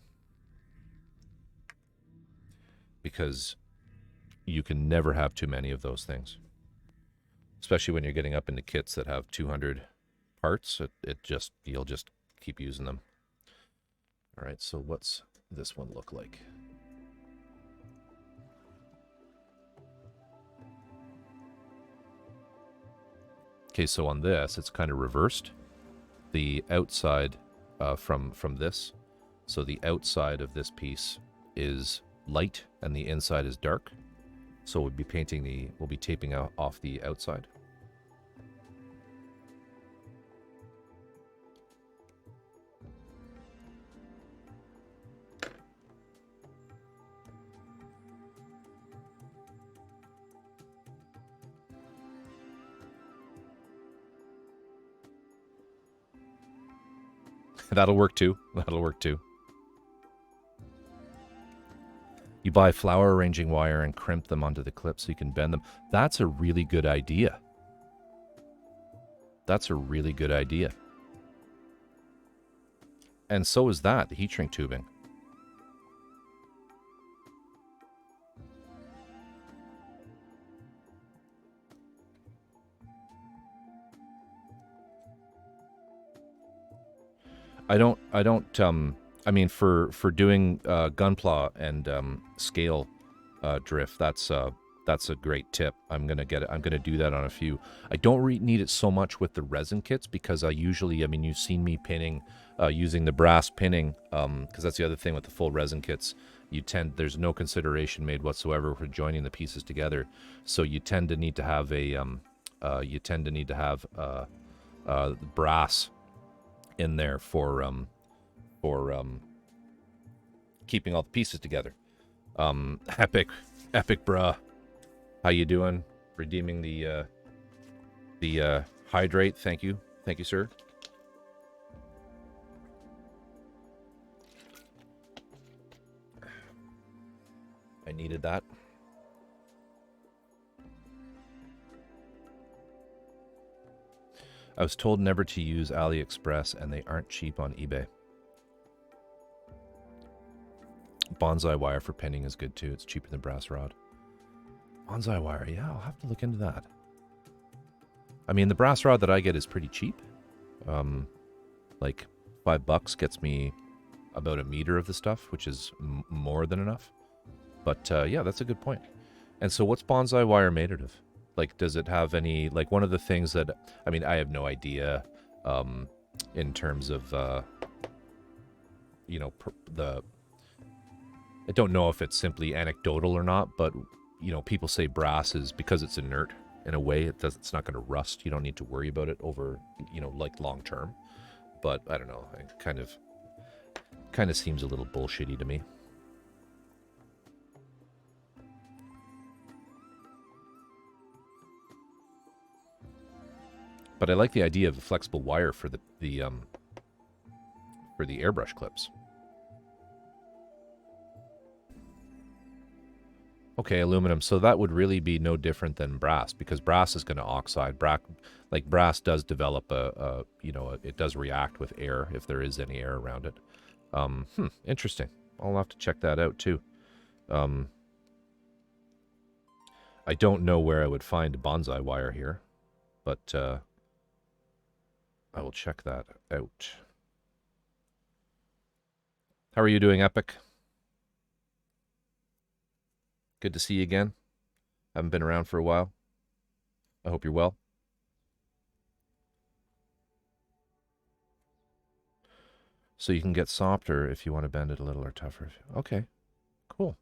because you can never have too many of those things, especially when you're getting up into kits that have 200 parts. You'll just keep using them. All right, so what's this one look like? Okay, so on this, it's kind of reversed. The outside from this, so the outside of this piece is light and the inside is dark. So we'll be taping off the outside. That'll work too. You buy flower arranging wire and crimp them onto the clip so you can bend them. That's a really good idea. And so is the heat shrink tubing. I mean, for doing gunpla and scale drift, that's a great tip. I'm gonna do that on a few. I don't need it so much with the resin kits, because you've seen me pinning using the brass pinning, because that's the other thing with the full resin kits. There's no consideration made whatsoever for joining the pieces together, so you tend to need to have brass in there for keeping all the pieces together. Epic bruh, how you doing? Redeeming the hydrate. Thank you, sir. I needed that. I was told never to use AliExpress, and they aren't cheap on eBay. Bonsai wire for pinning is good too. It's cheaper than brass rod. Bonsai wire, yeah, I'll have to look into that. I mean, the brass rod that I get is pretty cheap. Like $5 gets me about a meter of the stuff, which is more than enough. But yeah, that's a good point. And so what's bonsai wire made out of? Like, does it have any, like, one of the things that, I have no idea in terms of, I don't know if it's simply anecdotal or not, but, people say brass is, because it's inert in a way, it's not going to rust. You don't need to worry about it over, like long term. But I don't know, it kind of seems a little bullshitty to me. But I like the idea of the flexible wire for the airbrush clips. Okay, aluminum. So that would really be no different than brass, because brass is going to oxide. Brass does develop it does react with air if there is any air around it. Interesting. I'll have to check that out too. I don't know where I would find bonsai wire here, but I will check that out. How are you doing, Epic? Good to see you again. Haven't been around for a while. I hope you're well. So you can get softer if you want to bend it a little, or tougher. Okay, cool.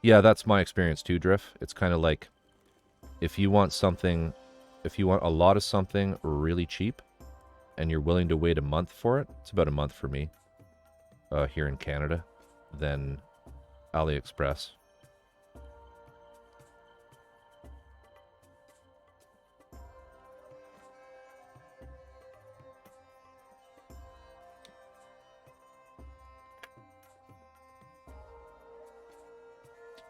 Yeah, that's my experience too, Drift. It's kind of like if you want something, if you want a lot of something really cheap and you're willing to wait a month for it, it's about a month for me here in Canada, then AliExpress.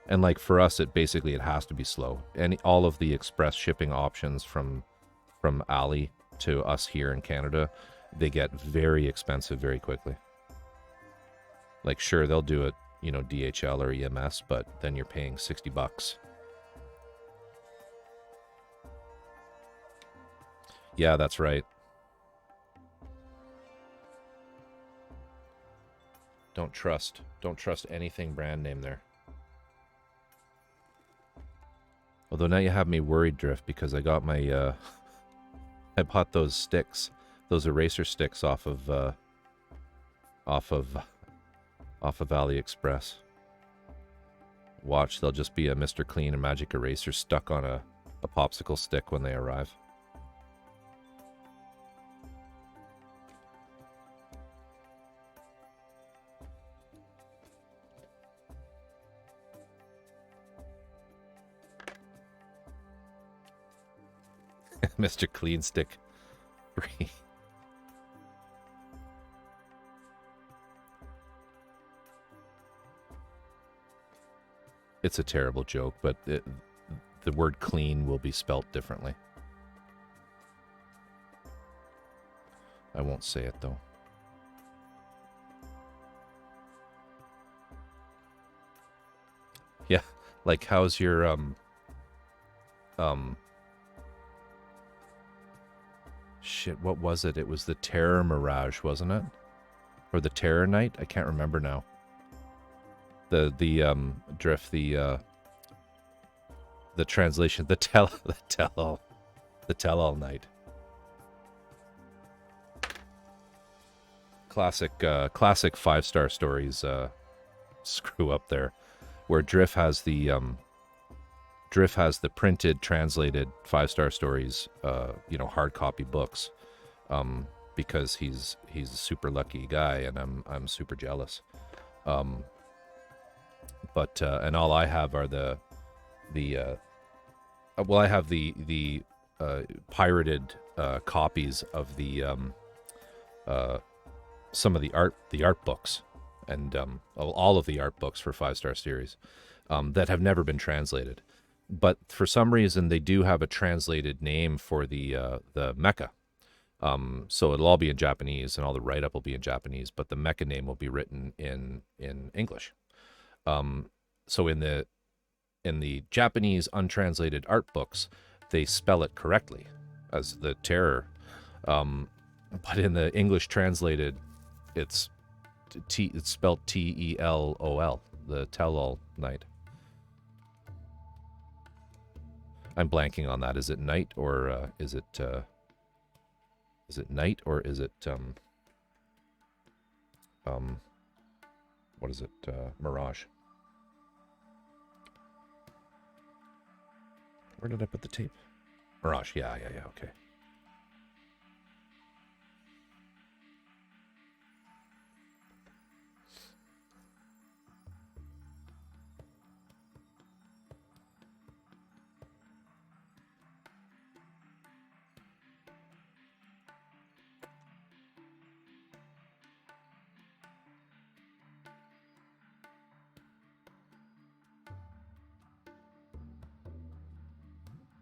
And like for us, it has to be slow. And all of the express shipping options from Ali to us here in Canada, they get very expensive very quickly. Like sure, they'll do it, you know, DHL or EMS, but then you're paying $60. Yeah, that's right. Don't trust anything brand name there. Although now you have me worried, Drift, because I got my, I bought those sticks, those eraser sticks off of AliExpress. Watch, they'll just be a Mr. Clean and Magic Eraser stuck on a popsicle stick when they arrive. Mr. Clean Stick free. It's a terrible joke, but the word clean will be spelt differently. I won't say it though. Yeah, like how's your shit, what was it? It was the Terror Mirage, wasn't it? Or the Terror Night? I can't remember now. The Drift, the translation, the tell-all night. Classic 5-star stories screw up there, where Drift has the printed, translated 5-star stories, you know, hard copy books, because he's a super lucky guy, and I'm super jealous. But and all I have are the pirated copies of the some of the art books, and all of the art books for 5-star series that have never been translated. But for some reason, they do have a translated name for the mecha. So it'll all be in Japanese, and all the write-up will be in Japanese, but the mecha name will be written in English. So in the Japanese untranslated art books, they spell it correctly as the Terror, but in the English translated, it's spelled T-E-L-O-L, the tell-all night. I'm blanking on that. Is it night, or is it night, or is it what is it? Mirage. Where did I put the tape? Mirage. Yeah. Okay.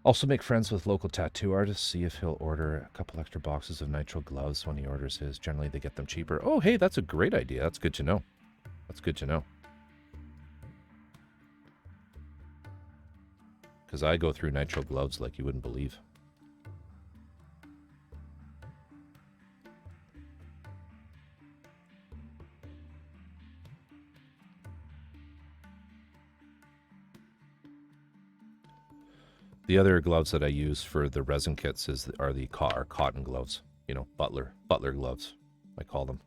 Also make friends with local tattoo artists. See if he'll order a couple extra boxes of nitrile gloves when he orders his. Generally, they get them cheaper. Oh, hey, that's a great idea. That's good to know. That's good to know. Because I go through nitrile gloves like you wouldn't believe. The other gloves that I use for the resin kits are cotton gloves. You know, butler gloves, I call them.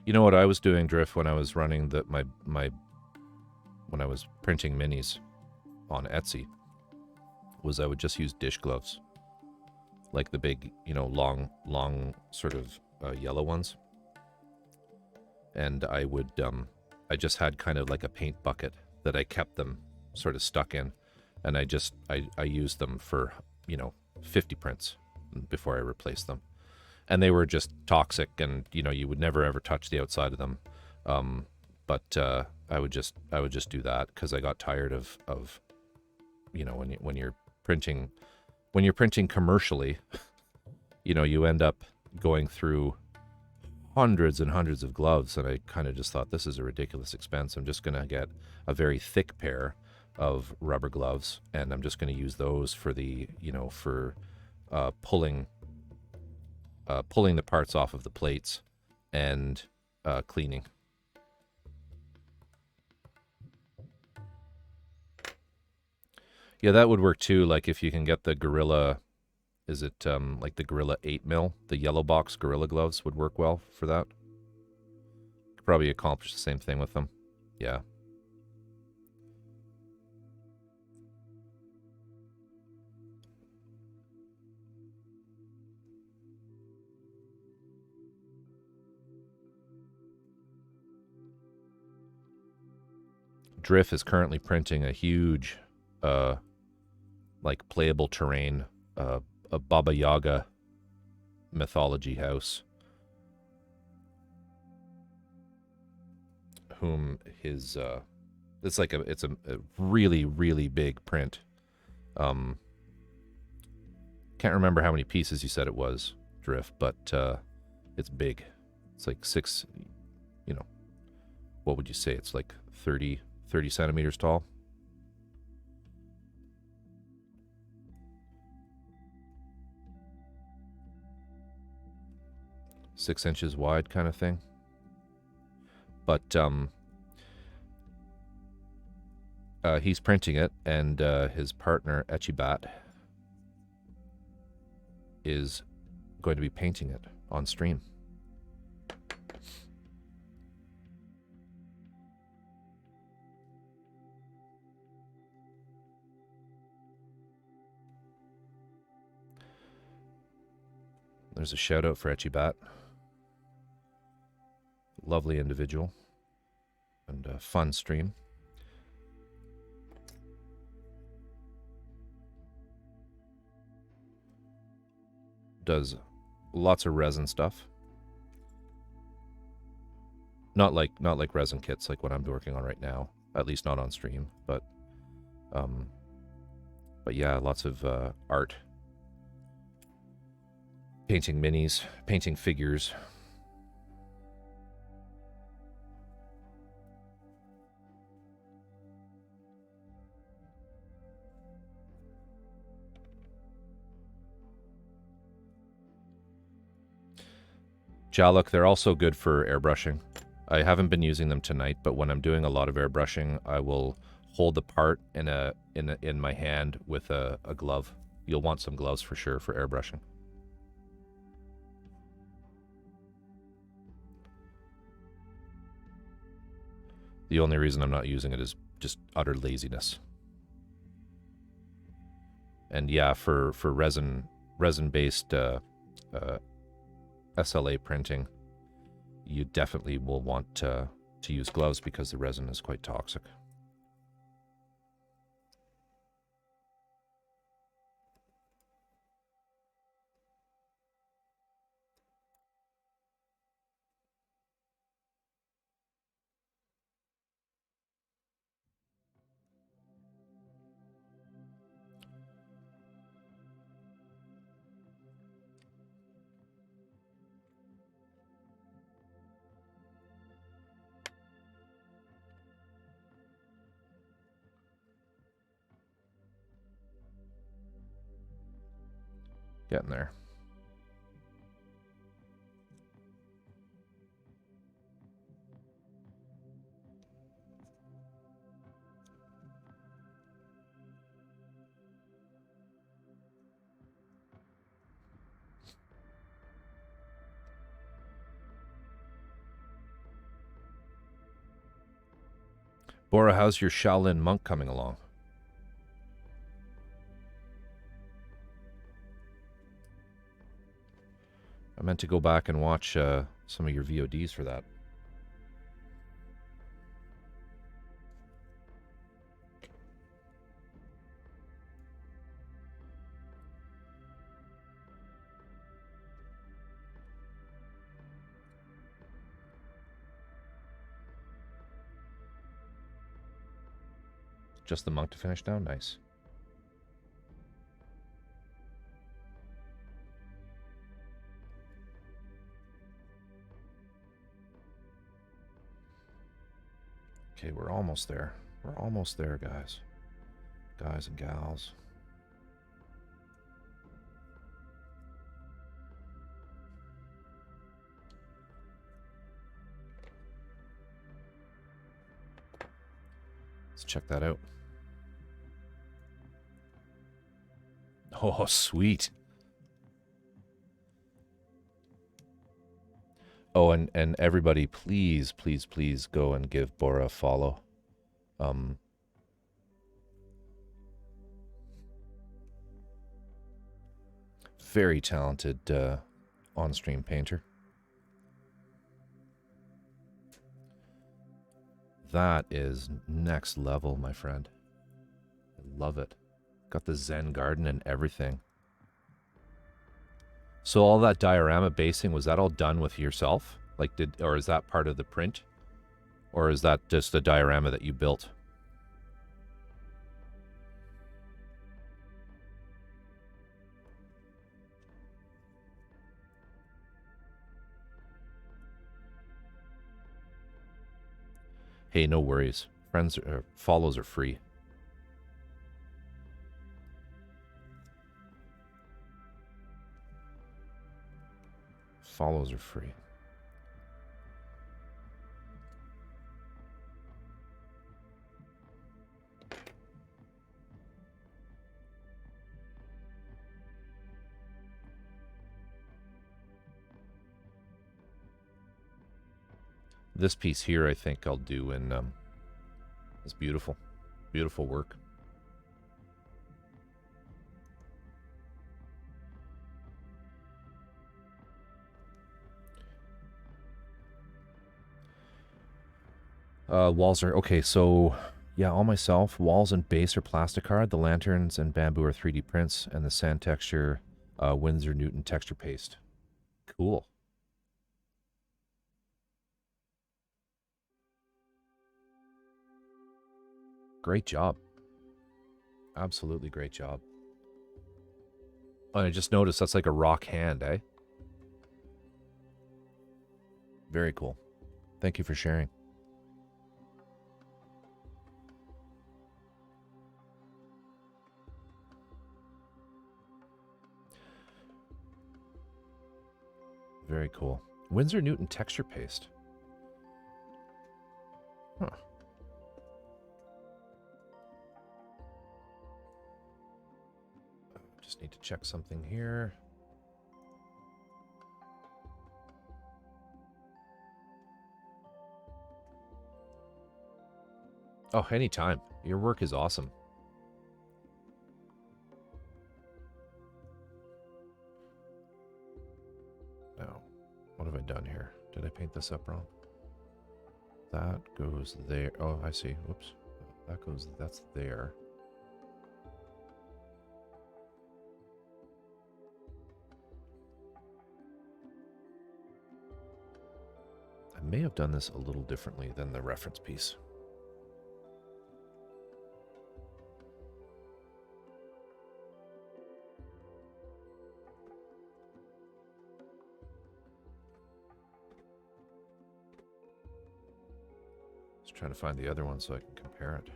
You know what I was doing, Drift, when I was running when I was printing minis on Etsy, was I would just use dish gloves, like the big, long sort of yellow ones, and I would I just had kind of like a paint bucket that I kept them sort of stuck in, and I used them for 50 prints before I replaced them, and they were just toxic, and you would never ever touch the outside of them, but I would just do that because I got tired of when you're printing commercially, you end up going through hundreds and hundreds of gloves, and I kind of just thought, this is a ridiculous expense. I'm just going to get a very thick pair of rubber gloves, and I'm just going to use those for the pulling the parts off of the plates and cleaning. Yeah, that would work too. Like if you can get the Gorilla, is it like the Gorilla 8mm, the yellow box Gorilla gloves would work well for that. Could probably accomplish the same thing with them. Yeah. Drift is currently printing a huge like playable terrain, a Baba Yaga mythology house, whom his it's a really, really big print. Can't remember how many pieces you said it was, Drift, but it's big. It's like what would you say? It's like 30 centimeters tall. Six inches wide kind of thing. But he's printing it, and his partner, Echibat, is going to be painting it on stream. There's a shout out for Echibat. Lovely individual and a fun stream. Does lots of resin stuff. Not like resin kits like what I'm working on right now, at least not on stream, but yeah, lots of art. Painting minis, painting figures. Jaluk, they're also good for airbrushing. I haven't been using them tonight, but when I'm doing a lot of airbrushing, I will hold the part in my hand with a glove. You'll want some gloves for sure for airbrushing. The only reason I'm not using it is just utter laziness. And yeah, for resin-based SLA printing, you definitely will want to use gloves because the resin is quite toxic. Getting there. Bora, how's your Shaolin monk coming along? I meant to go back and watch some of your VODs for that. Just the monk to finish now? Nice. Okay, we're almost there. We're almost there, guys. Guys and gals. Let's check that out. Oh, sweet. Oh, and everybody, please, please, please go and give Bora a follow. Very talented on-stream painter. That is next level, my friend. I love it. Got the Zen garden and everything. So all that diorama basing, was that all done with yourself? Like, or is that part of the print? Or is that just a diorama that you built? Hey, no worries. Friends, follows are free. Follows are free. This piece here, I think I'll do in, it's beautiful. Beautiful work. Walls are, okay, so, yeah, all myself. Walls and base are plasticard. The lanterns and bamboo are 3D prints. And the sand texture, Winsor Newton texture paste. Cool. Great job. Absolutely great job. Oh, and I just noticed that's like a rock hand, eh? Very cool. Thank you for sharing. Very cool. Winsor Newton texture paste. Huh. Just need to check something here. Oh, anytime. Your work is awesome. Now, what have I done here? Did I paint this up wrong? That goes there. Oh, I see. Whoops. That goes, that's there. I may have done this a little differently than the reference piece. Just trying to find the other one so I can compare it.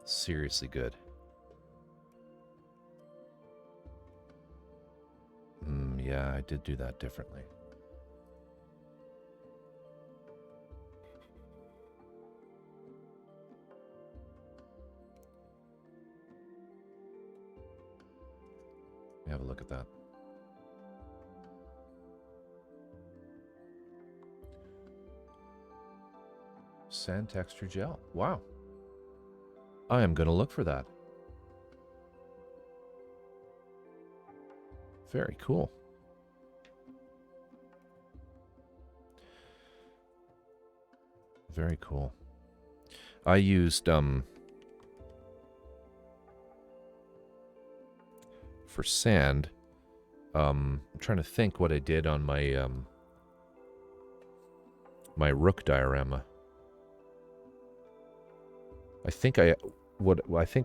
Seriously good. Yeah, I did do that differently. Let me have a look at that. Sand texture gel. Wow. I am going to look for that. Very cool. Very cool. I used for sand. I'm trying to think what I did on my my Rook diorama. I think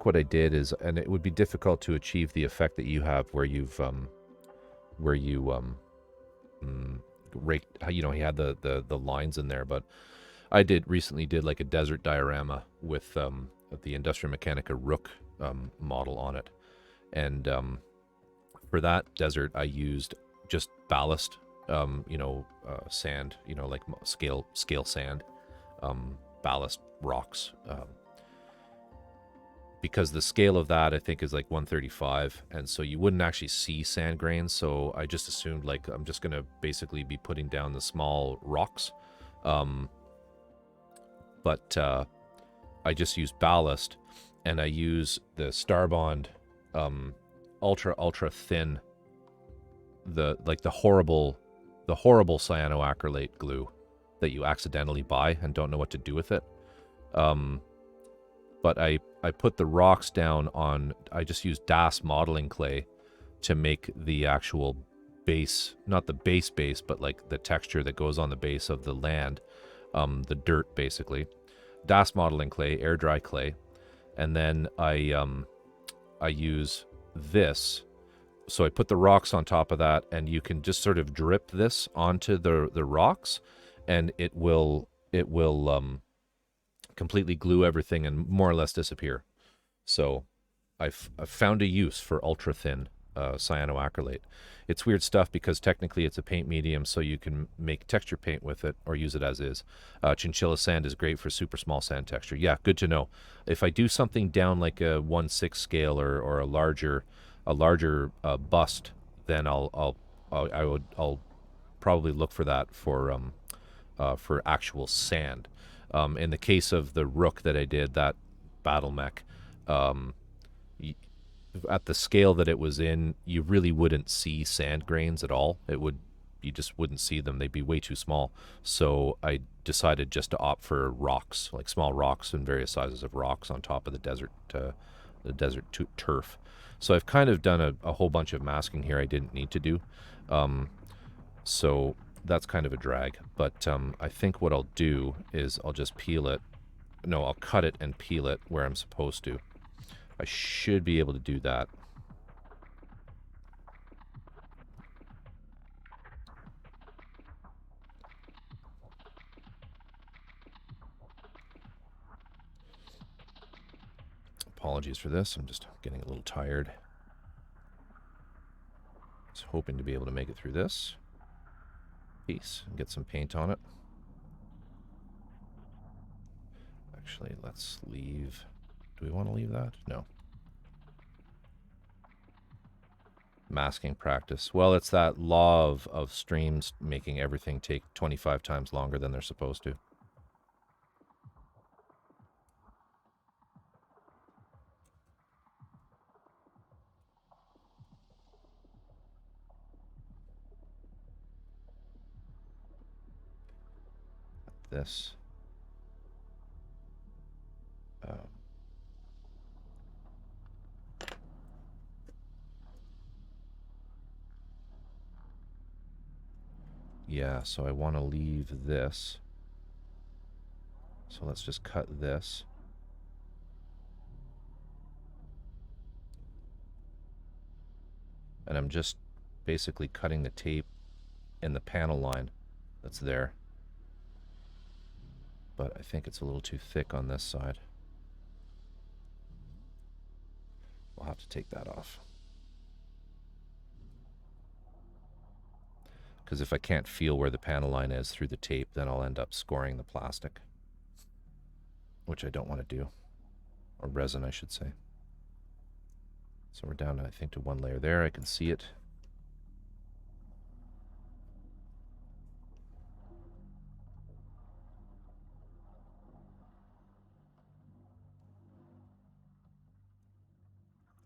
what I did is, and it would be difficult to achieve the effect that you have where you've raked, you know, he had the lines in there, but I recently did like a desert diorama with the Industrial Mechanica Rook model on it, and for that desert I used just ballast, sand, you know, like scale sand, ballast rocks, because the scale of that I think is like 135, and so you wouldn't actually see sand grains, so I just assumed like I'm just gonna basically be putting down the small rocks, but I just use ballast, and I use the Starbond ultra thin, the horrible cyanoacrylate glue that you accidentally buy and don't know what to do with it. But I put the rocks down on, I just use Das modeling clay to make the actual base, not the base, but like the texture that goes on the base of the land, the dirt basically. Das modeling clay, air dry clay, and then I use this. So I put the rocks on top of that, and you can just sort of drip this onto the rocks, and it will completely glue everything and more or less disappear. So I've found a use for ultra thin cyanoacrylate. It's weird stuff because technically it's a paint medium, so you can make texture paint with it or use it as is. Chinchilla sand is great for super small sand texture. Yeah, good to know. If I do something down like a 1/6 scale or a larger bust, then I'll probably look for that for actual sand. In the case of the Rook that I did, that battle mech, at the scale that it was in, you really wouldn't see sand grains at all. You just wouldn't see them. They'd be way too small. So I decided just to opt for rocks, like small rocks and various sizes of rocks on top of the desert turf. So I've kind of done a whole bunch of masking here I didn't need to do. So that's kind of a drag. But I think what I'll do is I'll just peel it. No, I'll cut it and peel it where I'm supposed to. I should be able to do that. Apologies for this. I'm just getting a little tired. I was hoping to be able to make it through this piece and get some paint on it. Actually, let's leave. Do we want to leave that? No. Masking practice. Well, it's that law of streams making everything take 25 times longer than they're supposed to. This. Yeah, so I want to leave this. So let's just cut this. And I'm just basically cutting the tape in the panel line that's there. But I think it's a little too thick on this side. We'll have to take that off. Because if I can't feel where the panel line is through the tape, then I'll end up scoring the plastic, which I don't want to do. Or resin, I should say. So we're down, I think, to one layer there. I can see it.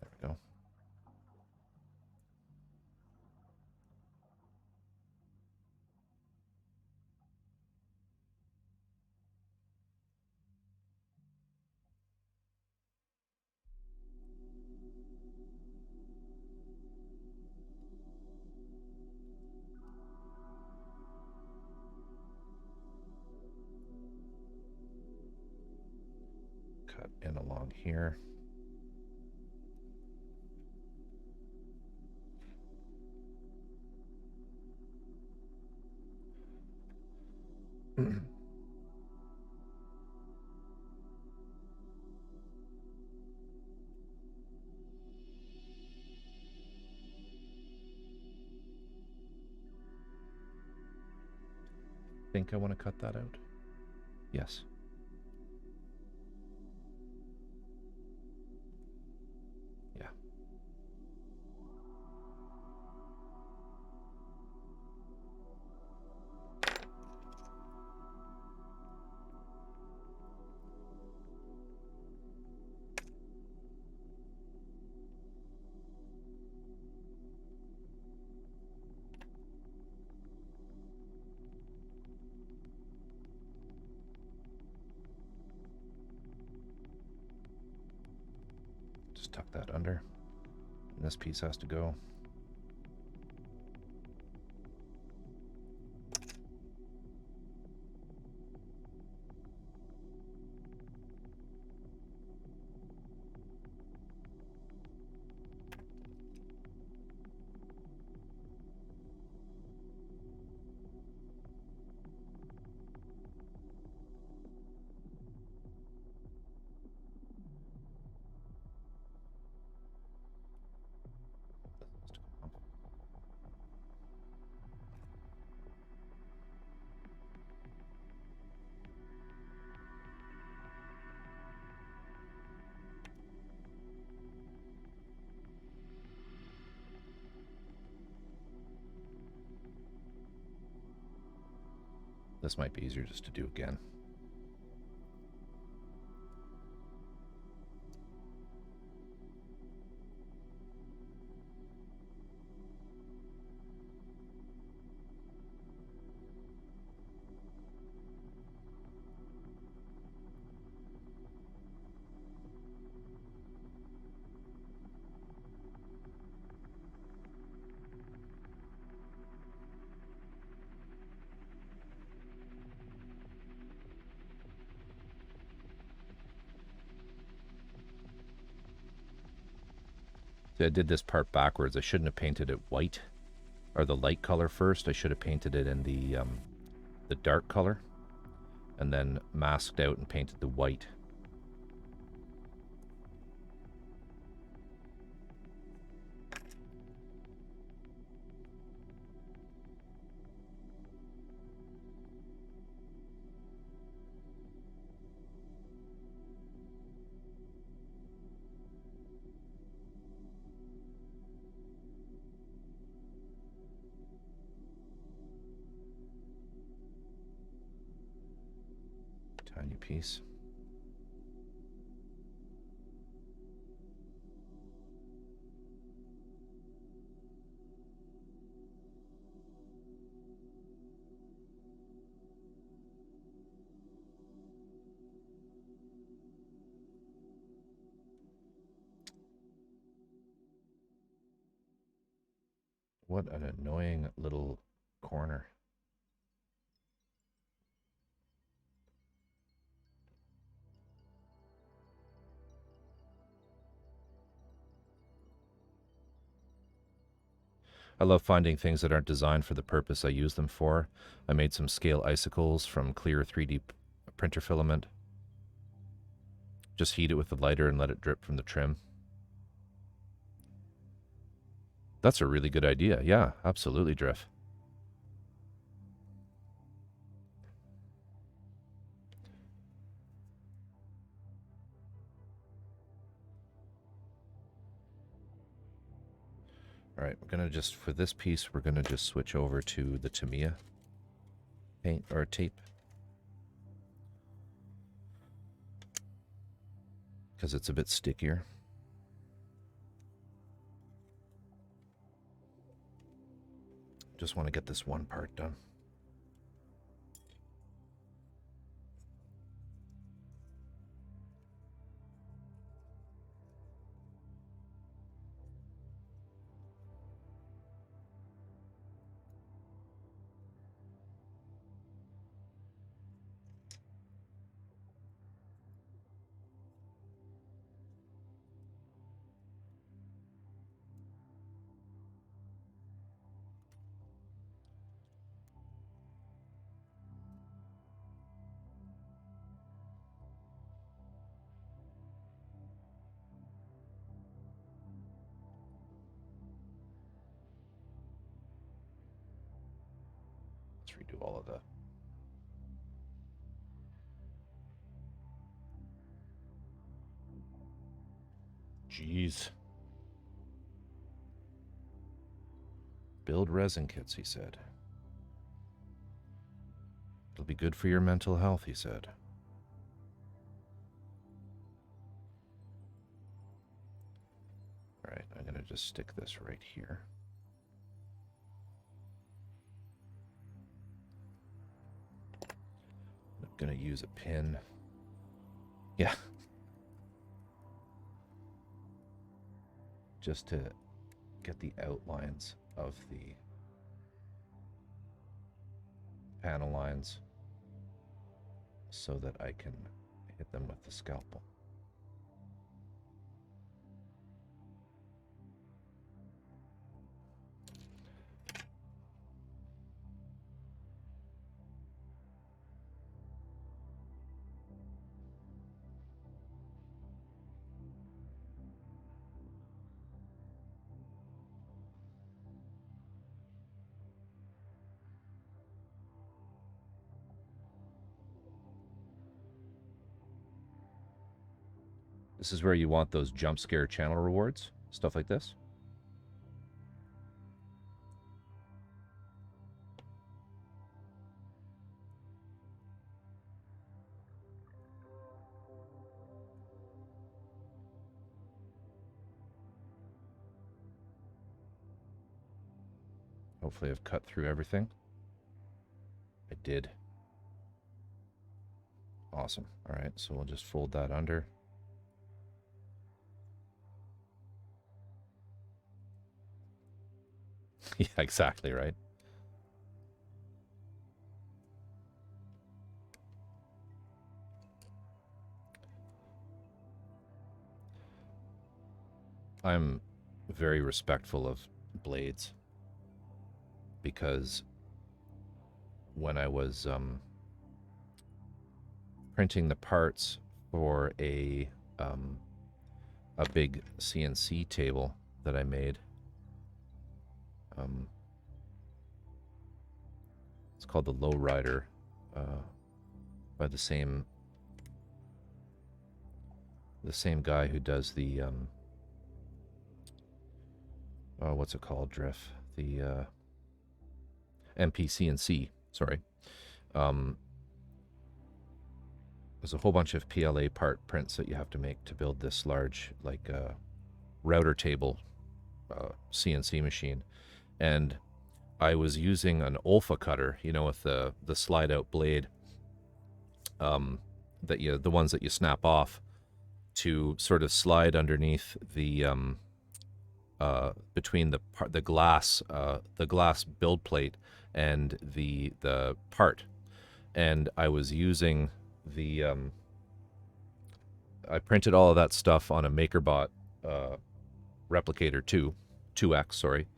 There we go. Cut in along here. Think I want to cut that out? Yes. Yeah. Just tuck that under. And this piece has to go. This might be easier just to do again. See, I did this part backwards. I shouldn't have painted it white, or the light color first. I should have painted it in the dark color, and then masked out and painted the white. Tiny piece. What an annoying little corner. I love finding things that aren't designed for the purpose I use them for. I made some scale icicles from clear 3D printer filament. Just heat it with the lighter and let it drip from the trim. That's a really good idea. Yeah, absolutely, Drift. All right, we're gonna just, for this piece, we're gonna just switch over to the Tamiya paint or tape, because it's a bit stickier. Just want to get this one part done. Let's redo all of that. Jeez. Build resin kits, he said. It'll be good for your mental health, he said. All right, I'm going to just stick this right here. I'm going to use a pin. Yeah. Just to get the outlines of the panel lines so that I can hit them with the scalpel. This is where you want those jump scare channel rewards, stuff like this. Hopefully I've cut through everything. I did. Awesome. All right, so we'll just fold that under. Yeah, exactly, right? I'm very respectful of blades because when I was printing the parts for a big CNC table that I made, it's called the Lowrider, by the same guy who does the what's it called, Drift? The MPCNC, sorry. There's a whole bunch of PLA part prints that you have to make to build this large, like, router table CNC machine. And I was using an Olfa cutter, you know, with the slide out blade, the ones that you snap off, to sort of slide underneath the between the glass build plate and the part. And I was using the I printed all of that stuff on a MakerBot Replicator 2X, sorry.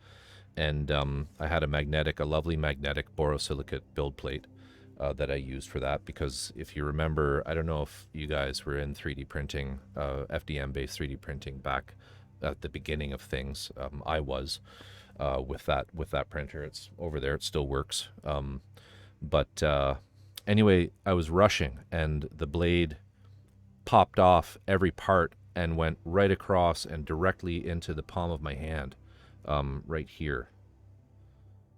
And I had a lovely magnetic borosilicate build plate that I used for that, because if you remember, I don't know if you guys were in 3D printing, FDM-based 3D printing back at the beginning of things. I was with that printer. It's over there. It still works. But anyway, I was rushing, and the blade popped off every part and went right across and directly into the palm of my hand. right here,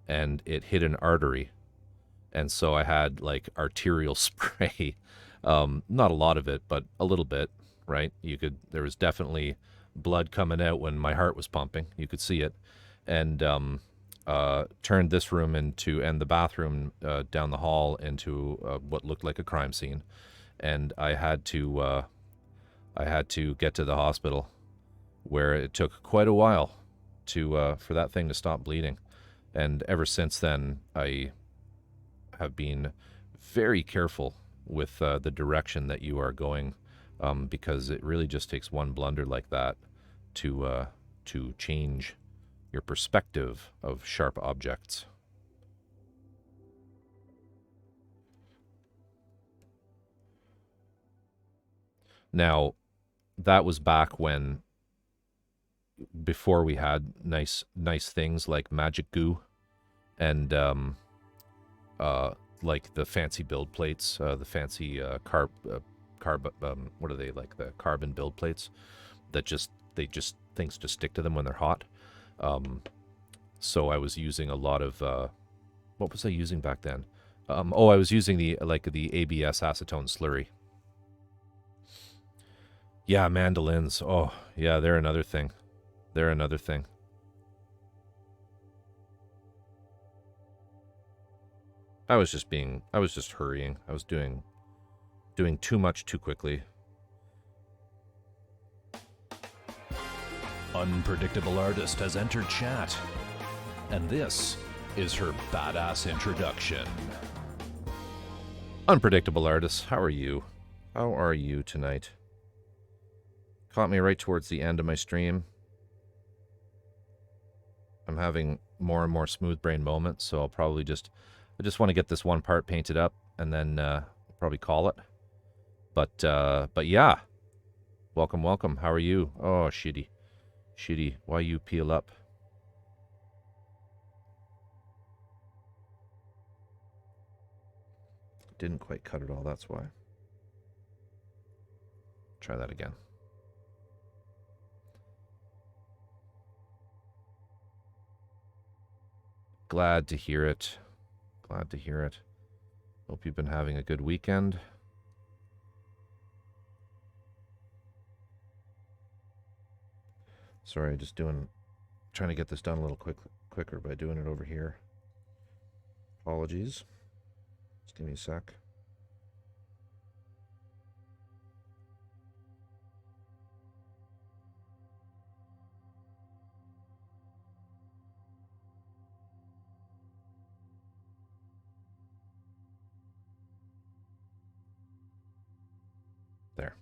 and it hit an artery, and so I had like arterial spray. Not a lot of it, but a little bit, right? There was definitely blood coming out when my heart was pumping. You could see it, and turned this room and the bathroom down the hall into what looked like a crime scene, and I had to get to the hospital, where it took quite a while for that thing to stop bleeding, and ever since then I have been very careful with the direction that you are going, because it really just takes one blunder like that to change your perspective of sharp objects. Now, that was back before we had nice things like magic goo and like the fancy build plates, the fancy what are they, like the carbon build plates that things just stick to them when they're hot. So I was using a lot of what was I using back then? I was using the ABS acetone slurry. Yeah, mandolins. Oh, yeah, they're another thing. I was just hurrying. I was doing too much too quickly. Unpredictable Artist has entered chat, and this is her badass introduction. Unpredictable Artist, how are you? How are you tonight? Caught me right towards the end of my stream. I'm having more and more smooth brain moments, so I just want to get this one part painted up and then probably call it. But yeah, welcome. How are you? Oh, shitty. Why you peel up? Didn't quite cut it all, that's why. Try that again. Glad to hear it. Hope you've been having a good weekend. Sorry, trying to get this done a little quicker by doing it over here. Apologies. Just give me a sec. There.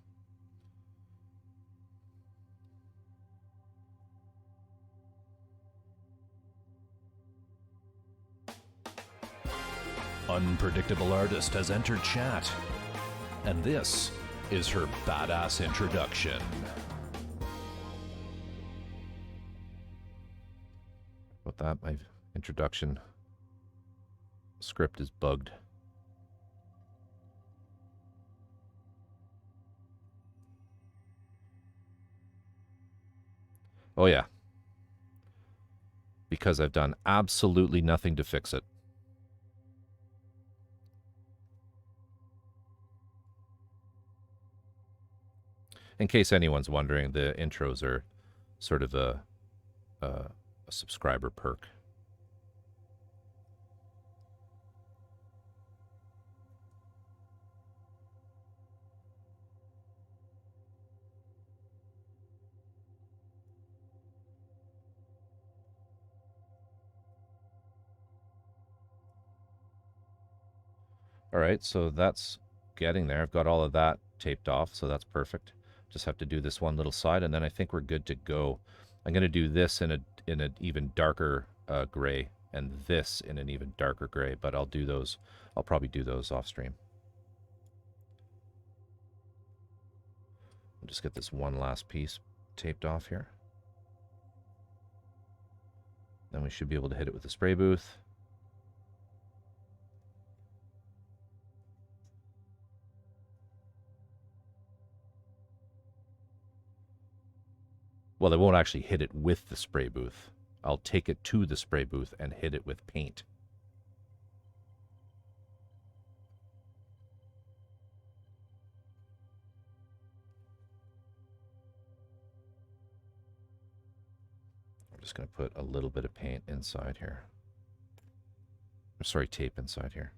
Unpredictable Artist has entered chat, and this is her badass introduction. About that, my introduction script is bugged. Oh yeah. Because I've done absolutely nothing to fix it. In case anyone's wondering, the intros are sort of a subscriber perk. All right, so that's getting there. I've got all of that taped off, so that's perfect. Just have to do this one little side, and then I think we're good to go. I'm going to do this in an even darker gray, and this in an even darker gray, but I'll probably do those off stream. I'll just get this one last piece taped off here. Then we should be able to hit it with the spray booth. Well, they won't actually hit it with the spray booth. I'll take it to the spray booth and hit it with paint. I'm just going to put a little bit of paint inside here. Sorry, tape inside here.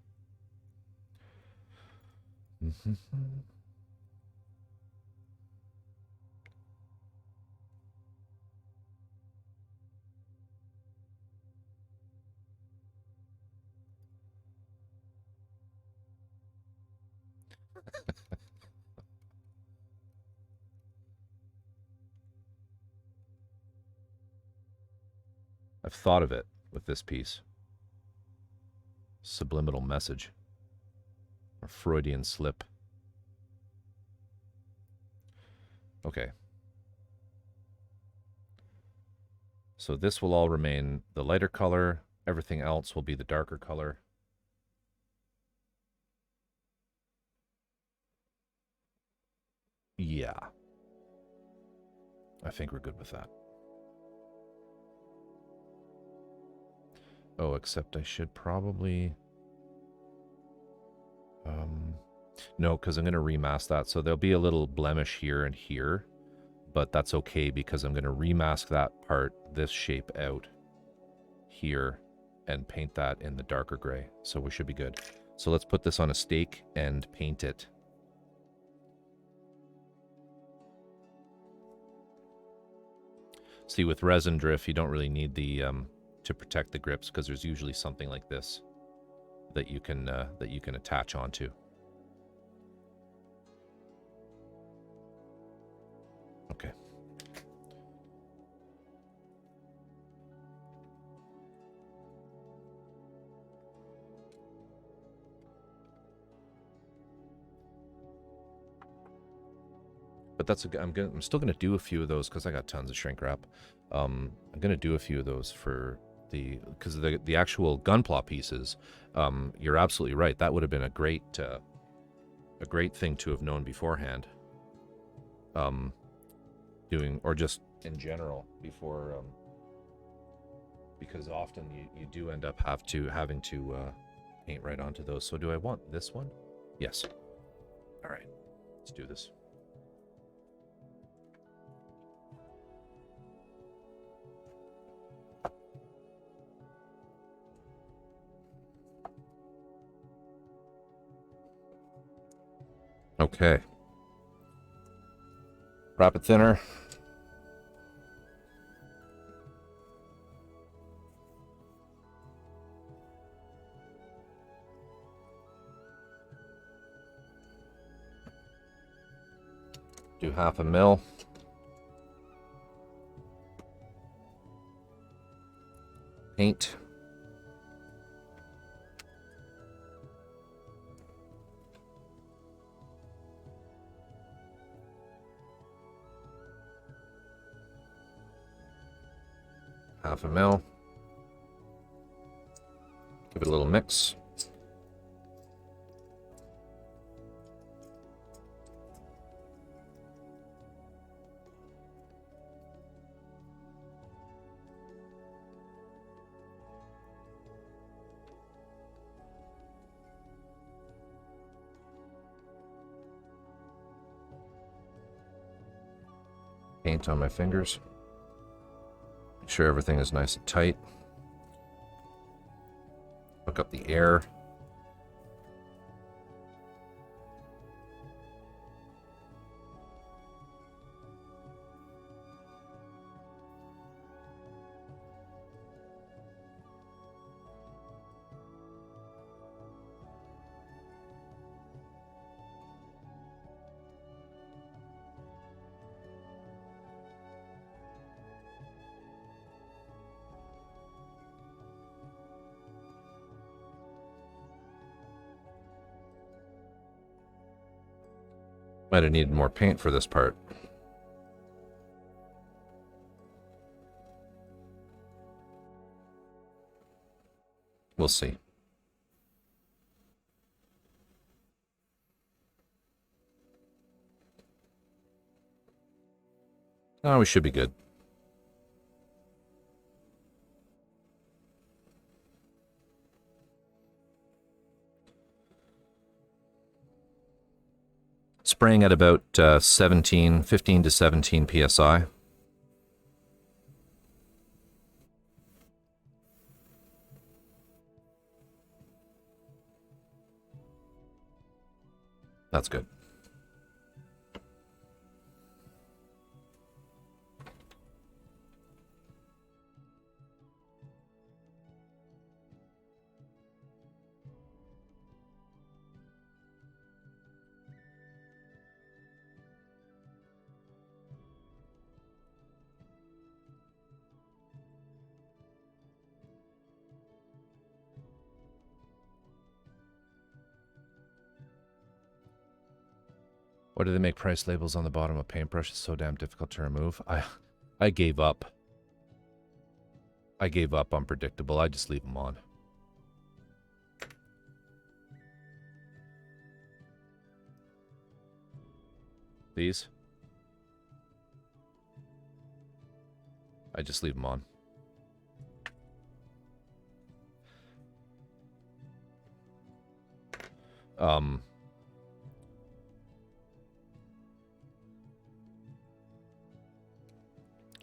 I've thought of it with this piece. Subliminal message. Or Freudian slip. Okay. So this will all remain the lighter color. Everything else will be the darker color. Yeah. I think we're good with that. Oh, except I should probably... no, because I'm going to remask that. So there'll be a little blemish here and here, but that's okay because I'm going to remask that part, this shape out here, and paint that in the darker gray. So we should be good. So let's put this on a stake and paint it. See, with resin drift, you don't really need the to protect the grips because there's usually something like this that you can attach onto. Okay. But that's I'm still gonna do a few of those because I got tons of shrink wrap. I'm gonna do a few of those for because the actual gunpla pieces. You're absolutely right. That would have been a great thing to have known beforehand. Doing, or just in general before, because often you do end up having to paint right onto those. So do I want this one? Yes. All right, let's do this. Okay. Rapid thinner. Do 1/2 mil. Paint. Half a mil. Give it a little mix. Paint on my fingers. Make sure everything is nice and tight. Hook up the air. Might have needed more paint for this part. We'll see. Oh, we should be good. spraying at about 15 to 17 psi. That's good. Why do they make price labels on the bottom of paintbrush? It's so damn difficult to remove. I gave up. I gave up on predictable. I just leave them on. These? I just leave them on.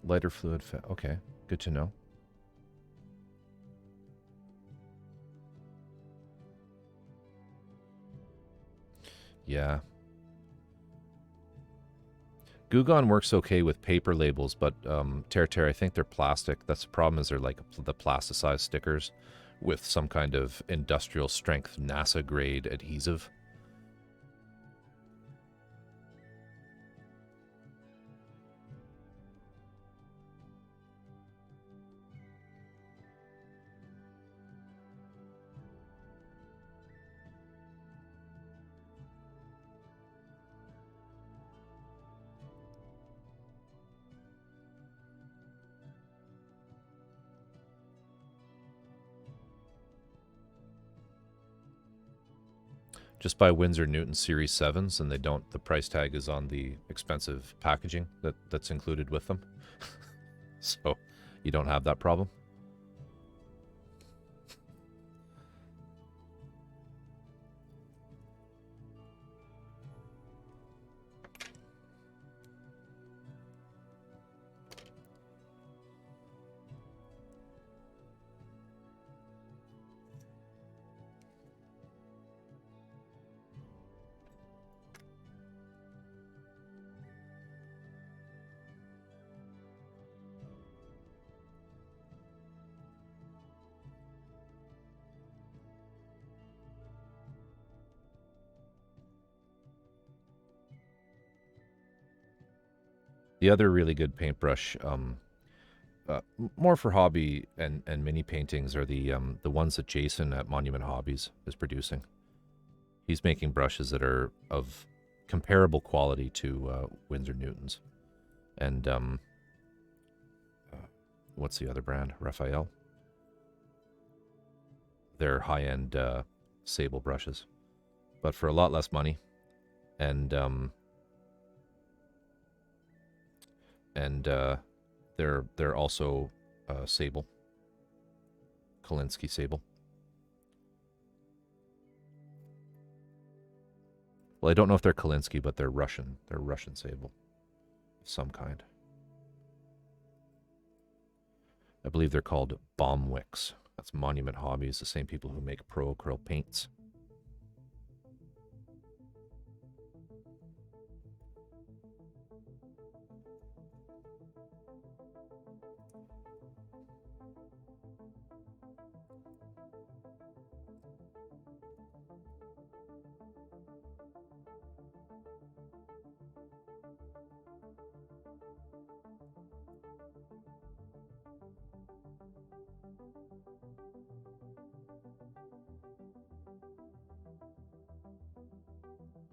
Lighter fluid. Okay, good to know. Yeah. Gugon works okay with paper labels, but Tear, I think they're plastic. That's the problem, is they're like the plasticized stickers with some kind of industrial strength NASA grade adhesive. Just buy Winsor Newton Series 7s, and they don't. The price tag is on the expensive packaging that's included with them. So you don't have that problem. The other really good paintbrush, more for hobby and mini paintings, are the ones that Jason at Monument Hobbies is producing. He's making brushes that are of comparable quality to Winsor Newton's. And what's the other brand? Raphael. They're high-end sable brushes, but for a lot less money. And they're also sable, Kolinsky sable. Well, I don't know if they're Kolinsky, but they're Russian. They're Russian sable of some kind. I believe they're called Bombwicks. That's Monument Hobbies, the same people who make Pro Acryl paints.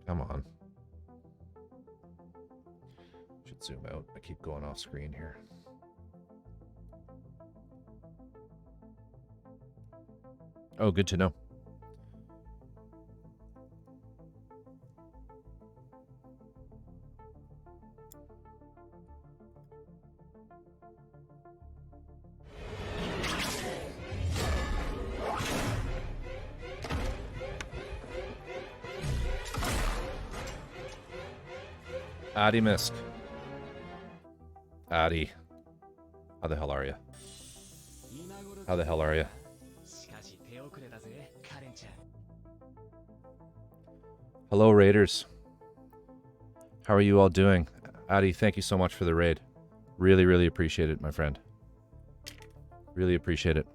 Come on. Should zoom out. I keep going off screen here. Oh, good to know. Addy Misk. Addy. How the hell are you? How the hell are you? Hello, Raiders. How are you all doing? Addy, thank you so much for the raid. Really, really appreciate it, my friend. Really appreciate it.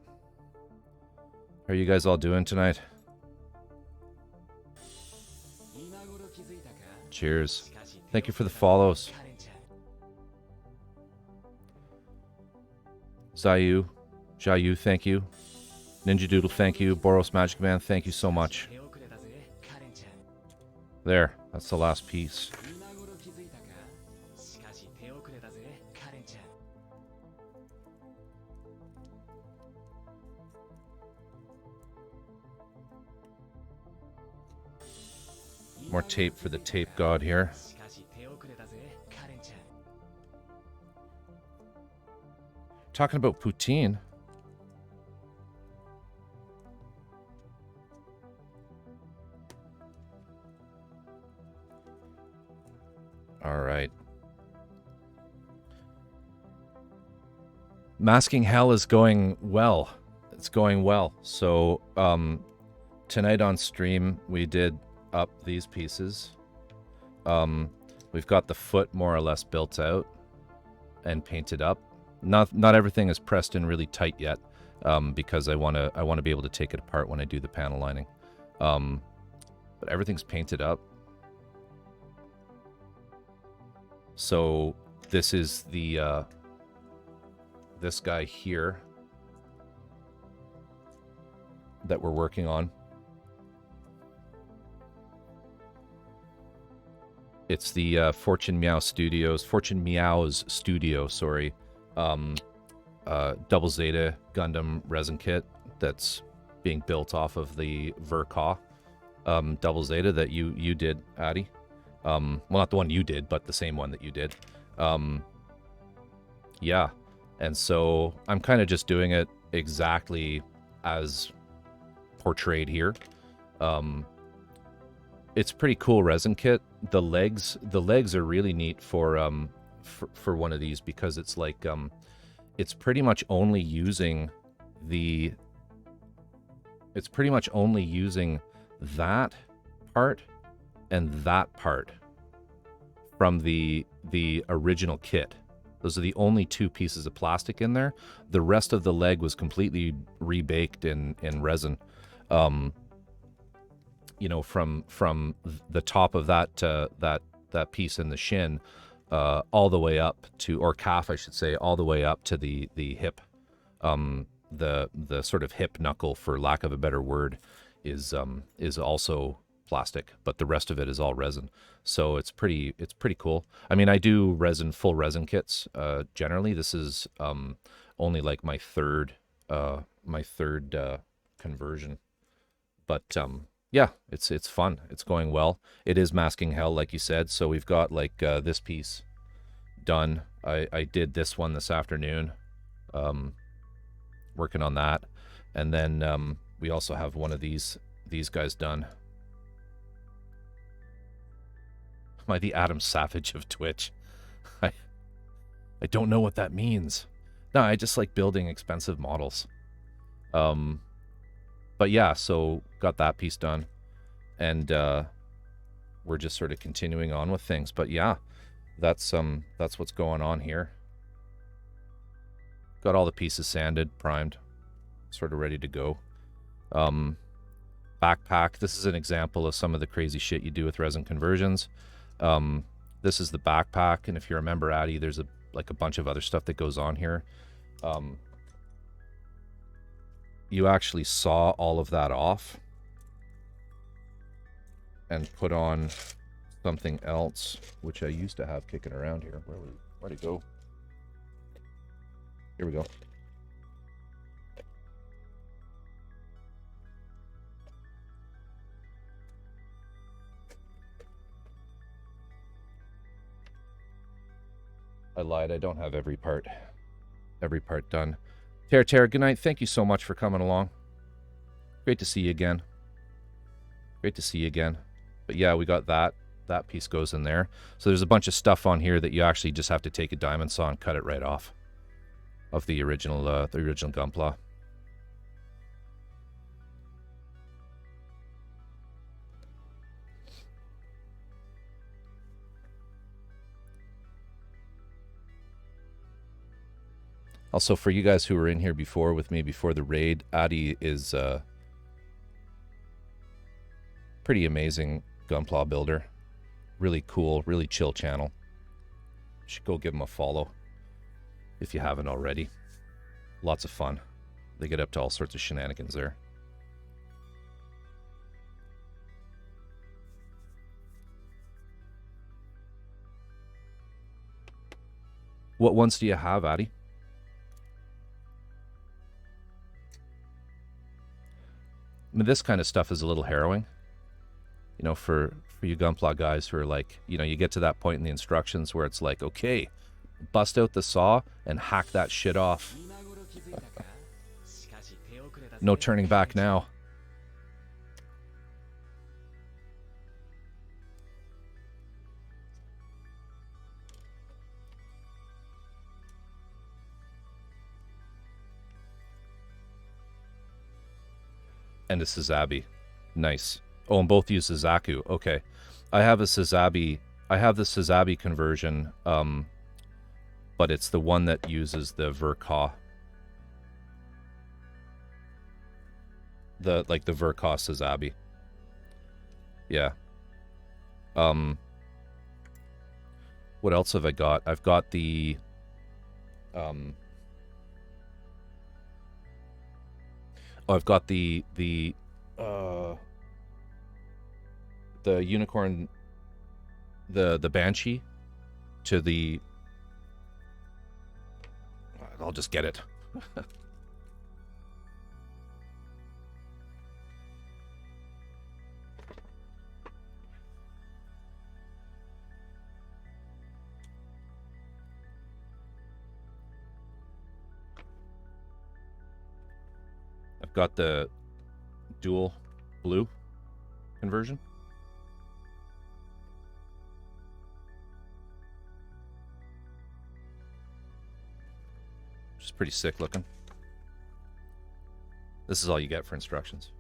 How are you guys all doing tonight? Cheers. Thank you for the follows. Zayu, Jayu, thank you. Ninja Doodle, thank you. Boros Magic Man, thank you so much. There, that's the last piece. More tape for the tape god here. Talking about poutine. All right. Masking Hell is going well. It's going well. So, tonight on stream, we did up these pieces. We've got the foot more or less built out and painted up. Not everything is pressed in really tight yet, because I want to be able to take it apart when I do the panel lining. But everything's painted up. So this is the this guy here that we're working on. It's the Fortune Meow's studio, sorry. Double Zeta Gundam resin kit that's being built off of the Ver.Ka Double Zeta that you did, Addy. Well, not the one you did, but the same one that you did. Yeah, and so I'm kind of just doing it exactly as portrayed here. It's pretty cool resin kit. The legs are really neat for one of these, because it's like it's pretty much only using that part and that part from the original kit. Those are the only two pieces of plastic in there. The rest of the leg was completely rebaked in resin. You know, from the top of that piece in the shin, all the way up to, or calf, I should say, all the way up to the hip. The sort of hip knuckle, for lack of a better word, is also plastic, but the rest of it is all resin. So it's pretty cool. I mean, I do full resin kits. Generally, this is only like my third conversion, but yeah, it's fun. It's going well. It is Masking Hell, like you said. So we've got like this piece done. I did this one this afternoon, working on that, and then we also have one of these guys done. Am I the Adam Savage of Twitch? I don't know what that means. No, I just like building expensive models. But yeah, so got that piece done, and we're just sort of continuing on with things. But yeah, that's what's going on here. Got all the pieces sanded, primed, sort of ready to go. Backpack. This is an example of some of the crazy shit you do with resin conversions. This is the backpack, and if you remember, Addy, there's a bunch of other stuff that goes on here. You actually saw all of that off and put on something else, which I used to have kicking around here. Where'd it go? Here we go. I lied. I don't have every part done. Tara, good night. Thank you so much for coming along. Great to see you again. But yeah, we got that That piece goes in there. So there's a bunch of stuff on here that you actually just have to take a diamond saw and cut it right off of the original Gunpla. Also, for you guys who were in here before with me before the raid, Adi is pretty amazing Gunpla builder. Really cool, really chill channel. You should go give him a follow if you haven't already. Lots of fun. They get up to all sorts of shenanigans there. What ones do you have, Adi? I mean, this kind of stuff is a little harrowing, you know, for you Gunpla guys who are like, you know, you get to that point in the instructions where it's like, okay, bust out the saw and hack that shit off. No turning back now. And a Suzabi. Nice. Oh, and both use Zaku. Okay. I have a Suzabi. I have the Suzabi conversion, but it's the one that uses the Ver.Ka. The Ver.Ka Suzabi. Yeah. What else have I got? I've got the I've got the unicorn, the Banshee to the... I'll just get it. I've got the dual blue conversion. Which is pretty sick looking. This is all you get for instructions.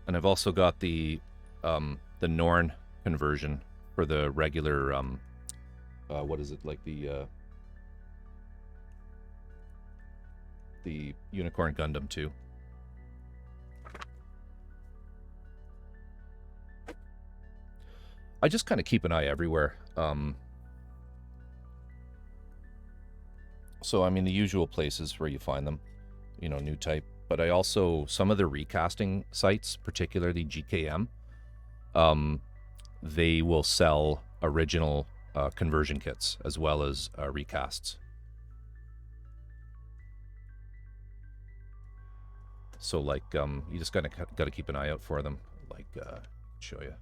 And I've also got the Norn conversion for the regular, what is it, like the Unicorn Gundam too. I just kind of keep an eye everywhere. So, I mean, the usual places where you find them, you know, new type. But I also, some of the recasting sites, particularly GKM, they will sell original conversion kits as well as recasts. So, like, you just got to keep an eye out for them. Like, show you.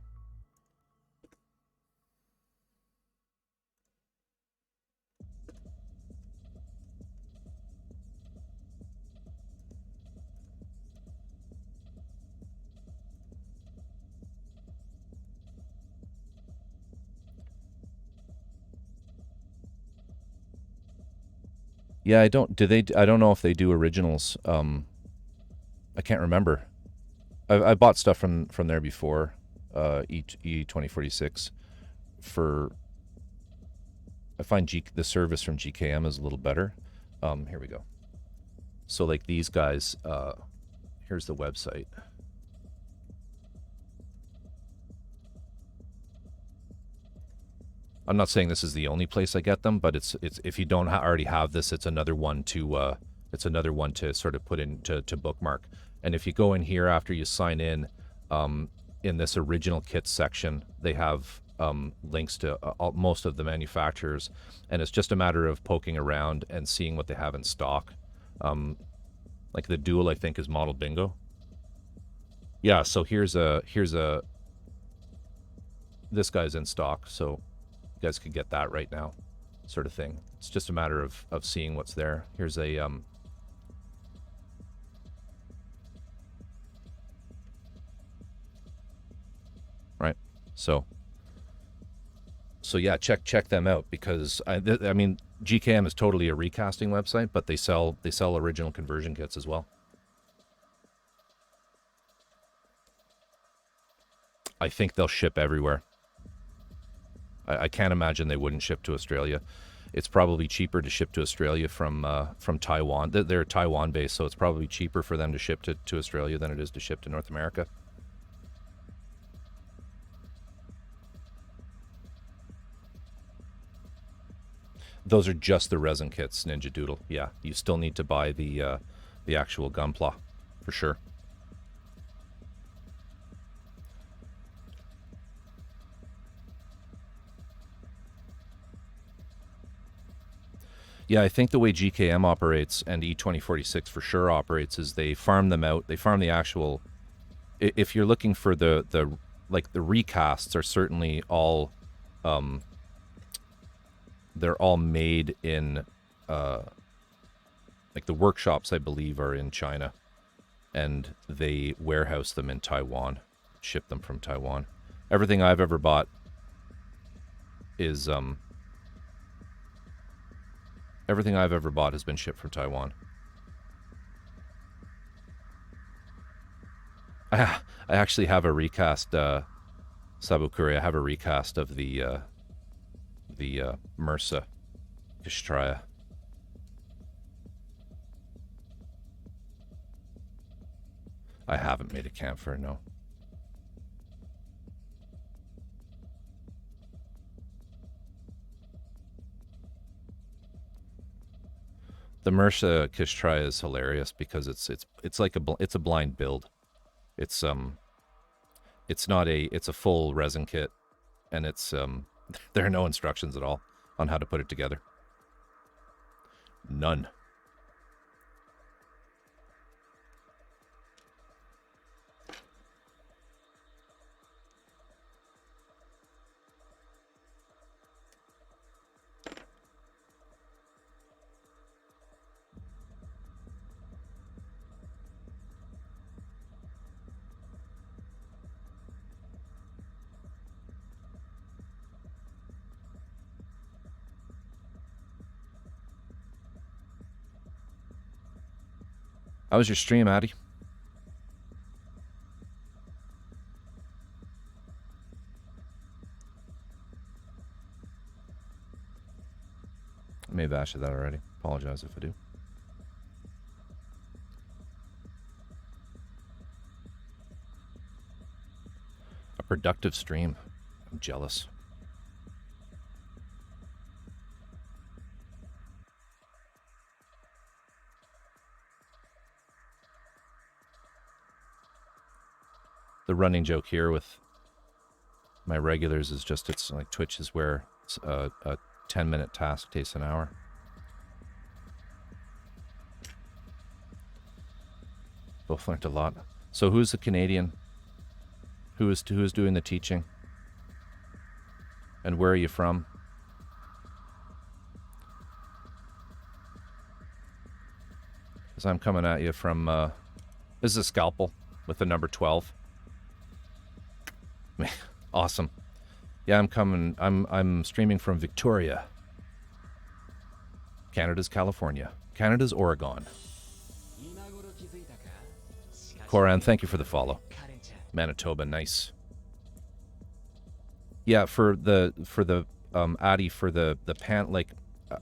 Yeah, I don't know if they do originals. I can't remember. I bought stuff from there before, E2046 for... I find the service from GKM is a little better. Here we go. So like these guys, here's the website. I'm not saying this is the only place I get them, but it's if you don't already have this, it's another one to sort of put in to bookmark. And if you go in here after you sign in this original kits section, they have links to most of the manufacturers, and it's just a matter of poking around and seeing what they have in stock. Like the Dual, I think, is Model Bingo. Yeah, so here's this guy's in stock, so you guys could get that right now. sort of thing. It's just a matter of seeing what's there. Here's a right. So yeah, check them out, because I mean, GKM is totally a recasting website, but they sell original conversion kits as well. I think they'll ship everywhere. I can't imagine they wouldn't ship to Australia. It's probably cheaper to ship to Australia from Taiwan. They're Taiwan based, so it's probably cheaper for them to ship to Australia than it is to ship to North America. Those are just the resin kits, Ninja Doodle. Yeah, you still need to buy the actual Gunpla, for sure. Yeah, I think the way GKM operates, and E2046 for sure operates, is they farm them out. They farm the actual. If you're looking for the recasts, are certainly all, they're all made in, like the workshops, I believe, are in China, and they warehouse them in Taiwan, ship them from Taiwan. Everything I've ever bought is everything I've ever bought has been shipped from Taiwan. I actually have a recast, Sabukuri. I have a recast of the MSZ Kishitraya. I haven't made a camphor, no. The MSZ Kishitraya is hilarious because it's like it's a blind build. It's not it's a full resin kit, and it's there are no instructions at all on how to put it together. None. How was your stream, Addy? I may have asked you that already. Apologize if I do. A productive stream. I'm jealous. The running joke here with my regulars is just, it's like Twitch is where a 10-minute task takes an hour. Both learned a lot. So who's the Canadian? Who is doing the teaching? And where are you from? Because I'm coming at you from, this is a scalpel with the number 12. Awesome. Yeah, I'm streaming from Victoria. Canada's California. Canada's Oregon. Koran, thank you for the follow. Manitoba, nice. Yeah, for the Addy, for the pan, like,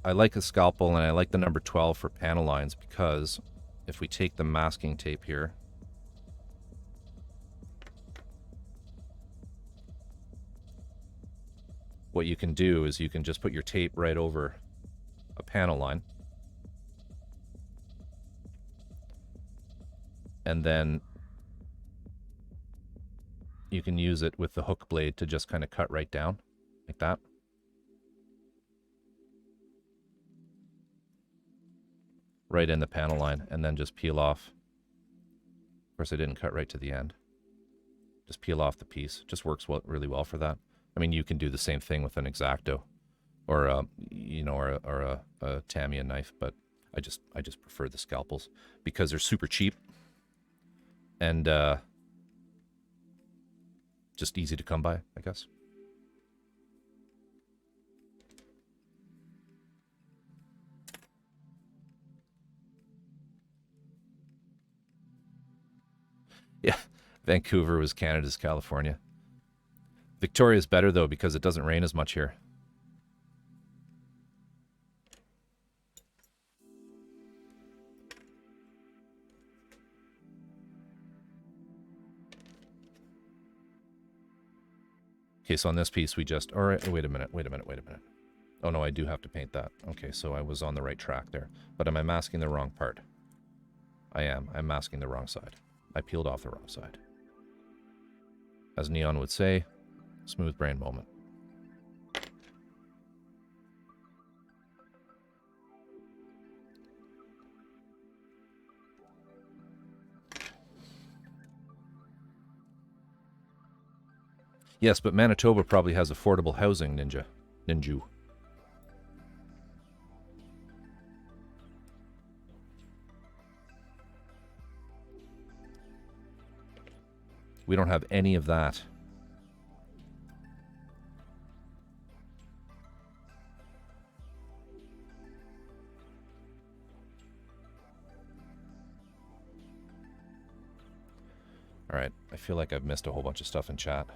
I like a scalpel and I like the number 12 for panel lines, because if we take the masking tape here, what you can do is you can just put your tape right over a panel line, and then you can use it with the hook blade to just kind of cut right down like that. Right in the panel line, and then just peel off. Of course, I didn't cut right to the end. Just peel off the piece. Just works really well for that. I mean, you can do the same thing with an X-Acto, or a, you know, or a Tamiya knife, but I just prefer the scalpels because they're super cheap and just easy to come by, I guess. Yeah, Vancouver was Canada's California. Victoria's better though because it doesn't rain as much here. Okay, so on this piece we just, all right, wait a minute. Oh no, I do have to paint that. Okay, so I was on the right track there. But am I masking the wrong part? I am. I'm masking the wrong side. I peeled off the wrong side. As Neon would say, smooth brain moment. Yes, but Manitoba probably has affordable housing, Ninju. We don't have any of that. All right, I feel like I've missed a whole bunch of stuff in chat.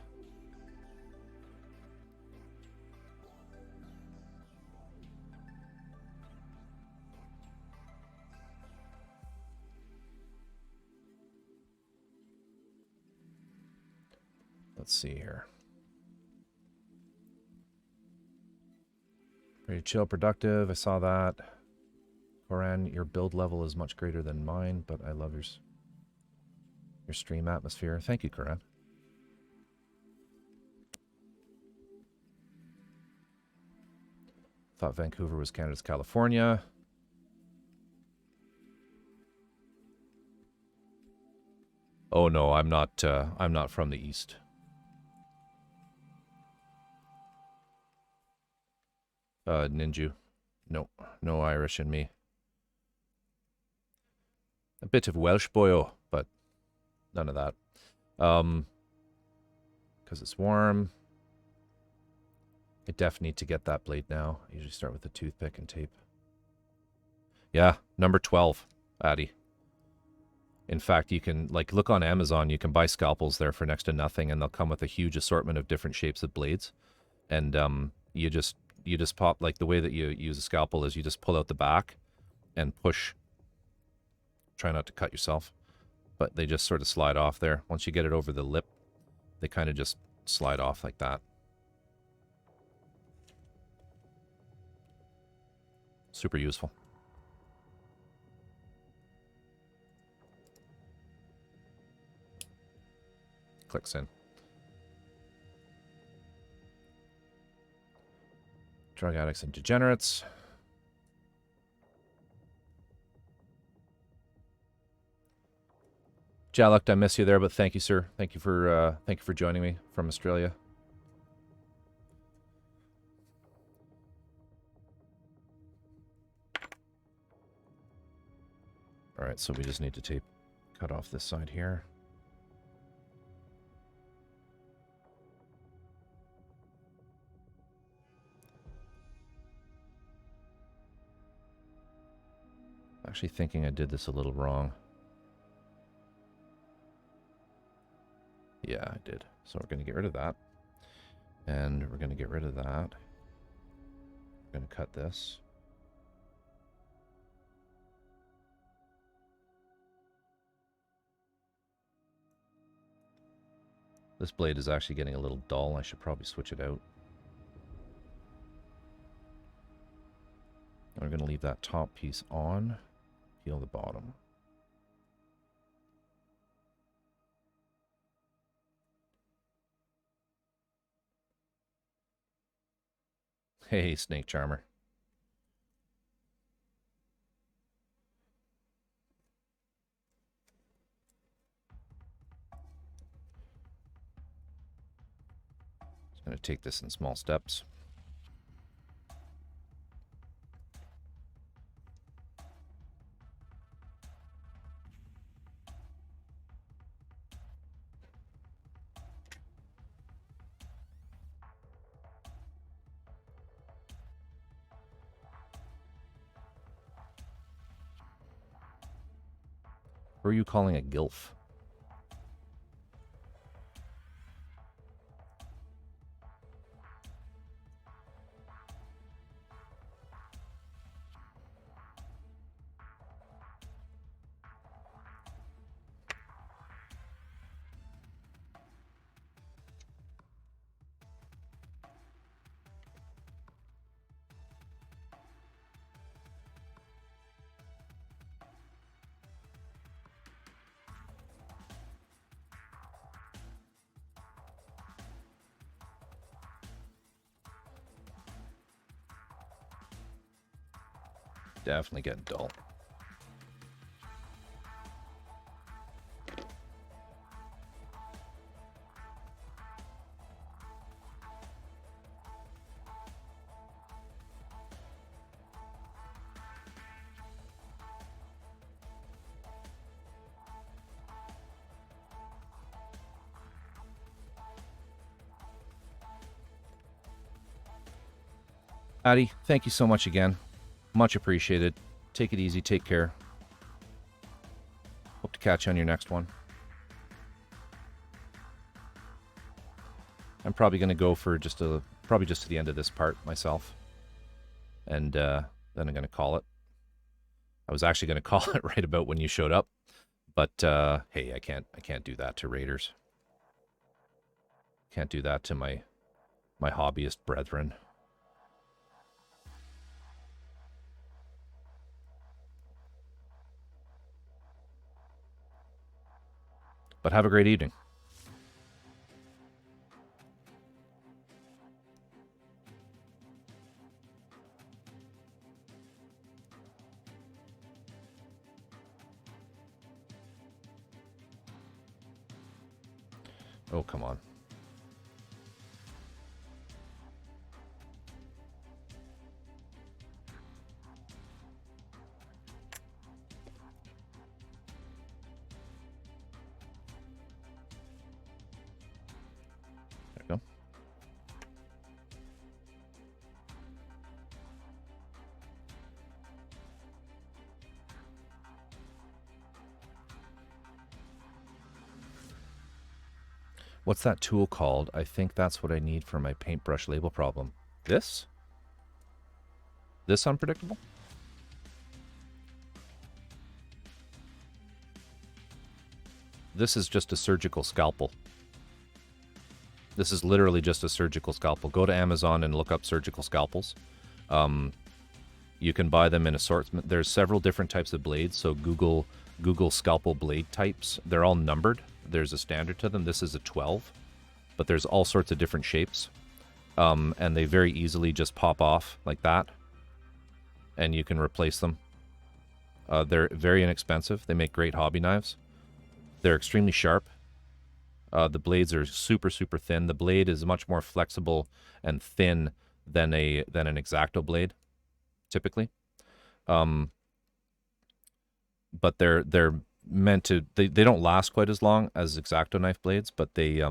Let's see here. Pretty chill, productive. I saw that. Koran, your build level is much greater than mine, but I love your stream atmosphere. Thank you, Koran. Thought Vancouver was Canada's California. Oh no, I'm not from the east. Ninju. No, no Irish in me. A bit of Welsh boyo, but none of that. Because it's warm. I definitely need to get that blade now. I usually start with a toothpick and tape. Yeah, number 12, Addy. In fact, you can, like, look on Amazon. You can buy scalpels there for next to nothing, and they'll come with a huge assortment of different shapes of blades. And you just pop, like, the way that you use a scalpel is you just pull out the back and push. Try not to cut yourself, but they just sort of slide off there. Once you get it over the lip, they kind of just slide off like that. Super useful. Clicks in. Drug addicts and degenerates. Jaluk, I miss you there, but thank you, sir. Thank you for joining me from Australia. All right, so we just need to cut off this side here. Actually thinking I did this a little wrong. Yeah, I did. So we're going to get rid of that. And we're going to get rid of that. We're going to cut this. This blade is actually getting a little dull. I should probably switch it out. We're going to leave that top piece on. Peel the bottom. Hey, Snake Charmer. Just going to take this in small steps. Who are you calling a gilf? Definitely getting dull. Addie, thank you so much again. Much appreciated. Take it easy. Take care. Hope to catch you on your next one. I'm probably going to go for probably just to the end of this part myself. And then I'm going to call it. I was actually going to call it right about when you showed up. But hey, I can't do that to raiders. Can't do that to my hobbyist brethren. But have a great evening. Oh, come on. There we go. What's that tool called? I think that's what I need for my paintbrush label problem. This? This unpredictable? This is just a surgical scalpel. This is literally just a surgical scalpel. Go to Amazon and look up surgical scalpels. You can buy them in assortment. There's several different types of blades, so Google scalpel blade types. They're all numbered. There's a standard to them. This is a 12, but there's all sorts of different shapes. And they very easily just pop off like that, and you can replace them. They're very inexpensive. They make great hobby knives. They're extremely sharp. The blades are super, super thin. The blade is much more flexible and thin than an X-Acto blade, typically. But they're meant to. They don't last quite as long as X-Acto knife blades, but they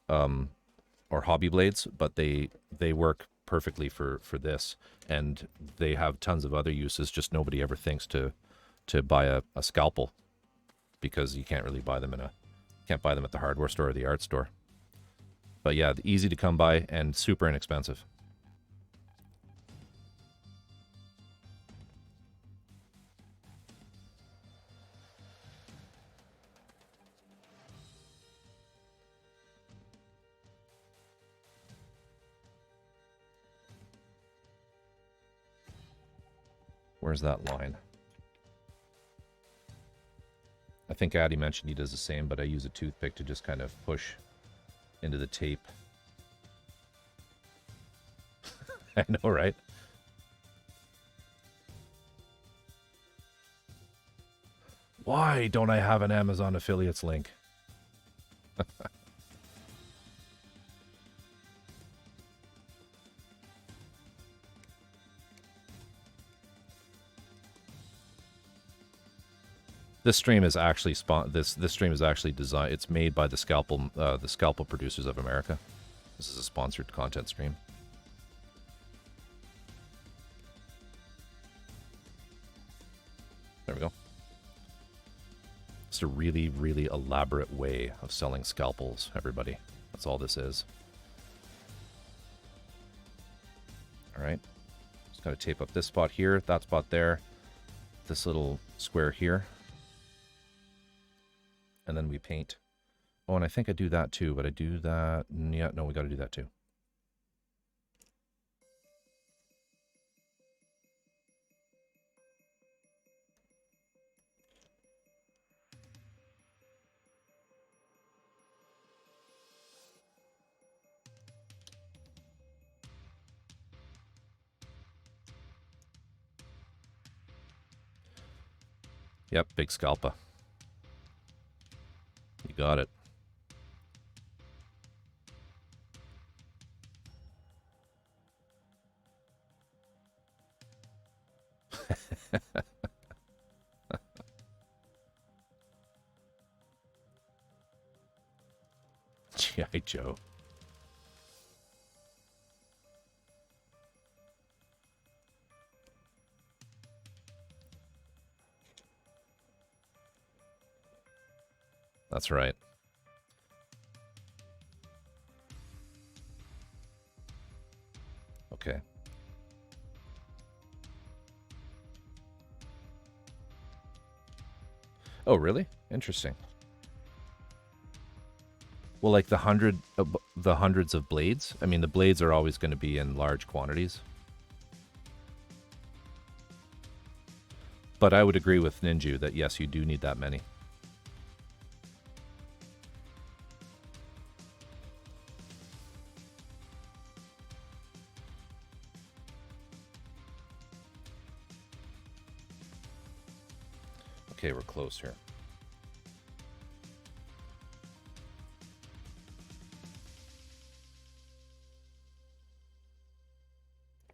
or hobby blades, but they work perfectly for this, and they have tons of other uses. Just nobody ever thinks to buy a scalpel, because you can't really buy them can't buy them at the hardware store or the art store. But yeah, easy to come by and super inexpensive. Where's that line? I think Addy mentioned he does the same, but I use a toothpick to just kind of push into the tape. I know, right? Why don't I have an Amazon affiliates link? This stream is actually this stream is actually designed. It's made by the scalpel producers of America. This is a sponsored content stream. There we go. It's a really, really elaborate way of selling scalpels, everybody. That's all this is. Alright. Just gotta tape up this spot here, that spot there, this little square here. And then we paint. Oh, and I think I do that too, but I do that... Yeah, no, we gotta do that too. Yep, big scalpa. You got it. G.I. Joe. That's right. Okay. Oh, really? Interesting. Well, like the hundreds of blades? I mean, the blades are always going to be in large quantities. But I would agree with Ninju that yes, you do need that many. Okay, we're close here.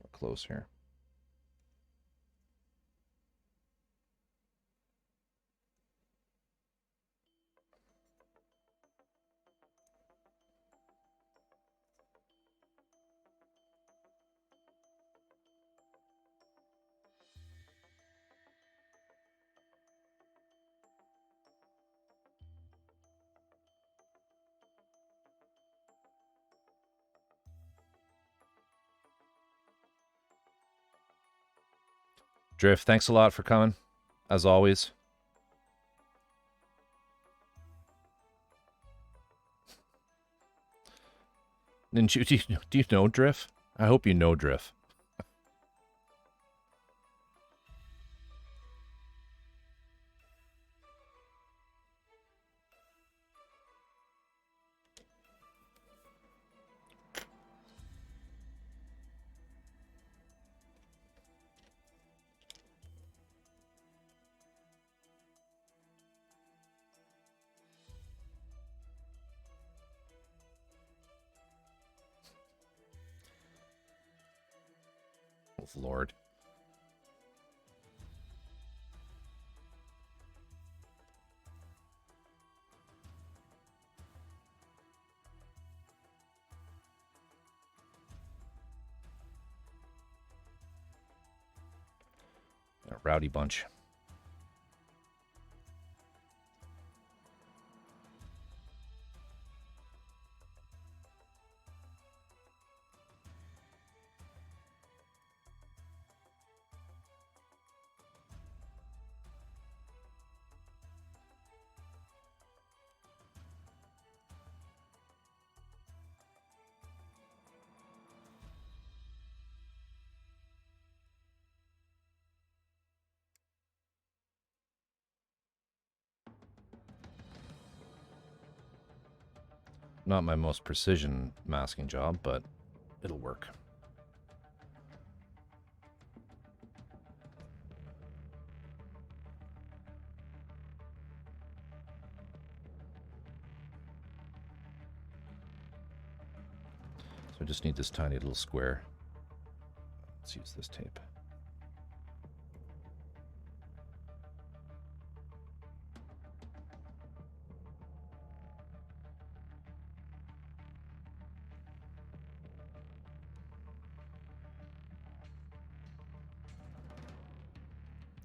We're close here. Drift, thanks a lot for coming, as always. Ninju, do you know Drift? I hope you know Drift. Oh, Lord. A rowdy bunch. Not my most precision masking job, but it'll work. So I just need this tiny little square. Let's use this tape.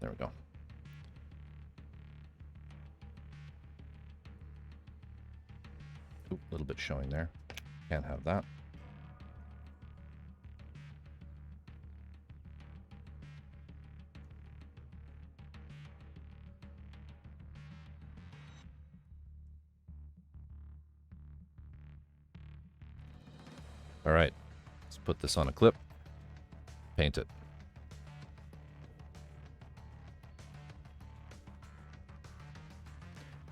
There we go. Oop, a little bit showing there. Can't have that. All right, let's put this on a clip, paint it.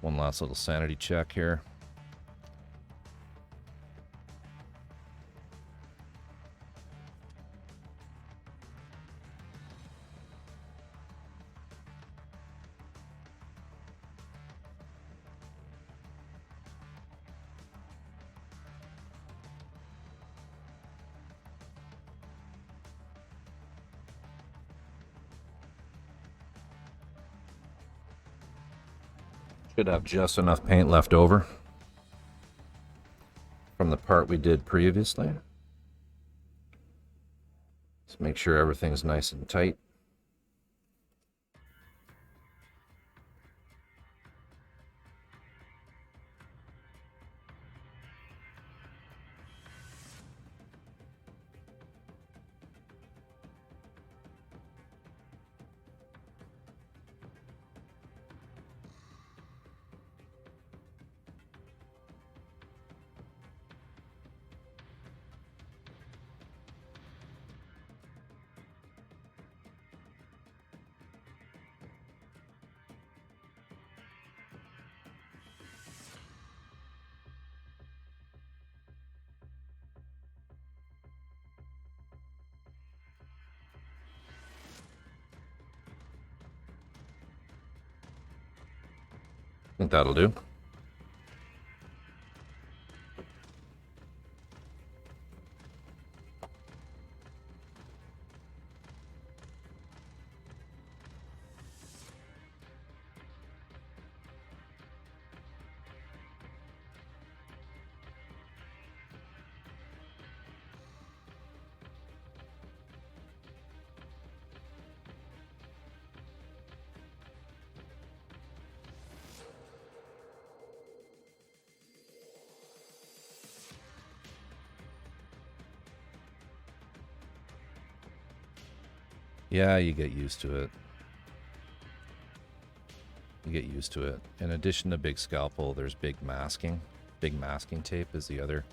One last little sanity check here. Should have just enough paint left over from the part we did previously. Let's make sure everything's nice and tight. I think that'll do. Yeah, you get used to it. You get used to it. In addition to big scalpel, there's big masking. Big masking tape is the other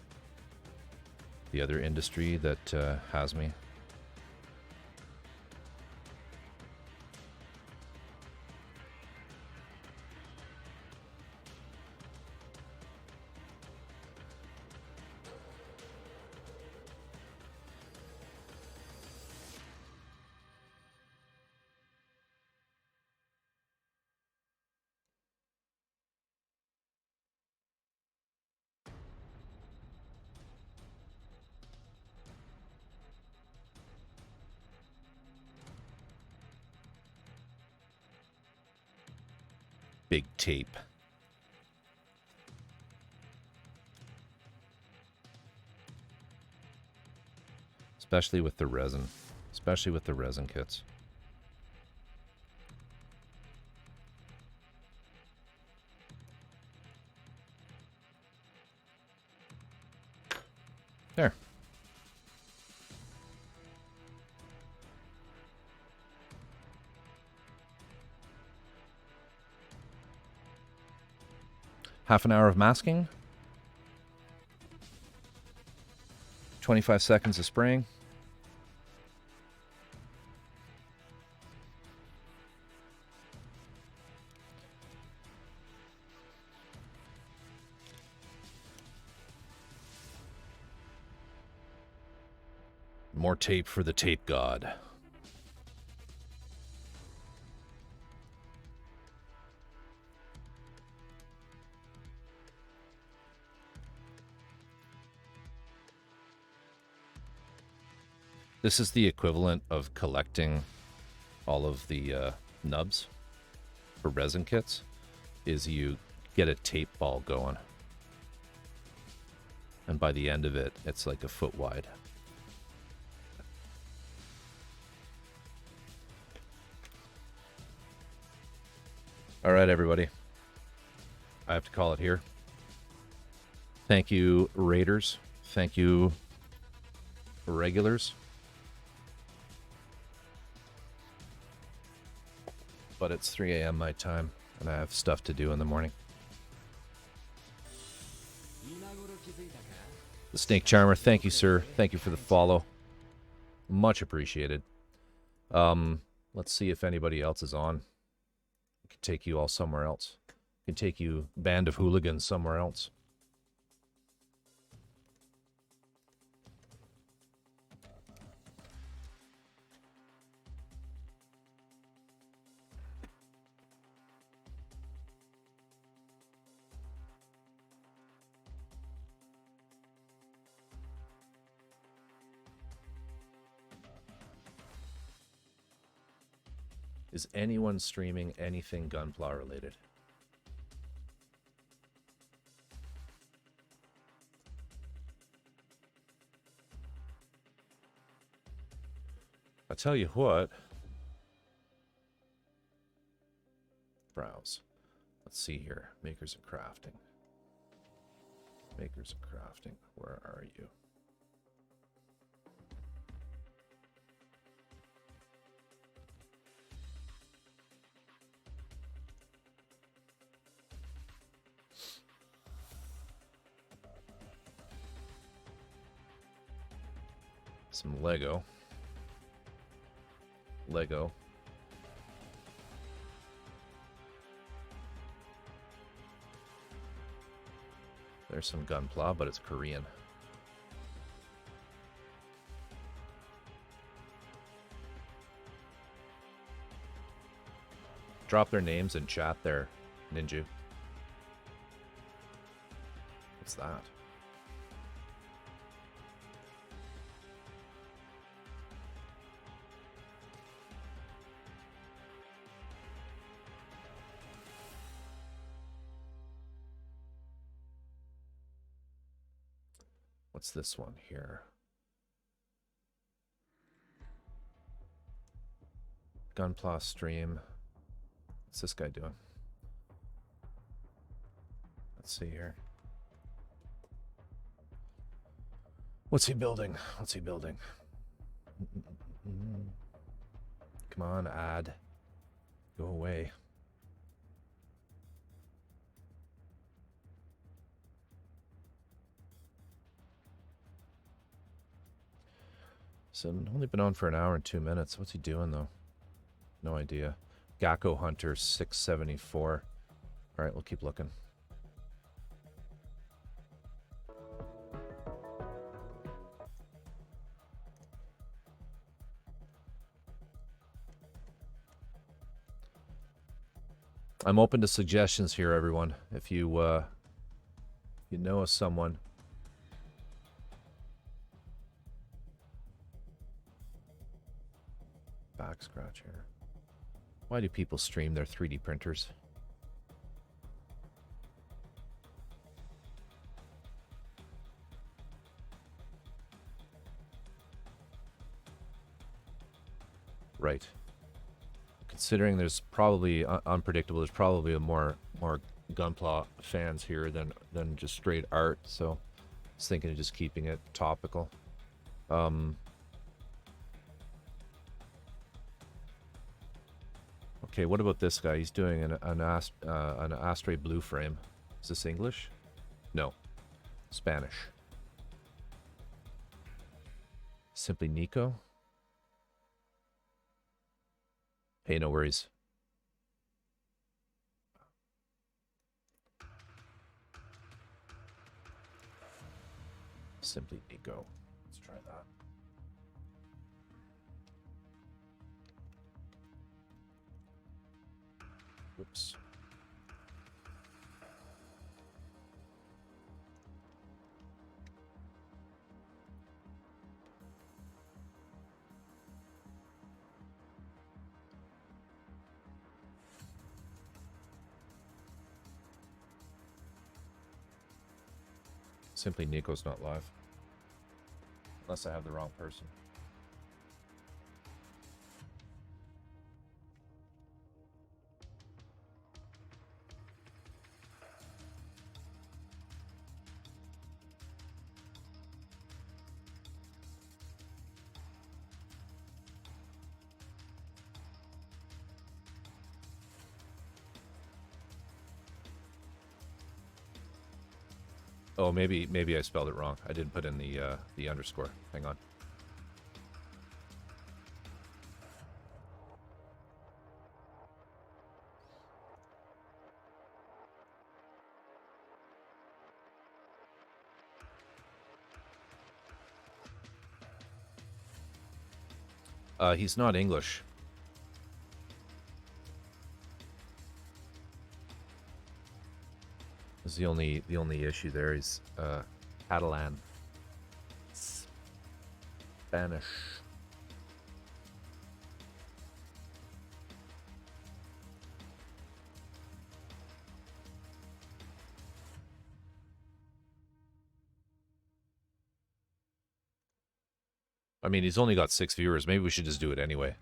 industry that has me. Big tape. Especially with the resin. Especially with the resin kits. There. Half an hour of masking. 25 seconds of spraying. More tape for the tape god. This is the equivalent of collecting all of the nubs for resin kits, is you get a tape ball going. And by the end of it, it's like a foot wide. All right, everybody. I have to call it here. Thank you, Raiders. Thank you, regulars. But it's 3 a.m. my time, and I have stuff to do in the morning. The Snake Charmer, thank you, sir. Thank you for the follow. Much appreciated. Let's see if anybody else is on. I can take you all somewhere else. I can take you, band of hooligans, somewhere else. Is anyone streaming anything Gunpla related? I tell you what. Browse. Let's see here. Makers of crafting. Makers of crafting. Where are you? Some Lego. Lego. There's some Gunpla, but it's Korean. Drop their names in chat there, Ninju. What's that? What's this one here? Gunpla stream. What's this guy doing? Let's see here. What's he building? What's he building? Come on, ad. Go away. So only been on for an hour and 2 minutes. What's he doing though? No idea. Gakko Hunter 674. All right, we'll keep looking. I'm open to suggestions here, everyone. If you know of someone. Back scratch here. Why do people stream their 3D printers? Right. Considering there's probably unpredictable, there's probably more Gunpla fans here than just straight art. So I was thinking of just keeping it topical. Okay, what about this guy? He's doing an Astray blue frame. Is this English? No, Spanish. Simply Nico. Hey, no worries. Simply Nico. Let's try that. Whoops. Simply Nico's not live. Unless I have the wrong person. Oh, maybe I spelled it wrong. I didn't put in the underscore. Hang on. He's not English. Is the only issue there. He's Catalan. Spanish. I mean, he's only got 6 viewers. Maybe we should just do it anyway.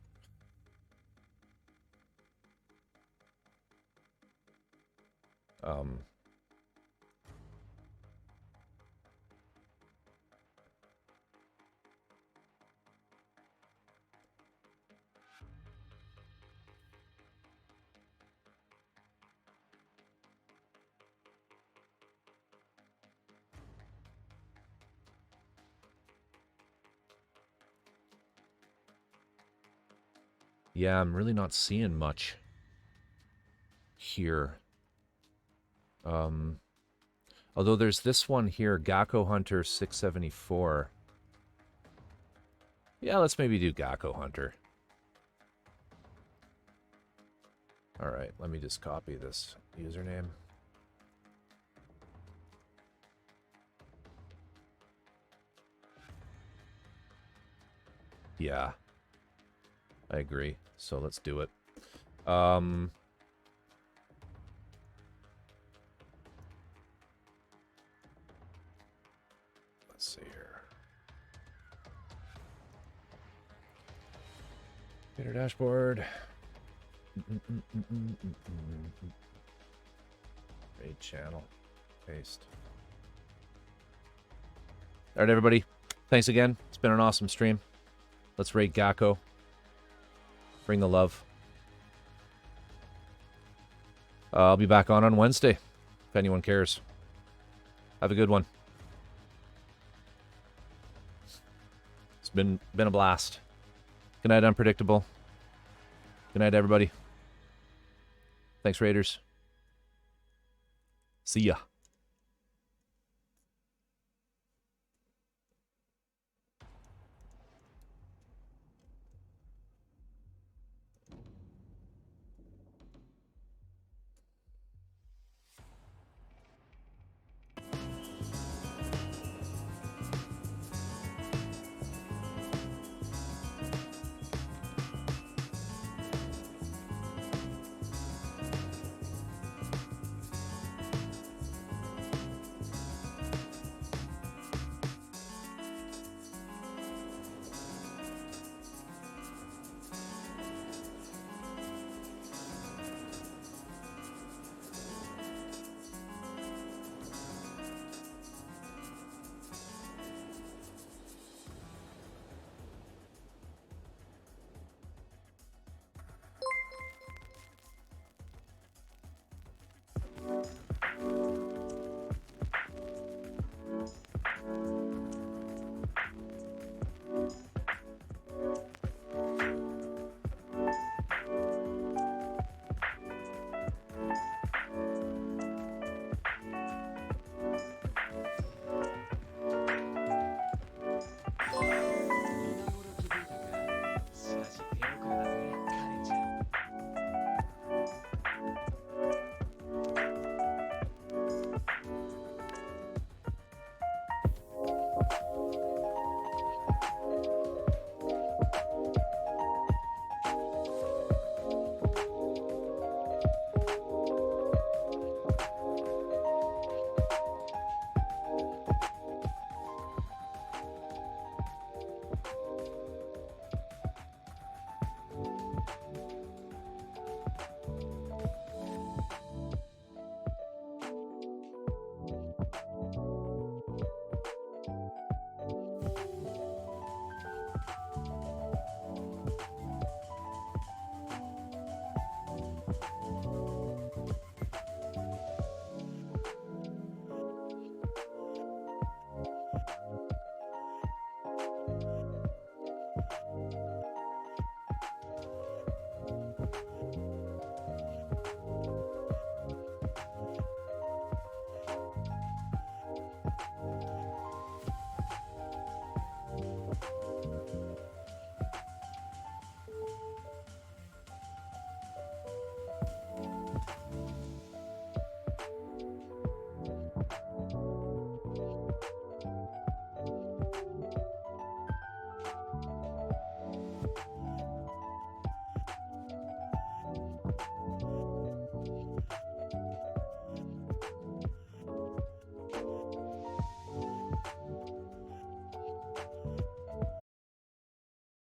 Yeah, I'm really not seeing much here. Although there's this one here, Gakko Hunter 674. Yeah, let's maybe do Gakko Hunter. Alright, let me just copy this username. Yeah. I agree. So let's do it. Let's see here. Creator dashboard. Raid channel. Paste. Alright, everybody. Thanks again. It's been an awesome stream. Let's raid Gakko. Bring the love. I'll be back on Wednesday, if anyone cares. Have a good one. It's been a blast. Good night, Unpredictable. Good night, everybody. Thanks, Raiders. See ya.